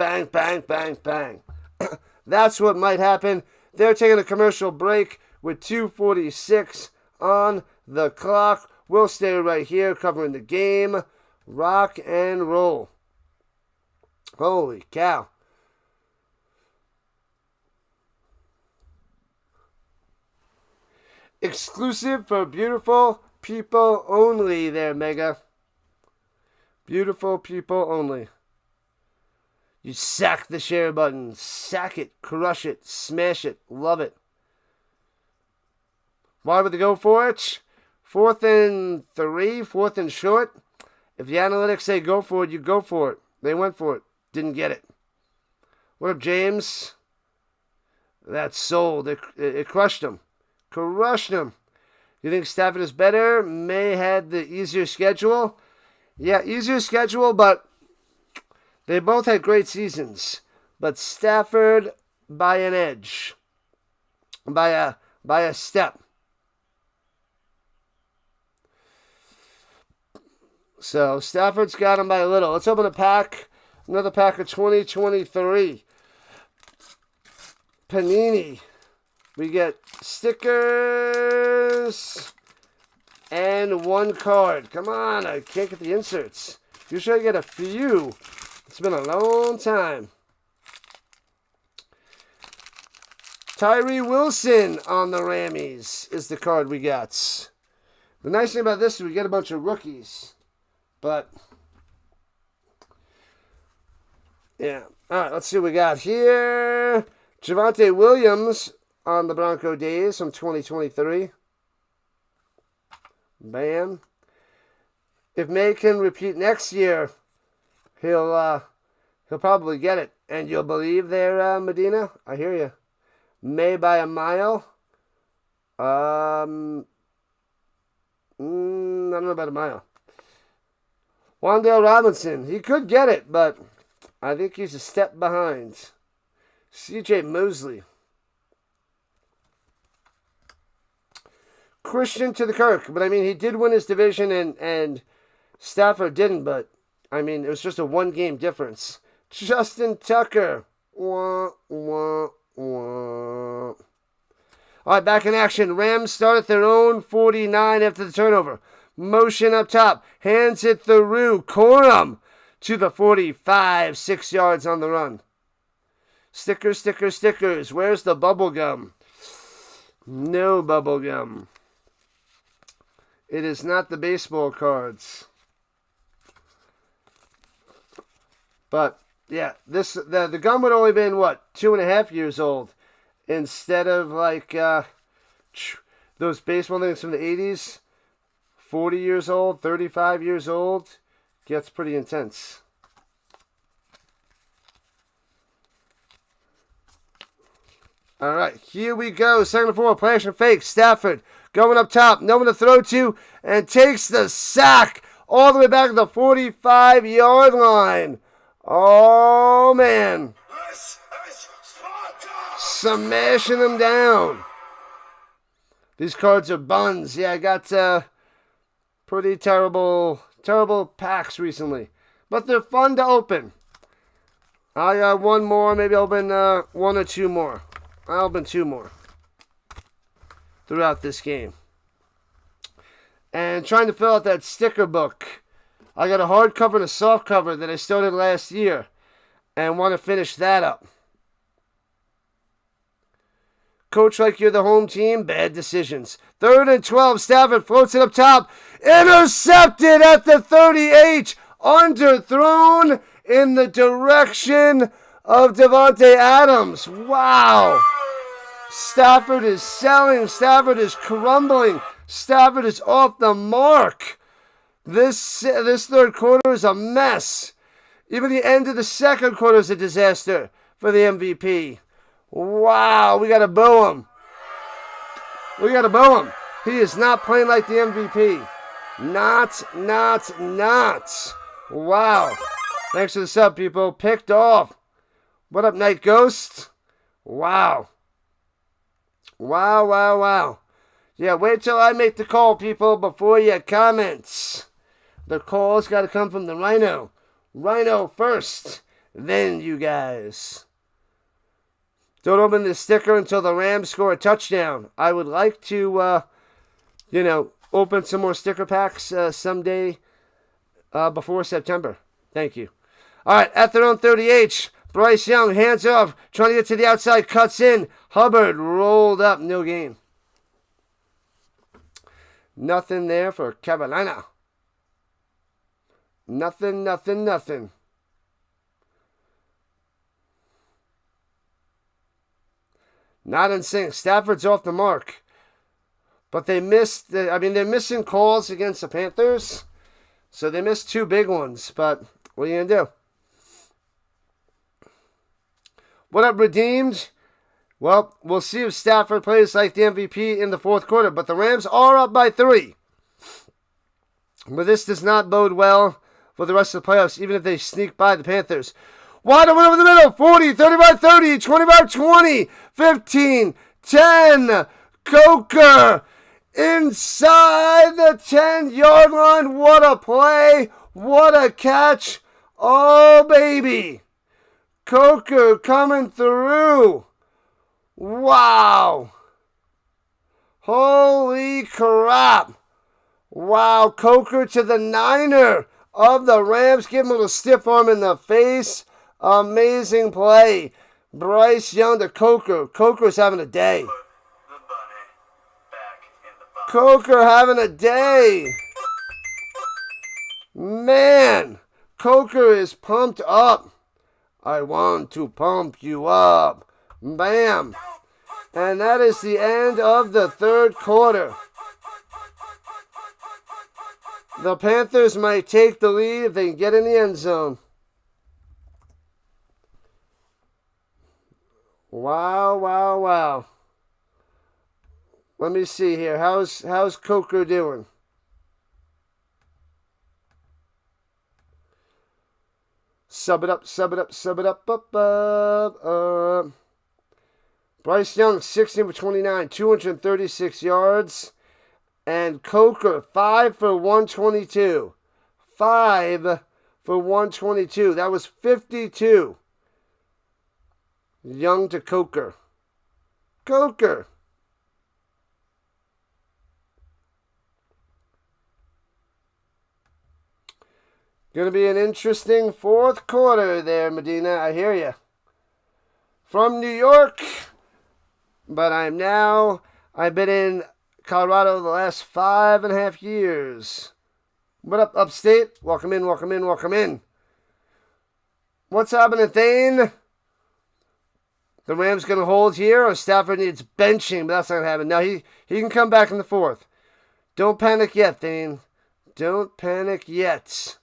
That's what might happen. They're taking a commercial break with 2:46 on the clock. We'll stay right here covering the game. Rock and roll. Holy cow. Exclusive for beautiful people only there, Mega. Beautiful people only. You sack the share button. Sack it, crush it, smash it, love it. Why would they go for it? 4th and 3, 4th and short. If the analytics say go for it, you go for it. They went for it. Didn't get it. What up, James? That's sold. It crushed them. You think Stafford is better? May had the easier schedule. Yeah, easier schedule, but they both had great seasons. But Stafford by an edge. By a step. So Stafford's got him by a little. Let's open a pack. Another pack of 2023. Panini. We get stickers and 1 card. Come on, I can't get the inserts. Usually I get a few. It's been a long time. Tyree Wilson on the Rammies is the card we got. The nice thing about this is we get a bunch of rookies. But, yeah. All right, let's see what we got here. Javonte Williams on the Bronco days from 2023. Bam. If May can repeat next year, he'll probably get it. And you'll believe there, Medina? I hear you. May by a mile. I don't know about a mile. Wan'Dale Robinson, he could get it, but I think he's a step behind. C.J. Mosley. Christian to the Kirk. But, I mean, he did win his division and Stafford didn't. But, I mean, it was just a one-game difference. Justin Tucker. Wah, wah, wah. All right, back in action. Rams start at their own 49 after the turnover. Motion up top. Hands it through. Corum to the 45. 6 yards on the run. Stickers, stickers, stickers. Where's the bubble gum? No bubble gum. It is not the baseball cards. But, yeah, the gum would only been, what, 2.5 years old. Instead of, like, those baseball things from the 80s. 40 years old, 35 years old. Gets pretty intense. All right, here we go. Second and 4, play action fake. Stafford going up top. No one to throw to. And takes the sack all the way back to the 45-yard line. Oh, man. Smashing them down. These cards are buns. Yeah, I got pretty terrible packs recently. But they're fun to open. I got one more. Maybe I'll open one or two more. I'll open two more throughout this game. And trying to fill out that sticker book. I got a hardcover and a soft cover that I started last year. And want to finish that up. Coach like you're the home team, bad decisions. 3rd and 12, Stafford floats it up top. Intercepted at the 38. Underthrown in the direction of Devontae Adams. Wow. Stafford is selling. Stafford is crumbling. Stafford is off the mark. This third quarter is a mess. Even the end of the second quarter is a disaster for the MVP. Wow, we got to boo him. We got to boo him. He is not playing like the MVP. Not. Wow. Thanks for the sub, people. Picked off. What up, Night Ghost? Wow. Wow. Yeah, wait till I make the call, people, before you comment. The call's got to come from the Rhino. Rhino first, then you guys. Don't open the sticker until the Rams score a touchdown. I would like to, open some more sticker packs someday before September. Thank you. All right, at their own 38, Bryce Young, hands off, trying to get to the outside, cuts in. Hubbard rolled up, no gain. Nothing there for Carolina. Nothing. Not in sync. Stafford's off the mark. But they missed, they're missing calls against the Panthers. So they missed two big ones. But what are you going to do? What up, Redeemed? Well, we'll see if Stafford plays like the MVP in the fourth quarter. But the Rams are up by 3. But this does not bode well for the rest of the playoffs, even if they sneak by the Panthers. Wide open over the middle. 40, 35-30, 25-20, 15, 10. Coker inside the 10-yard line. What a play. What a catch. Oh, baby. Coker coming through. Wow. Holy crap. Wow. Coker to the Niner of the Rams. Give him a little stiff arm in the face. Amazing play. Bryce Young to Coker. Coker's having a day. Put the bunny back in the box. Coker having a day. Man, Coker is pumped up. I want to pump you up. Bam. And that is the end of the third quarter. The Panthers might take the lead if they can get in the end zone. Wow. Let me see here. How's Coker doing? Sub it up. Bryce Young, 16 for 29, 236 yards. And Coker, 5 for 122. 5 for 122. That was 52. Young to Coker. Coker. Going to be an interesting fourth quarter there, Medina. I hear you. From New York, but I've been in Colorado the last 5.5 years. What up, upstate? Welcome in, welcome in, welcome in. What's happening, Thane? The Rams going to hold here, or Stafford needs benching, but that's not going to happen. No, he can come back in the fourth. Don't panic yet, Thane. Don't panic yet.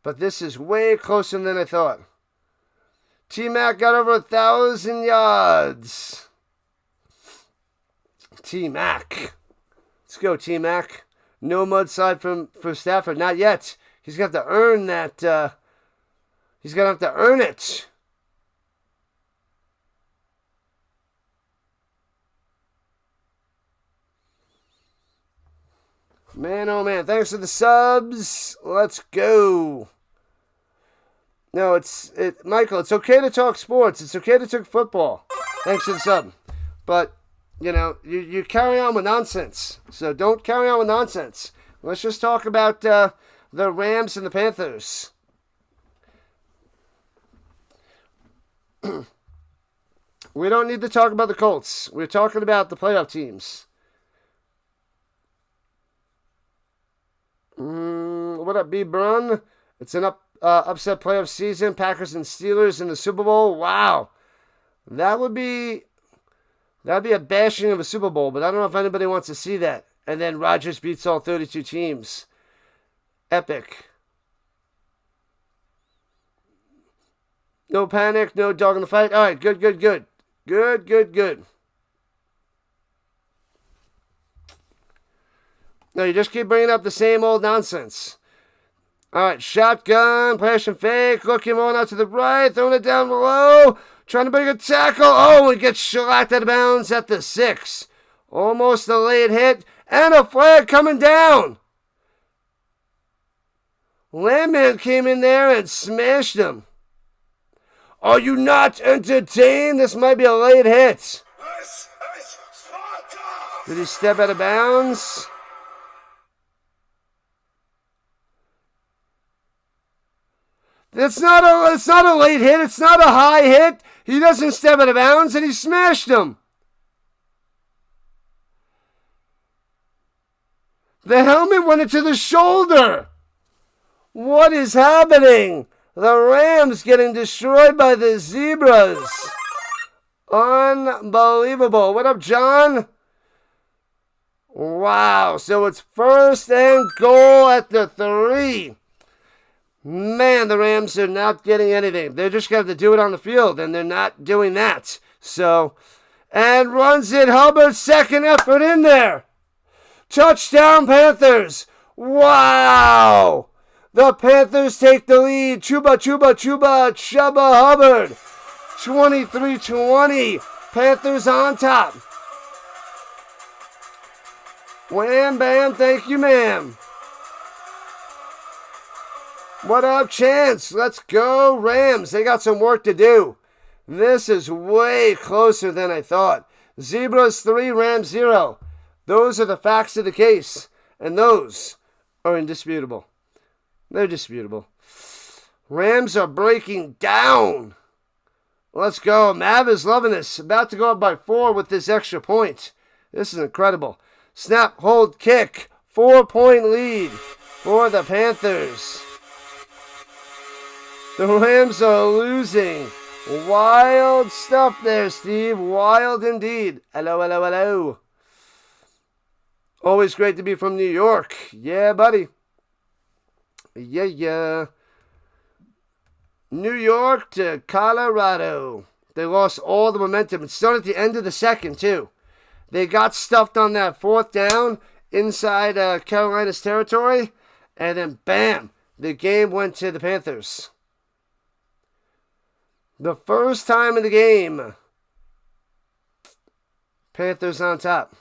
But this is way closer than I thought. T-Mac got over 1,000 yards. T-Mac. Let's go, T-Mac. No mudslide for Stafford. Not yet. He's going to have to earn that. He's going to have to earn it. Man, oh man. Thanks for the subs. Let's go. No, Michael, it's okay to talk sports. It's okay to talk football. Thanks for the sub. But, you carry on with nonsense. So don't carry on with nonsense. Let's just talk about the Rams and the Panthers. We don't need to talk about the Colts. We're talking about the playoff teams. What up, B. Brun? It's an upset playoff season. Packers and Steelers in the Super Bowl. Wow. That'd be a bashing of a Super Bowl, but I don't know if anybody wants to see that. And then Rodgers beats all 32 teams. Epic. No panic, no dog in the fight. All right, good. Good. No, you just keep bringing up the same old nonsense. All right, shotgun, passion fake, looking on out to the right, throwing it down below, trying to bring a tackle. Oh, and gets shellacked out of bounds at the 6. Almost a late hit, and a flag coming down. Landman came in there and smashed him. Are you not entertained? This might be a late hit. Did he step out of bounds? It's not a late hit. It's not a high hit. He doesn't step out of bounds, and he smashed him. The helmet went into the shoulder. What is happening? The Rams getting destroyed by the Zebras. Unbelievable. What up, John? Wow. So it's 1st and goal at the 3. Man, the Rams are not getting anything. They're just going to have to do it on the field, and they're not doing that. So, and runs it. Hubbard's second effort in there. Touchdown, Panthers. Wow. The Panthers take the lead. Chuba Hubbard. 23-20. Panthers on top. Wham, bam, thank you, ma'am. What up, Chance? Let's go, Rams. They got some work to do. This is way closer than I thought. Zebras 3, Rams 0. Those are the facts of the case. And those are indisputable. They're disputable. Rams are breaking down. Let's go. Mav is loving this. About to go up by 4 with this extra point. This is incredible. Snap, hold, kick. 4-point lead for the Panthers. The Rams are losing. Wild stuff there, Steve. Wild indeed. Hello. Always great to be from New York. Yeah, buddy. Yeah. New York to Colorado. They lost all the momentum. It started at the end of the second, too. They got stuffed on that 4th down inside Carolina's territory. And then, bam, the game went to the Panthers. The first time in the game, Panthers on top.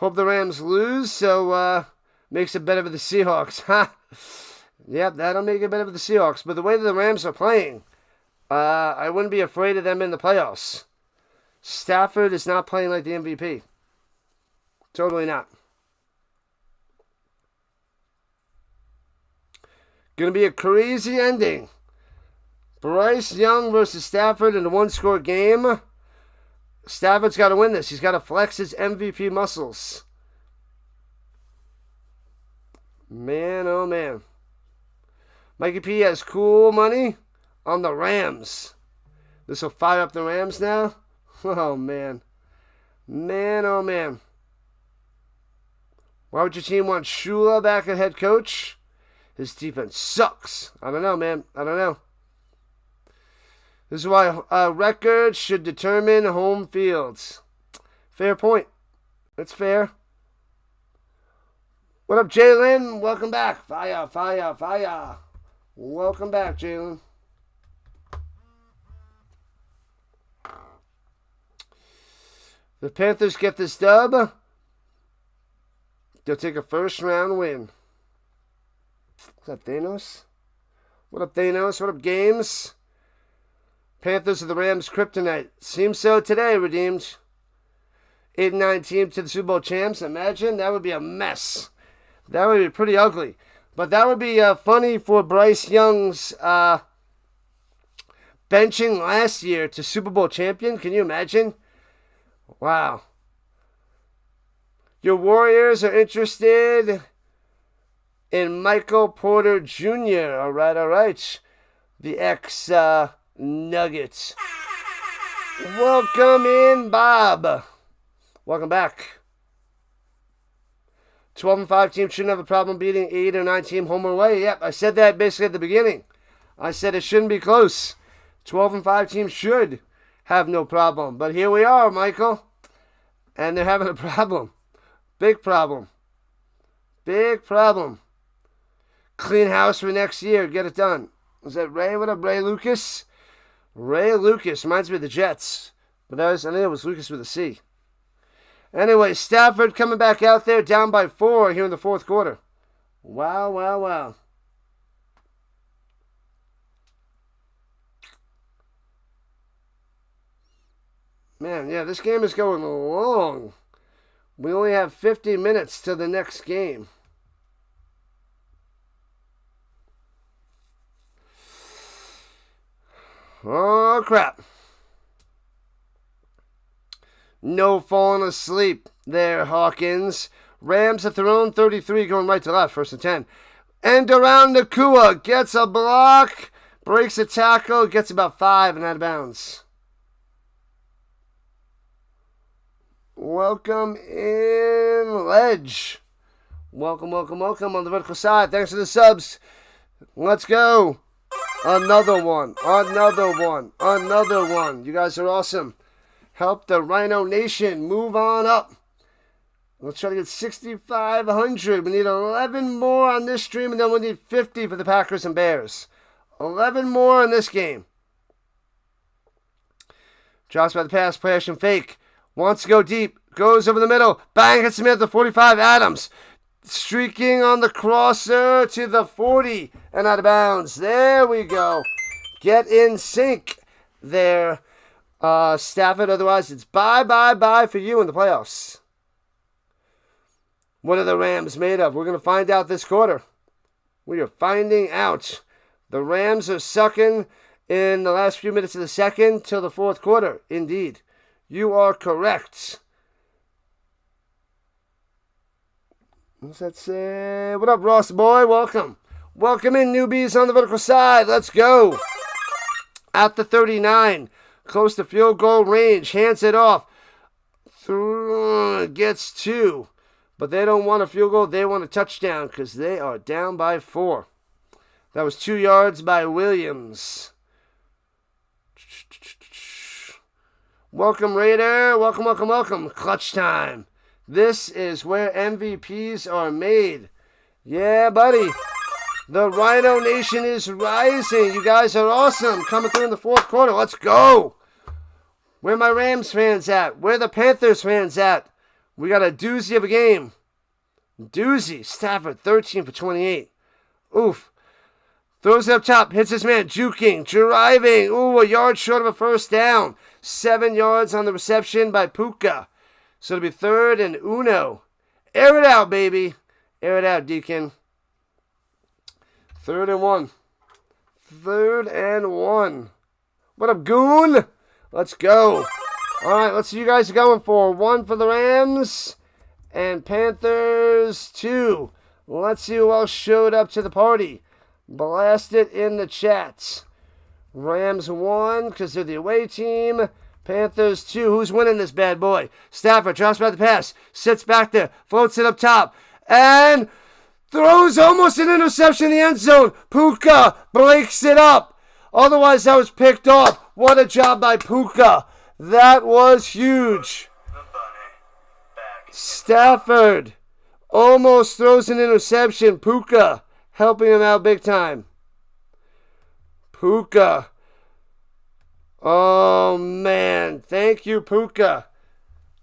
Hope the Rams lose, so makes it better for the Seahawks. Ha! Yep, that'll make it better for the Seahawks. But the way that the Rams are playing, I wouldn't be afraid of them in the playoffs. Stafford is not playing like the MVP. Totally not. Going to be a crazy ending. Bryce Young versus Stafford in a one-score game. Stafford's got to win this. He's got to flex his MVP muscles. Man, oh man. Mikey P has cool money on the Rams. This will fire up the Rams now. Oh man. Man, oh man. Why would your team want Shula back at head coach? His defense sucks. I don't know, man. I don't know. This is why records should determine home fields. Fair point. That's fair. What up, Jalen? Welcome back. Fire, fire, fire. Welcome back, Jalen. The Panthers get this dub. They'll take a first-round win. What's up, Thanos? What up, Thanos? What up, Games? Panthers are the Rams' kryptonite. Seems so today, redeemed. 8-9 team to the Super Bowl champs. Imagine, that would be a mess. That would be pretty ugly. But that would be funny for Bryce Young's benching last year to Super Bowl champion. Can you imagine? Wow. Your Warriors are interested in Michael Porter Jr. All right. The ex-Nuggets. Welcome in, Bob. Welcome back. 12-5 team shouldn't have a problem beating 8 or 9 team home or away. Yep, I said that basically at the beginning. I said it shouldn't be close. 12-5 teams should have no problem. But here we are, Michael. And they're having a problem. Big problem. Big problem. Clean house for next year. Get it done. Was that Ray? What up, Ray Lucas? Ray Lucas. Reminds me of the Jets. But I think it was Lucas with a C. Anyway, Stafford coming back out there down by 4 here in the fourth quarter. Wow, wow, wow. Man, yeah, this game is going long. We only have 50 minutes to the next game. Oh, crap. No falling asleep there, Hawkins. Rams at their own 33 going right to left, first and 10. And around Nakua gets a block, breaks a tackle, gets about 5 and out of bounds. Welcome in, Ledge. Welcome on the vertical side. Thanks for the subs. Let's go. Another one. You guys are awesome. Help the Rhino Nation move on up. Let's try to get 6,500. We need 11 more on this stream, and then we need 50 for the Packers and Bears. 11 more in this game. Drops by the pass, play action fake. Wants to go deep. Goes over the middle. Bang, hits him at the 45. Adams streaking on the crosser to the 40 and out of bounds. There we go. Get in sync there, Stafford. Otherwise, it's bye for you in the playoffs. What are the Rams made of? We're going to find out this quarter. We are finding out. The Rams are sucking in the last few minutes of the second till the fourth quarter. Indeed. You are correct. What's that say? What up, Ross boy? Welcome. Welcome in, newbies on the vertical side. Let's go. At the 39. Close to field goal range. Hands it off. Gets 2. But they don't want a field goal. They want a touchdown because they are down by 4. That was 2 yards by Williams. Welcome, Raider. Welcome. Clutch time. This is where MVPs are made. Yeah, buddy. The Rhino Nation is rising. You guys are awesome. Coming through in the fourth quarter. Let's go. Where my Rams fans at? Where the Panthers fans at? We got a doozy of a game. Doozy. Stafford, 13 for 28. Oof. Throws it up top. Hits his man. Juking. Driving. Ooh, a yard short of a first down. 7 yards on the reception by Puka. So it'll be 3rd and uno. Air it out, baby. Air it out, Deacon. 3rd and 1. 3rd and 1. What up, goon? Let's go. All right, let's see you guys are going for. 1 for the Rams and Panthers 2. Let's see who else showed up to the party. Blast it in the chats. Rams 1 because they're the away team. Panthers 2. Who's winning this bad boy? Stafford drops back the pass. Sits back there. Floats it up top. And throws almost an interception in the end zone. Puka breaks it up. Otherwise, that was picked off. What a job by Puka. That was huge. Stafford almost throws an interception. Puka helping him out big time. Puka. Oh, man. Thank you, Puka.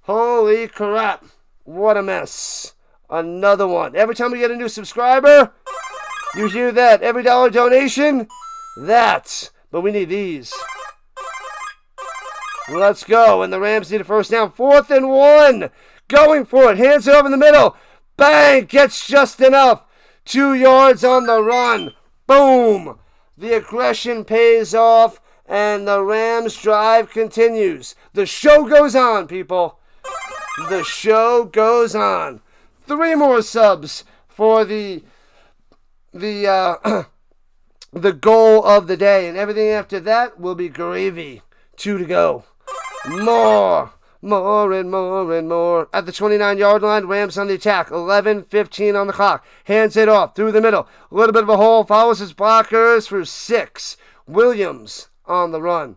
Holy crap. What a mess. Another one. Every time we get a new subscriber, you hear that. Every dollar donation, that. But we need these. Let's go. And the Rams need a first down. 4th and 1. Going for it. Hands it over in the middle. Bang. Gets just enough. 2 yards on the run. Boom. The aggression pays off. And the Rams drive continues. The show goes on, people. The show goes on. 3 more subs for the goal of the day. And everything after that will be gravy. 2 to go. More and more. At the 29-yard line, Rams on the attack. 11:15 on the clock. Hands it off through the middle. A little bit of a hole. Follows his blockers for 6. Williams on the run.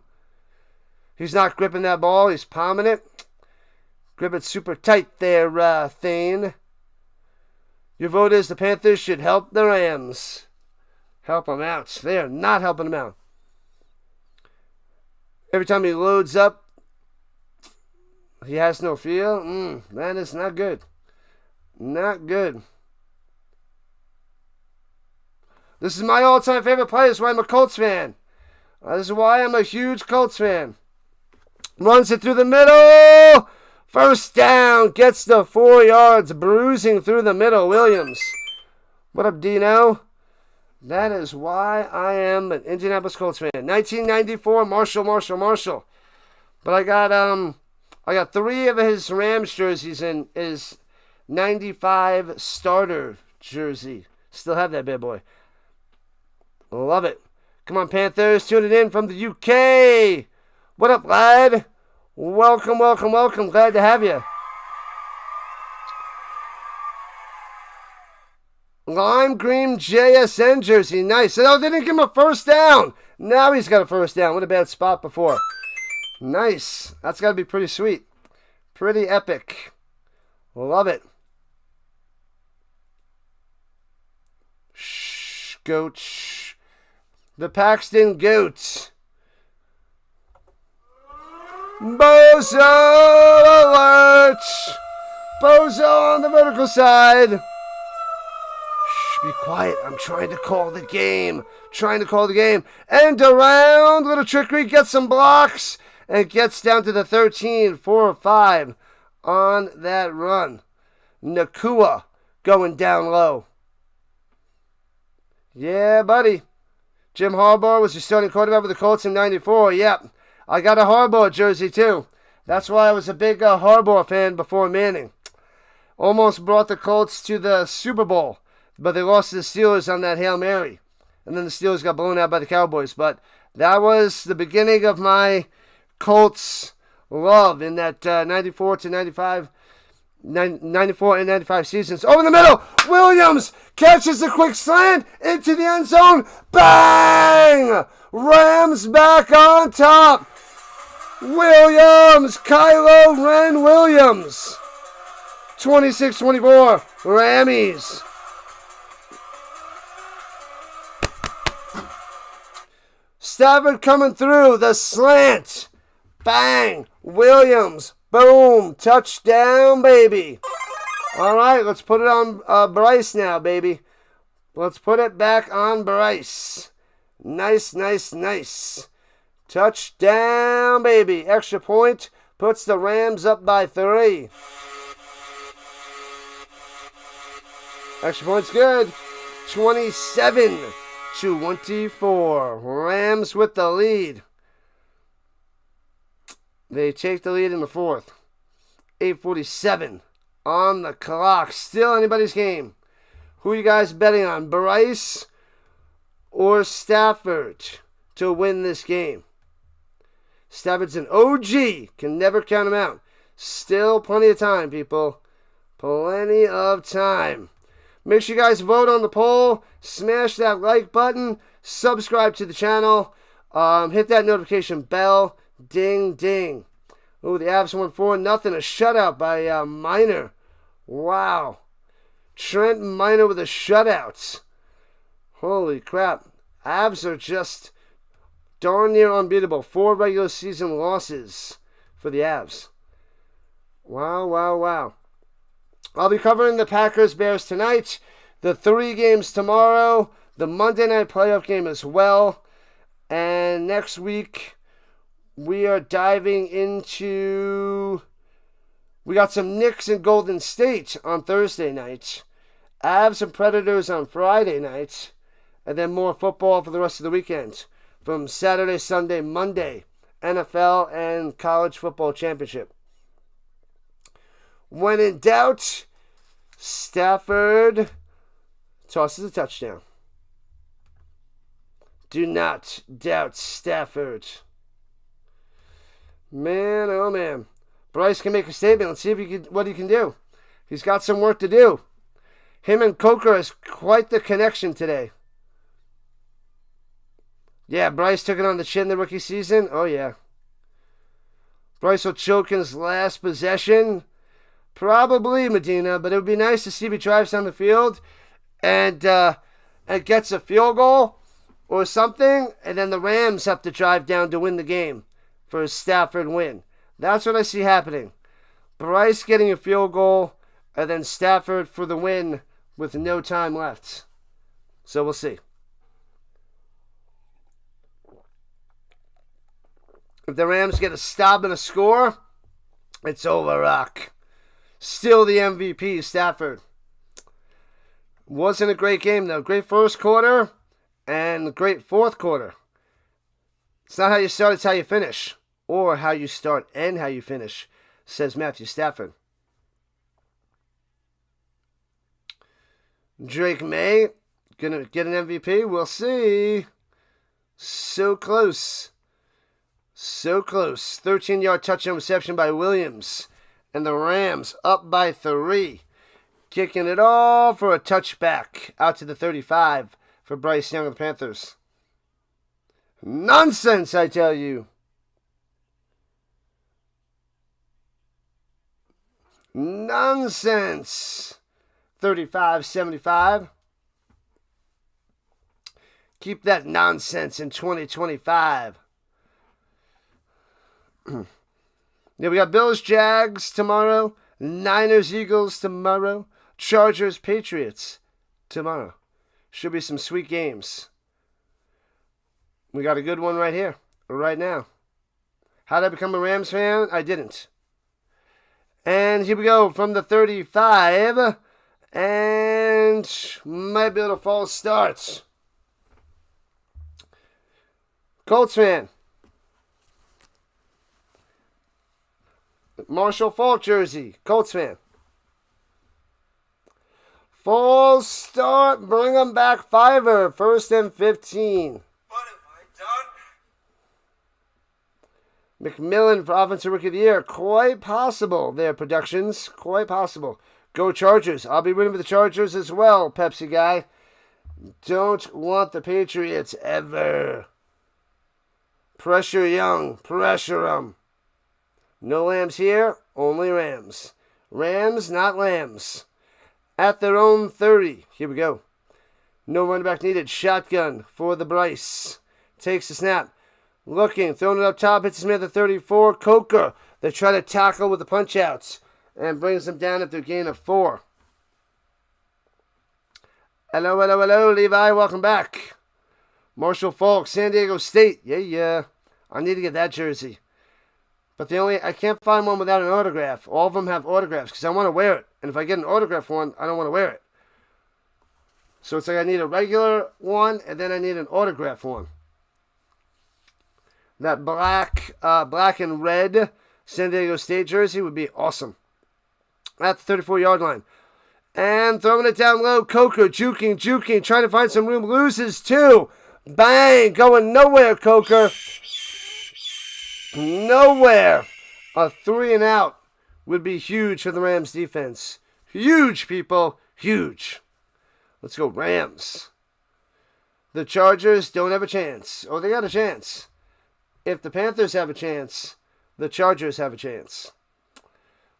He's not gripping that ball. He's palming it. Grip it super tight there, Thane. Your vote is the Panthers should help the Rams. Help them out. They are not helping them out. Every time he loads up, he has no feel. That is not good. Not good. This is my all-time favorite player. This is why I'm a Colts fan. This is why I'm a huge Colts fan. Runs it through the middle. First down. Gets the 4 yards. Bruising through the middle. Williams. What up, Dino? That is why I am an Indianapolis Colts fan. 1994, Marshall. But I got 3 of his Rams jerseys in his 95 starter jersey. Still have that bad boy. Love it. Come on, Panthers, tuning in from the UK. What up, lad? Welcome. Glad to have you. Lime green JSN jersey. Nice. Oh, they didn't give him a first down. Now he's got a first down. What a bad spot before. Nice. That's got to be pretty sweet. Pretty epic. Love it. Shh, goat. Shh. The Paxton Goat. Bozo alert! Bozo on the vertical side. Shh, be quiet. I'm trying to call the game. End around. Little trickery. Gets some blocks. And gets down to the 13. 4 or 5 on that run. Nakua going down low. Yeah, buddy. Jim Harbaugh was your starting quarterback with the Colts in 94. Yep. I got a Harbaugh jersey, too. That's why I was a big Harbaugh fan before Manning. Almost brought the Colts to the Super Bowl, but they lost to the Steelers on that Hail Mary. And then the Steelers got blown out by the Cowboys. But that was the beginning of my Colts love in that 94 to 95 94 and 95 seasons. Over the middle. Williams catches the quick slant into the end zone. Bang! Rams back on top. Williams. Kylo Ren Williams. 26-24. Rammies. Stafford coming through. The slant. Bang. Williams. Boom. Touchdown, baby. All right, let's put it on Bryce now, baby. Let's put it back on Bryce. Nice, nice, nice. Touchdown, baby. Extra point puts the Rams up by 3. Extra point's good. 27-24. Rams with the lead. They take the lead in the 4th. 8:47 on the clock. Still anybody's game. Who are you guys betting on? Bryce or Stafford to win this game? Stafford's an OG. Can never count him out. Still plenty of time, people. Plenty of time. Make sure you guys vote on the poll. Smash that like button. Subscribe to the channel. Hit that notification bell. Ding, ding. Oh, the Avs won 4-0. A shutout by Minor. Wow. Trent Minor with a shutout. Holy crap. Avs are just darn near unbeatable. 4 regular season losses for the Avs. Wow, wow, wow. I'll be covering the Packers-Bears tonight, the 3 games tomorrow, the Monday night playoff game as well. And next week, we are diving into... We got some Knicks and Golden State on Thursday night. Avs and Predators on Friday night. And then more football for the rest of the weekend. From Saturday, Sunday, Monday. NFL and College Football Championship. When in doubt, Stafford tosses a touchdown. Do not doubt Stafford. Man, oh man. Bryce can make a statement. Let's see if what he can do. He's got some work to do. Him and Coker is quite the connection today. Yeah, Bryce took it on the chin the rookie season. Oh, yeah. Bryce will choke in his last possession. Probably Medina, but it would be nice to see if he drives down the field and gets a field goal or something, and then the Rams have to drive down to win the game for a Stafford win. That's what I see happening. Bryce getting a field goal, and then Stafford for the win with no time left. So we'll see. If the Rams get a stop and a score, it's over, Rock. Still the MVP, Stafford. Wasn't a great game, though. Great first quarter and great fourth quarter. It's not how you start, it's how you finish. Or how you start and how you finish, says Matthew Stafford. Drake May, gonna get an MVP? We'll see. So close. So close. 13-yard touchdown reception by Williams. And the Rams up by 3. Kicking it all for a touchback out to the 35 for Bryce Young of the Panthers. Nonsense, I tell you. Nonsense. 35-75. Keep that nonsense in 2025. Yeah, we got Bills, Jags tomorrow. Niners, Eagles tomorrow. Chargers, Patriots tomorrow. Should be some sweet games. We got a good one right here, right now. How did I become a Rams fan? I didn't. And here we go from the 35. And might be able to false start. Colts fan. Marshall Faulk jersey. Colts fan. False start. Bring them back. Fiver. 1st and 15. What have I done? McMillan for Offensive Rookie of the Year. Quite possible. Their productions. Quite possible. Go Chargers. I'll be rooting for the Chargers as well, Pepsi guy. Don't want the Patriots ever. Pressure Young. Pressure them. No lambs here. Only Rams. Rams, not lambs. At their own 30. Here we go. No running back needed. Shotgun for the Bryce. Takes the snap. Looking. Throwing it up top. Hits his man at the 34. Coker. They try to tackle with the punch-outs and brings them down at their gain of 4. Hello, hello, hello, Levi. Welcome back. Marshall Falk, San Diego State. Yeah. I need to get that jersey. But I can't find one without an autograph. All of them have autographs because I want to wear it. And if I get an autograph one, I don't want to wear it. So it's like I need a regular one and then I need an autograph one. That black and red San Diego State jersey would be awesome. At the 34-yard line. And throwing it down low. Coker juking, trying to find some room. Loses 2. Bang! Going nowhere, Coker. Nowhere. A 3 and out would be huge for the Rams defense. Huge, people. Huge. Let's go Rams. The Chargers don't have a chance. Oh, they got a chance. If the Panthers have a chance, the Chargers have a chance.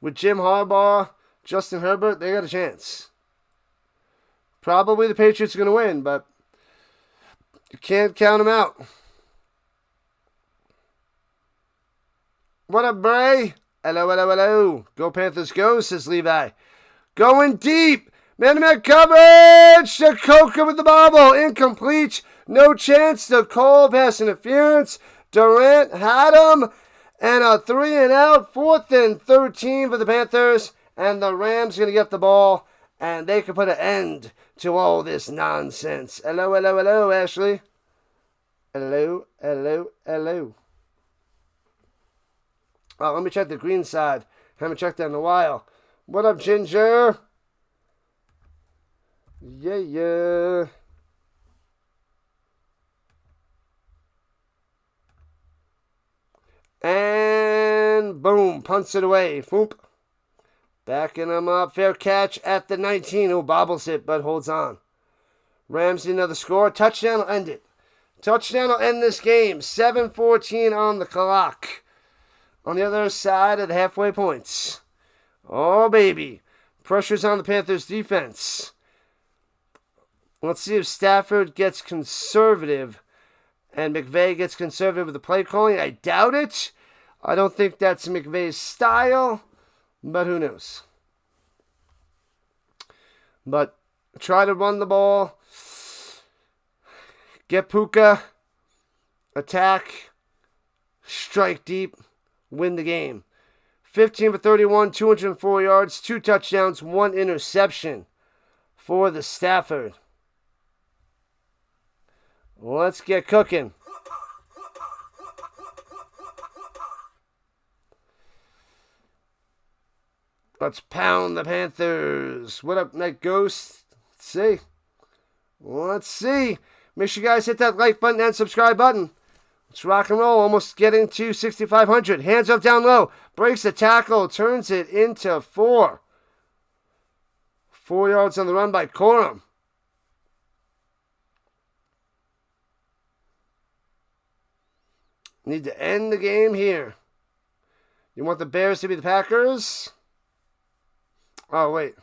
With Jim Harbaugh, Justin Herbert, they got a chance. Probably the Patriots are going to win, but you can't count them out. What up, Bray? Hello, hello, hello. Go Panthers go, says Levi. Going deep. Man-to-man coverage. To Coker with the bobble. Incomplete. No chance to Cole. Pass interference. Durant had him. And a 3 and out. 4th and 13 for the Panthers. And the Rams going to get the ball. And they can put an end to all this nonsense. Hello, hello, hello, Ashley. Hello, hello, hello. Let me check the green side. Haven't checked that in a while. What up, Ginger? Yeah. And boom, punts it away. Foop. Backing him up. Fair catch at the 19. Oh, bobbles it, but holds on. Rams need another score. Touchdown will end it. Touchdown will end this game. 7:14 on the clock. On the other side of the halfway points. Oh, baby. Pressure's on the Panthers' defense. Let's see if Stafford gets conservative and McVay gets conservative with the play calling. I doubt it. I don't think that's McVay's style, but who knows? But try to run the ball. Get Puka. Attack. Strike deep. Win the game. 15 for 31, 204 yards, 2 touchdowns, 1 interception for the Stafford. Let's get cooking. Let's pound the Panthers. What up, Night Ghost? Let's see. Make sure you guys hit that like button and subscribe button. Let's rock and roll. Almost getting to 6,500. Hands up down low. Breaks the tackle. Turns it into 4. 4 yards on the run by Corum. Need to end the game here. You want the Bears to be the Packers? Oh, wait.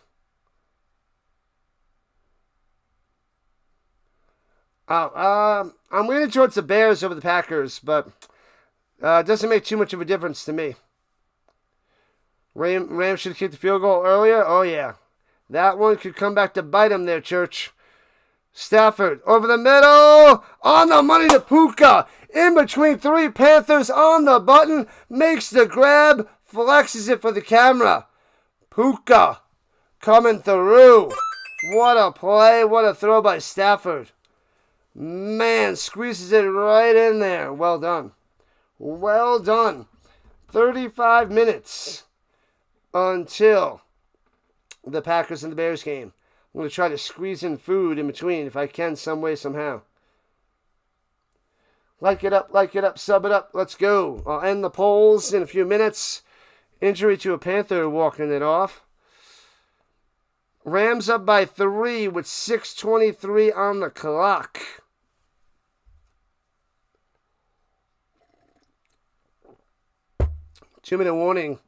I'm leaning towards the Bears over the Packers, but it doesn't make too much of a difference to me. Rams should have kicked the field goal earlier. Oh, yeah. That one could come back to bite him there, Church. Stafford over the middle. On the money to Puka. In between 3 Panthers on the button. Makes the grab. Flexes it for the camera. Puka coming through. What a play. What a throw by Stafford. Man, squeezes it right in there. Well done. Well done. 35 minutes until the Packers and the Bears game. I'm going to try to squeeze in food in between if I can, some way, somehow. Like it up, sub it up. Let's go. I'll end the polls in a few minutes. Injury to a Panther walking it off. Rams up by 3 with 6:23 on the clock. Two-minute warning.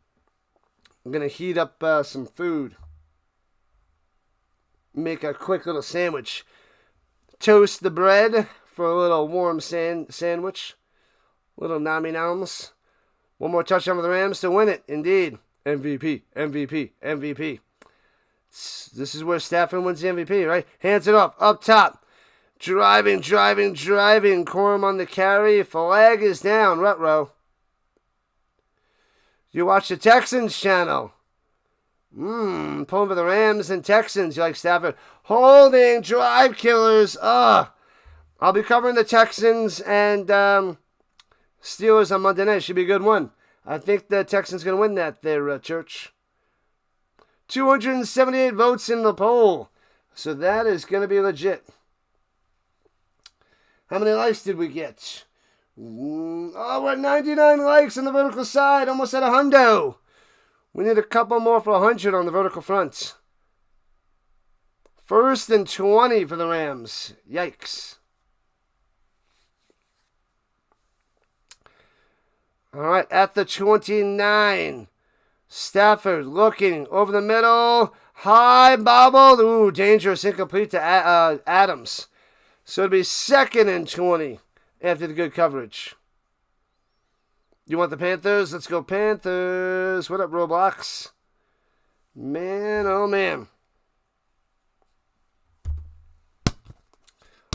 I'm going to heat up some food. Make a quick little sandwich. Toast the bread for a little warm sandwich. Little nami-noms. One more touchdown for the Rams to win it. Indeed. MVP, MVP, MVP. This is where Stafford wins the MVP, right? Hands it off, up top. Driving. Corum on the carry. Flag is down. Ruh-roh. You watch the Texans channel. Pulling for the Rams and Texans. You like Stafford. Holding. Drive killers. I'll be covering the Texans and Steelers on Monday night. Should be a good one. I think the Texans going to win that there, Church. 278 votes in the poll. So that is going to be legit. How many likes did we get? We're at 99 likes on the vertical side. Almost at 100. We need a couple more for 100 on the vertical front. 1st and 20 for the Rams. Yikes. All right, at the 29. Stafford looking over the middle. High bobbled. Ooh, dangerous. Incomplete to Adams. So it'll be 2nd and 20 after the good coverage. You want the Panthers? Let's go Panthers. What up, Roblox? Man, oh man.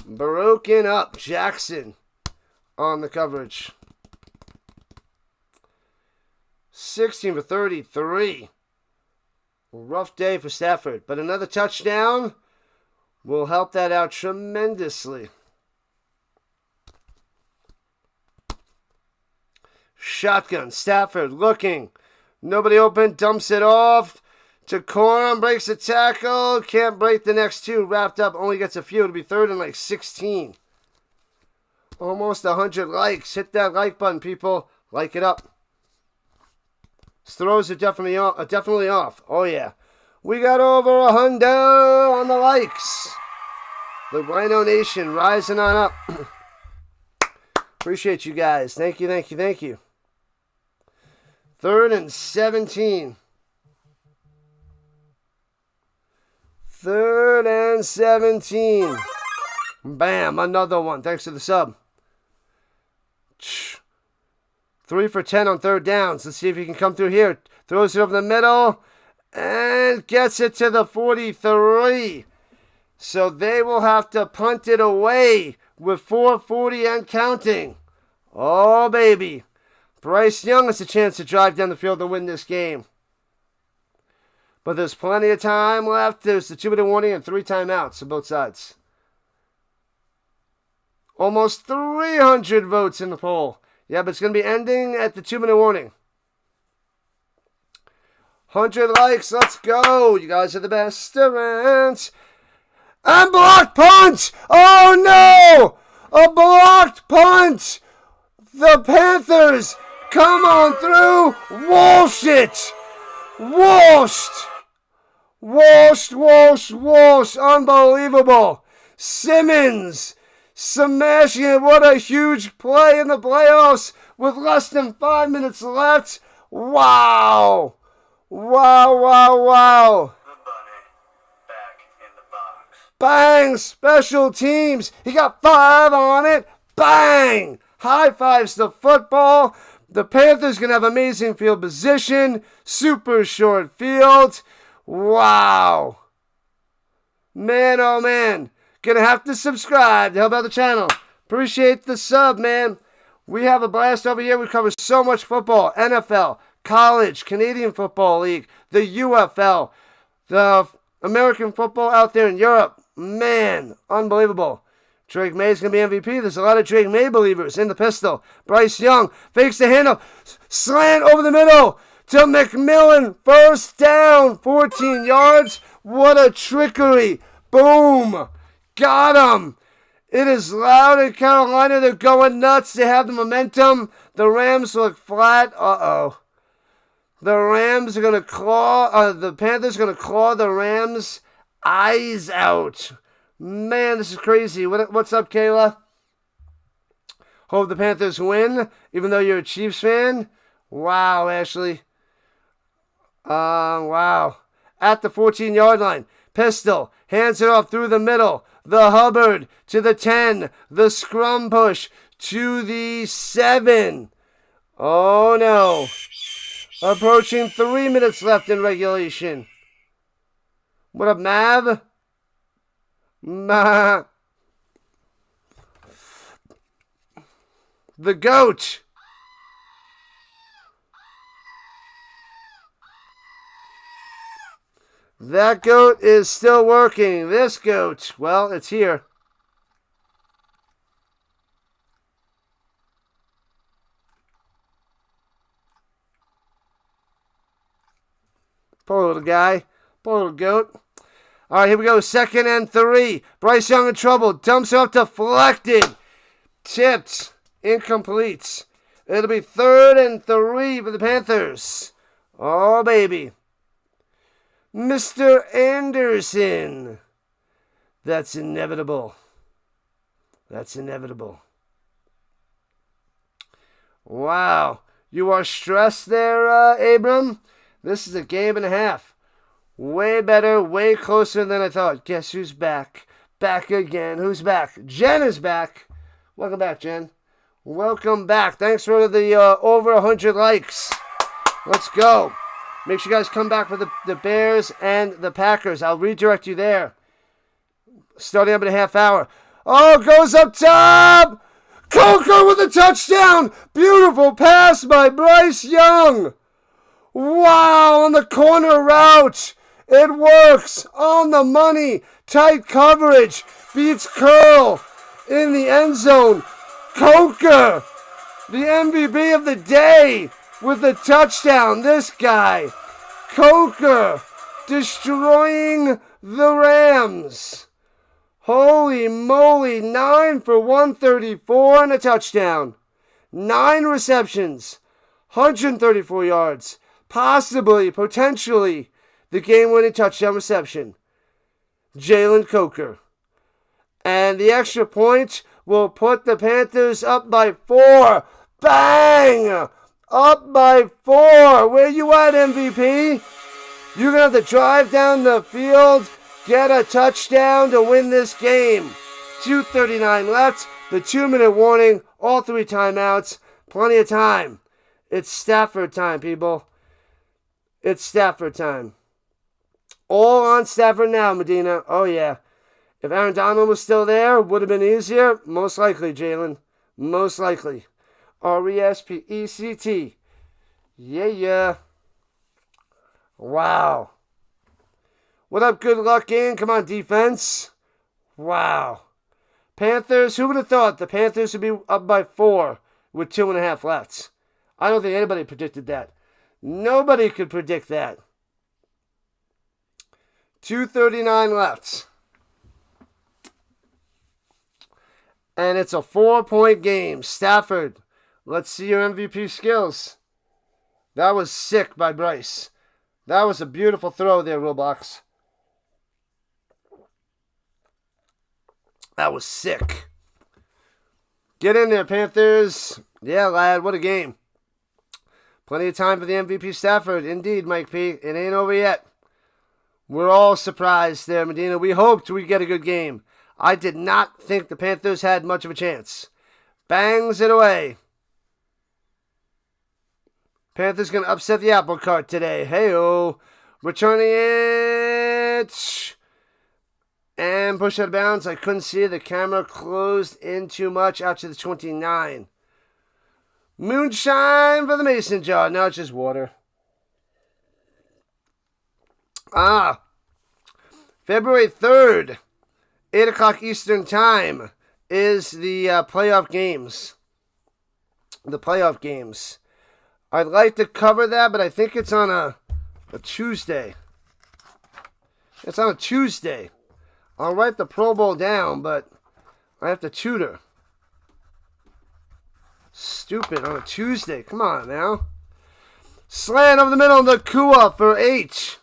Broken up. Jackson on the coverage. 16 for 33. Rough day for Stafford, but another touchdown will help that out tremendously. Shotgun, Stafford looking. Nobody open, dumps it off to Corum, breaks the tackle, can't break the next two. Wrapped up, only gets a few. It'll be 3rd and 16. Almost 100 likes. Hit that like button, people. Like it up. His throws are definitely off. Oh, yeah. We got over 100 on the likes. The Rhino Nation rising on up. Appreciate you guys. Thank you. 3rd and 17. 3rd and 17. Bam, another one. Thanks to the sub. 3 for 10 on 3rd downs. Let's see if he can come through here. Throws it over the middle and gets it to the 43. So they will have to punt it away with 4:40 and counting. Oh, baby. Bryce Young has a chance to drive down the field and win this game. But there's plenty of time left. There's the 2-minute warning and 3 timeouts on both sides. Almost 300 votes in the poll. Yeah, but it's going to be ending at the 2-minute warning. 100 likes. Let's go. You guys are the best around. And blocked punt. Oh, no. A blocked punt. The Panthers come on through. Walsh it. Walsh. Unbelievable. Simmons. Smashing it. What a huge play in the playoffs with less than 5 minutes left. Wow. The bunny back in the box. Bang. Special teams. He got 5 on it. Bang. High fives to football. The Panthers going to have amazing field position. Super short field. Wow. Man, oh man. Gonna have to subscribe to help out the channel. Appreciate the sub, man. We have a blast over here. We cover so much football. NFL, college, Canadian Football League, the UFL, the American football out there in Europe. Man, unbelievable. Drake May's going to be MVP. There's a lot of Drake May believers in the pistol. Bryce Young fakes the handoff. Slant over the middle to McMillan. 1st down, 14 yards. What a trickery. Boom. Got him. It is loud in Carolina. They're going nuts. They have the momentum. The Rams look flat. Uh-oh. The Rams are going to claw. The Panthers are going to claw the Rams' eyes out. Man, this is crazy. What's up, Kayla? Hope the Panthers win, even though you're a Chiefs fan. Wow, Ashley. Wow. At the 14-yard line. Pistol. Hands it off through the middle. The Hubbard to the 10. The scrum push to the 7. Oh no. Approaching 3 minutes left in regulation. What up, Mav? The GOAT. That goat is still working. This goat, well, it's here. Poor little guy. Poor little goat. All right, here we go. 2nd and 3. Bryce Young in trouble. Dumps off deflected. Tipped. Incomplete. It'll be 3rd and 3 for the Panthers. Oh, baby. Mr. Anderson. That's inevitable. That's inevitable. Wow. You are stressed there, Abram? This is a game and a half. Way better, way closer than I thought. Guess who's back? Back again. Who's back? Jen is back. Welcome back, Jen. Welcome back. Thanks for the over 100 likes. Let's go. Make sure you guys come back for the Bears and the Packers. I'll redirect you there. Starting up in a half hour. Oh, goes up top. Coker with a touchdown. Beautiful pass by Bryce Young. Wow, on the corner route. It works. On the money. Tight coverage. Beats curl in the end zone. Coker, the MVP of the day with the touchdown. This guy, Coker, destroying the Rams. Holy moly, 9 for 134 and a touchdown. 9 receptions, 134 yards. Possibly, potentially, the game-winning touchdown reception. Jalen Coker. And the extra point will put the Panthers up by 4. Bang! Up by 4. Where you at, MVP? You're going to have to drive down the field, get a touchdown to win this game. 2:39 left. The 2-minute warning. All 3 timeouts. Plenty of time. It's Stafford time, people. It's Stafford time. All on Stafford now, Medina. Oh, yeah. If Aaron Donald was still there, would have been easier? Most likely, Jalen. Most likely. R-E-S-P-E-C-T. Yeah. Wow. What up, good luck, gang? Come on, defense. Wow. Panthers, who would have thought the Panthers would be up by 4 with 2.5 left? I don't think anybody predicted that. Nobody could predict that. 2:39 left. And it's a 4-point game. Stafford, let's see your MVP skills. That was sick by Bryce. That was a beautiful throw there, Roblox. That was sick. Get in there, Panthers. Yeah, lad, what a game. Plenty of time for the MVP Stafford. Indeed, Mike P. It ain't over yet. We're all surprised there, Medina. We hoped we'd get a good game. I did not think the Panthers had much of a chance. Bangs it away. Panthers going to upset the apple cart today. Hey-oh. Returning it. And push out of bounds. I couldn't see it. The camera closed in too much out to the 29. Moonshine for the mason jar. Now it's just water. February 3rd, 8 o'clock Eastern Time is the playoff games. The playoff games. I'd like to cover that, but I think it's on a Tuesday. It's on a Tuesday. I'll write the Pro Bowl down, but I have to tutor. Stupid, on a Tuesday. Come on now. Slant over the middle, Nakua for H.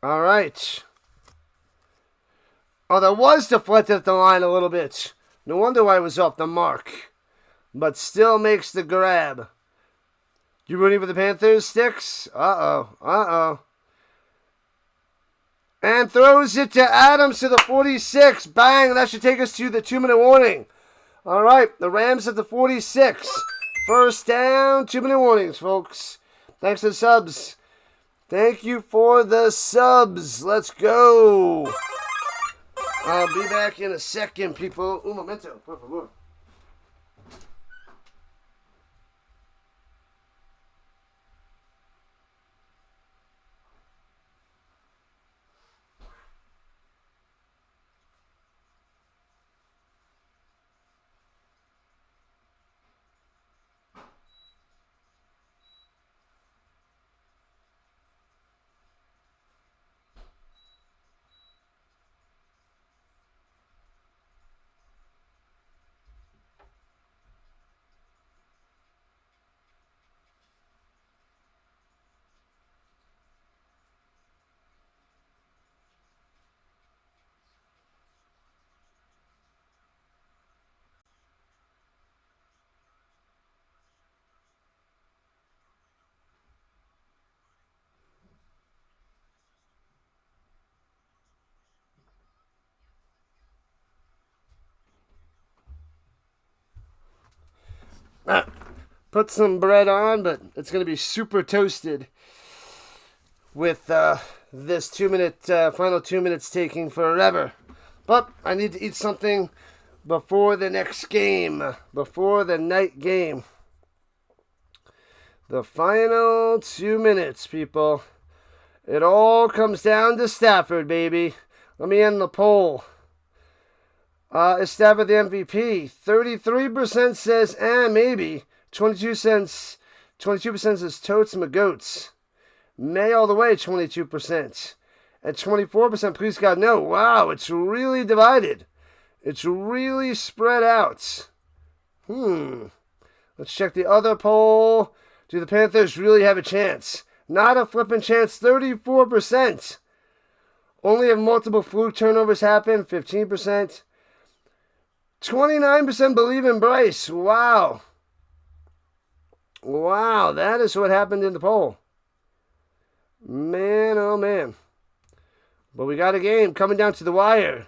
All right. Oh, that was deflected at the line a little bit. No wonder why it was off the mark. But still makes the grab. You rooting for the Panthers, Sticks? Uh-oh. And throws it to Adams to the 46. Bang, that should take us to the 2-minute warning. All right, the Rams at the 46. First down, 2-minute warnings, folks. Thanks for the subs. Thank you for the subs. Let's go. I'll be back in a second, people. Un momento, por favor. Put some bread on, but it's going to be super toasted with this 2-minute, final 2 minutes taking forever. But I need to eat something before the next game, before the night game. The final 2 minutes, people. It all comes down to Stafford, baby. Let me end the poll. Is Stafford the MVP? 33% says, maybe. 22% says totes and goats. May all the way, 22%. And 24%, please God, no. Wow, it's really divided. It's really spread out. Let's check the other poll. Do the Panthers really have a chance? Not a flipping chance, 34%. Only if multiple fluke turnovers happen, 15%. 29% believe in Bryce. Wow. Wow, that is what happened in the poll. Man, oh man. But we got a game coming down to the wire.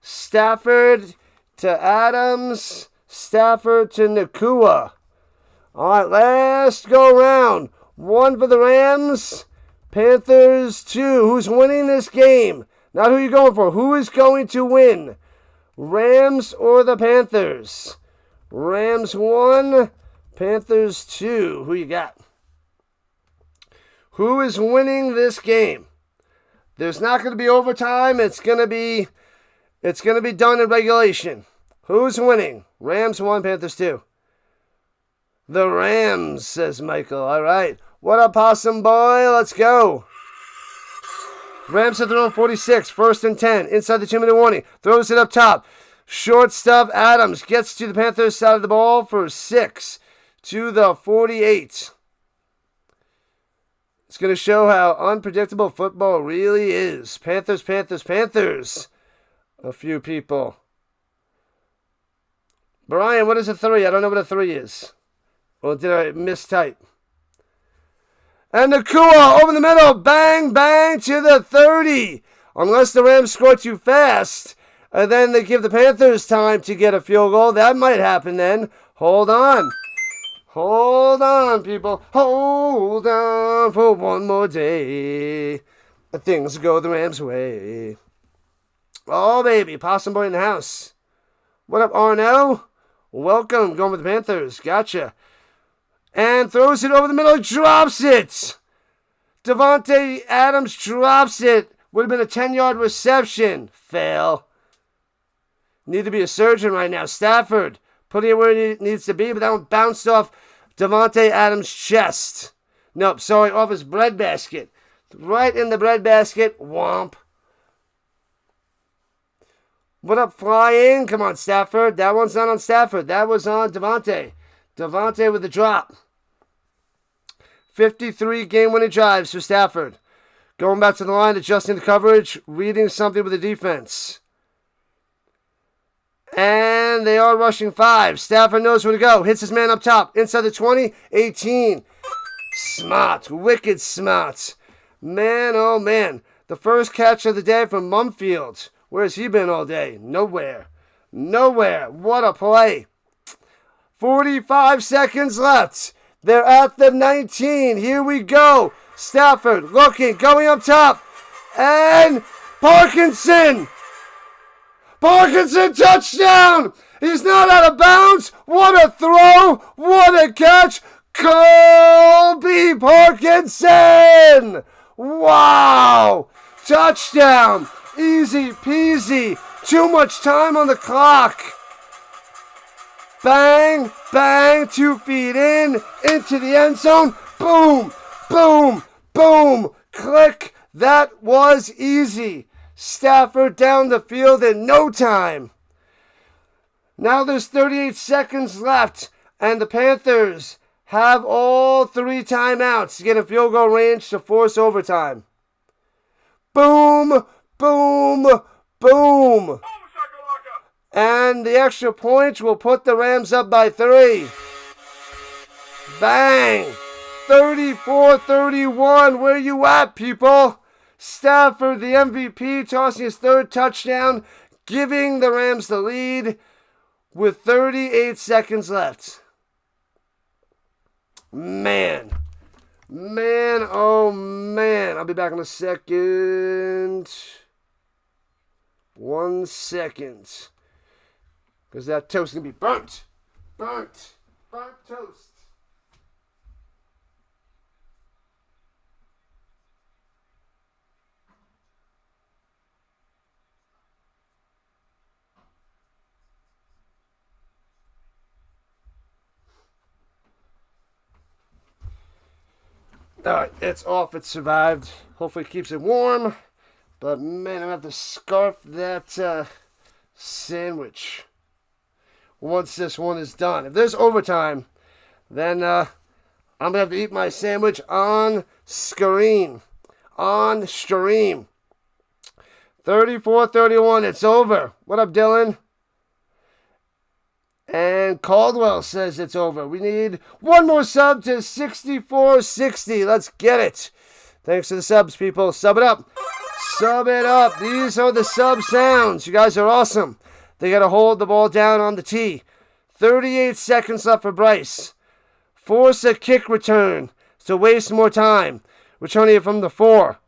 Stafford to Adams. Stafford to Nakua. All right, last go round. 1 for the Rams. Panthers 2. Who's winning this game? Not who you're going for. Who is going to win? Rams or the Panthers? Rams 1. Panthers 2. Who you got? Who is winning this game? There's not going to be overtime. It's going to be done in regulation. Who's winning? Rams 1, Panthers 2. The Rams, says Michael. All right. What up, Possum Boy? Let's go. Rams at their own 46. First and 10. Inside the 2-minute warning. Throws it up top. Short stuff. Adams gets to the Panthers side of the ball for 6. To the 48. It's going to show how unpredictable football really is. Panthers, Panthers, Panthers. A few people. Brian, what is a 3? I don't know what a 3 is. Or did I mistype? And Nakua over the middle. Bang, bang to the 30. Unless the Rams score too fast. And then they give the Panthers time to get a field goal. That might happen then. Hold on. Hold on, people. Hold on for one more day. Things go the Rams' way. Oh, baby. Possum Boy in the house. What up, Arno? Welcome. Going with the Panthers. Gotcha. And throws it over the middle. Drops it. Davante Adams drops it. Would have been a 10-yard reception. Fail. Need to be a surgeon right now. Stafford. Putting it where it needs to be, but that one bounced off Davante Adams' chest. Nope, sorry, off his breadbasket. Right in the breadbasket. Womp. What up, flying? Come on, Stafford. That one's not on Stafford. That was on Davante. Davante with the drop. 53 game-winning drives for Stafford. Going back to the line, adjusting the coverage, reading something with the defense. And they are rushing 5. Stafford knows where to go. Hits his man up top. Inside the 20, 18. Smart. Wicked smart. Man, oh man. The first catch of the day from Mumfield. Where's he been all day? Nowhere. nowhere. What a play. 45 seconds left. They're at the 19. Here we go. Stafford looking, going up top. And Parkinson. Parkinson touchdown. He's not out of bounds. What a throw. What a catch. Colby Parkinson. Wow. Touchdown. Easy peasy. Too much time on the clock. Bang, bang, 2 feet in, into the end zone. Boom, boom, boom. Click. That was easy. Stafford down the field in no time. Now there's 38 seconds left, and the Panthers have all 3 timeouts to get in field goal range to force overtime. Boom, boom, boom. And the extra point will put the Rams up by 3. Bang! 34-31. Where you at, people? Stafford, the MVP, tossing his 3rd touchdown, giving the Rams the lead with 38 seconds left. Man, oh man. I'll be back in a second. 1 second. Because that toast is going to be burnt. Burnt toast. Alright, it's off. It survived. Hopefully it keeps it warm. But man, I'm going to have to scarf that sandwich once this one is done. If there's overtime, then I'm going to have to eat my sandwich on screen. On stream. 34-31. It's over. What up, Dylan? And Caldwell says it's over. We need one more sub to 6460. Let's get it. Thanks for the subs, people. Sub it up. Sub it up. These are the sub sounds. You guys are awesome. They got to hold the ball down on the tee. 38 seconds left for Bryce. Force a kick return to waste more time. Returning it from the 4.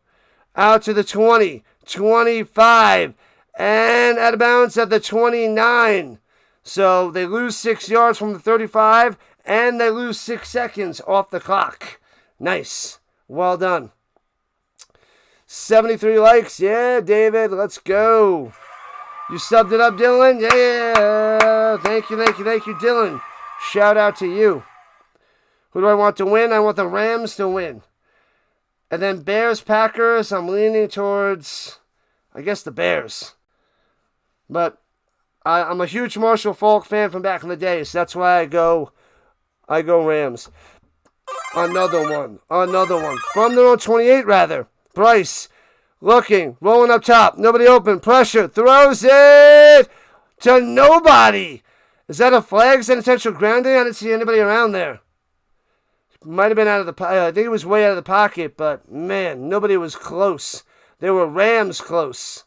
Out to the 20. 25. And out of bounds at the 29. So they lose 6 yards from the 35, and they lose 6 seconds off the clock. Nice. Well done. 73 likes. Yeah, David, let's go. You subbed it up, Dylan? Yeah. Thank you, Dylan. Shout out to you. Who do I want to win? I want the Rams to win. And then Bears, Packers, I'm leaning towards, I guess, the Bears. But I'm a huge Marshall Faulk fan from back in the day, so that's why I go Rams. Another one. From their own 28, rather. Bryce, looking, rolling up top. Nobody open. Pressure. Throws it to nobody. Is that a flag? Is that intentional grounding? I didn't see anybody around there. Might have been out of the pocket. I think it was way out of the pocket, but, man, nobody was close. They were Rams close.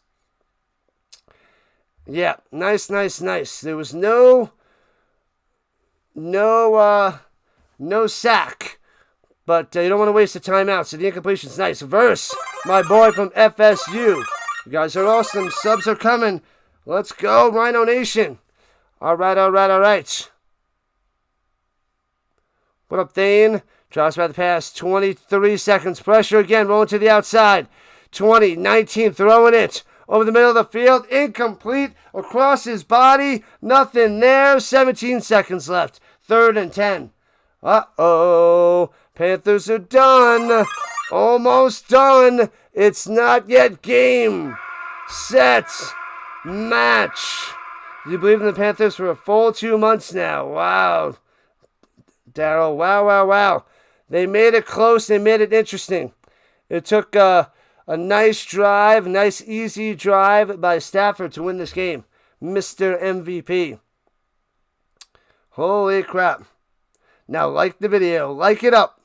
Yeah, nice. There was no sack. But you don't want to waste the timeout, so the incompletion's nice. Verse, my boy from FSU. You guys are awesome. Subs are coming. Let's go, Rhino Nation. All right. What up, Thane? Drops by the pass. 23 seconds. Pressure again. Rolling to the outside. 20, 19. Throwing it. Over the middle of the field. Incomplete. Across his body. Nothing there. 17 seconds left. 3rd and 10. Uh-oh. Panthers are done. Almost done. It's not yet game. Set. Match. Do you believe in the Panthers for a full 2 months now? Wow. Daryl, wow. They made it close. They made it interesting. It took a nice drive, nice easy drive by Stafford to win this game. Mr. MVP. Holy crap. Now like the video. Like it up.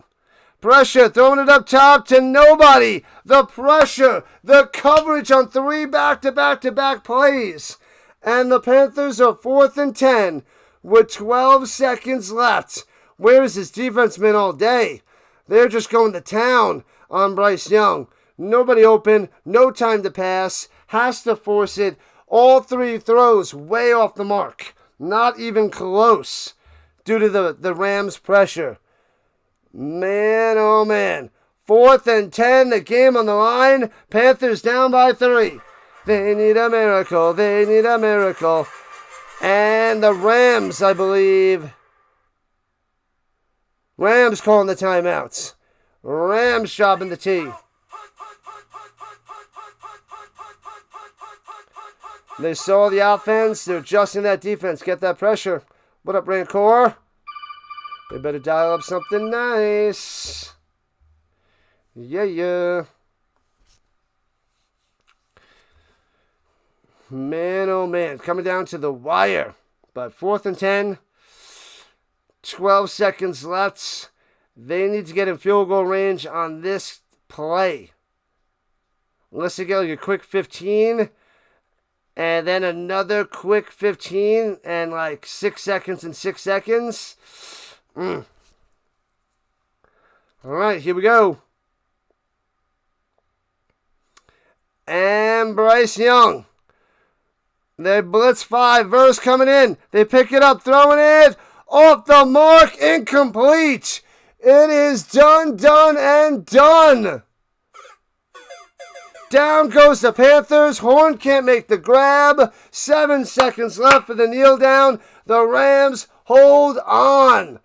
Pressure, throwing it up top to nobody. The pressure, the coverage on 3 back-to-back plays. And the Panthers are 4th and 10 with 12 seconds left. Where has this defense been all day? They're just going to town on Bryce Young. Nobody open, no time to pass, has to force it. All 3 throws way off the mark. Not even close due to the Rams' pressure. Man, oh man. 4th and 10, the game on the line. Panthers down by 3. They need a miracle. They need a miracle. And the Rams, I believe. Rams calling the timeouts. Rams dropping the tee. They saw the offense. They're adjusting that defense. Get that pressure. What up, Rancor? They better dial up something nice. Yeah. Man, oh man. Coming down to the wire. But 4th and 10. 12 seconds left. They need to get in field goal range on this play. Unless they get like a quick 15. And then another quick 15. And like 6 seconds and 6 seconds. All right, here we go. And Bryce Young. They blitz 5. Verse coming in. They pick it up, throwing it. Off the mark. Incomplete. It is done, and done. Down goes the Panthers. Horn can't make the grab. 7 seconds left for the kneel down. The Rams hold on.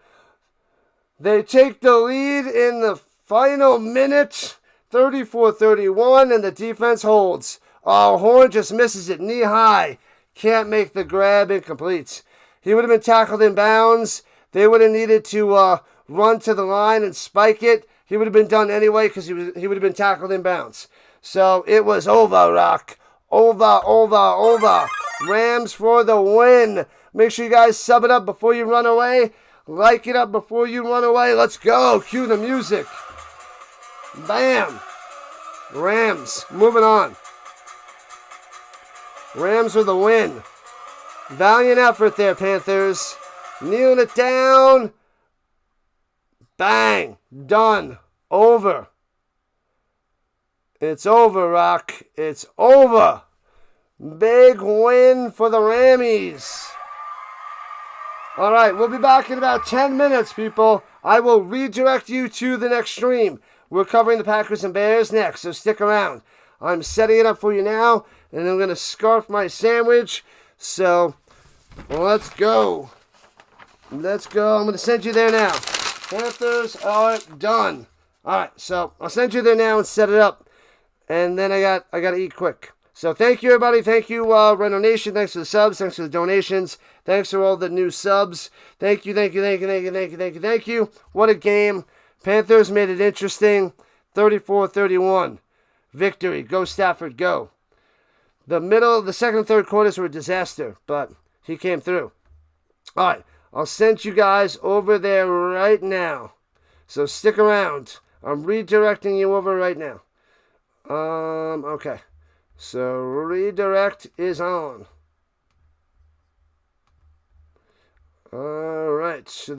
They take the lead in the final minute. 34-31, and the defense holds. Oh, Horn just misses it knee high. Can't make the grab. Incomplete. He would have been tackled in bounds. They would have needed to run to the line and spike it. He would have been done anyway because he would have been tackled in bounds. So it was over, Rock. Over. Rams for the win. Make sure you guys sub it up before you run away. Like it up before you run away. Let's go. Cue the music. Bam. Rams. Moving on. Rams for the win. Valiant effort there, Panthers. Kneeling it down. Bang. Done. Over. It's over, Rock. It's over. Big win for the Rammies. All right, we'll be back in about 10 minutes, people. I will redirect you to the next stream. We're covering the Packers and Bears next, so stick around. I'm setting it up for you now, and I'm going to scarf my sandwich. So, let's go. Let's go. I'm going to send you there now. Panthers are done. All right, so I'll send you there now and set it up. And then I got to eat quick. So thank you, everybody. Thank you, Rhino Nation. Thanks for the subs. Thanks for the donations. Thanks for all the new subs. Thank you. What a game. Panthers made it interesting. 34-31. Victory. Go Stafford, go. The middle of the second and third quarters were a disaster, but he came through. All right. I'll send you guys over there right now. So stick around. I'm redirecting you over right now. Okay. So redirect is on. All right.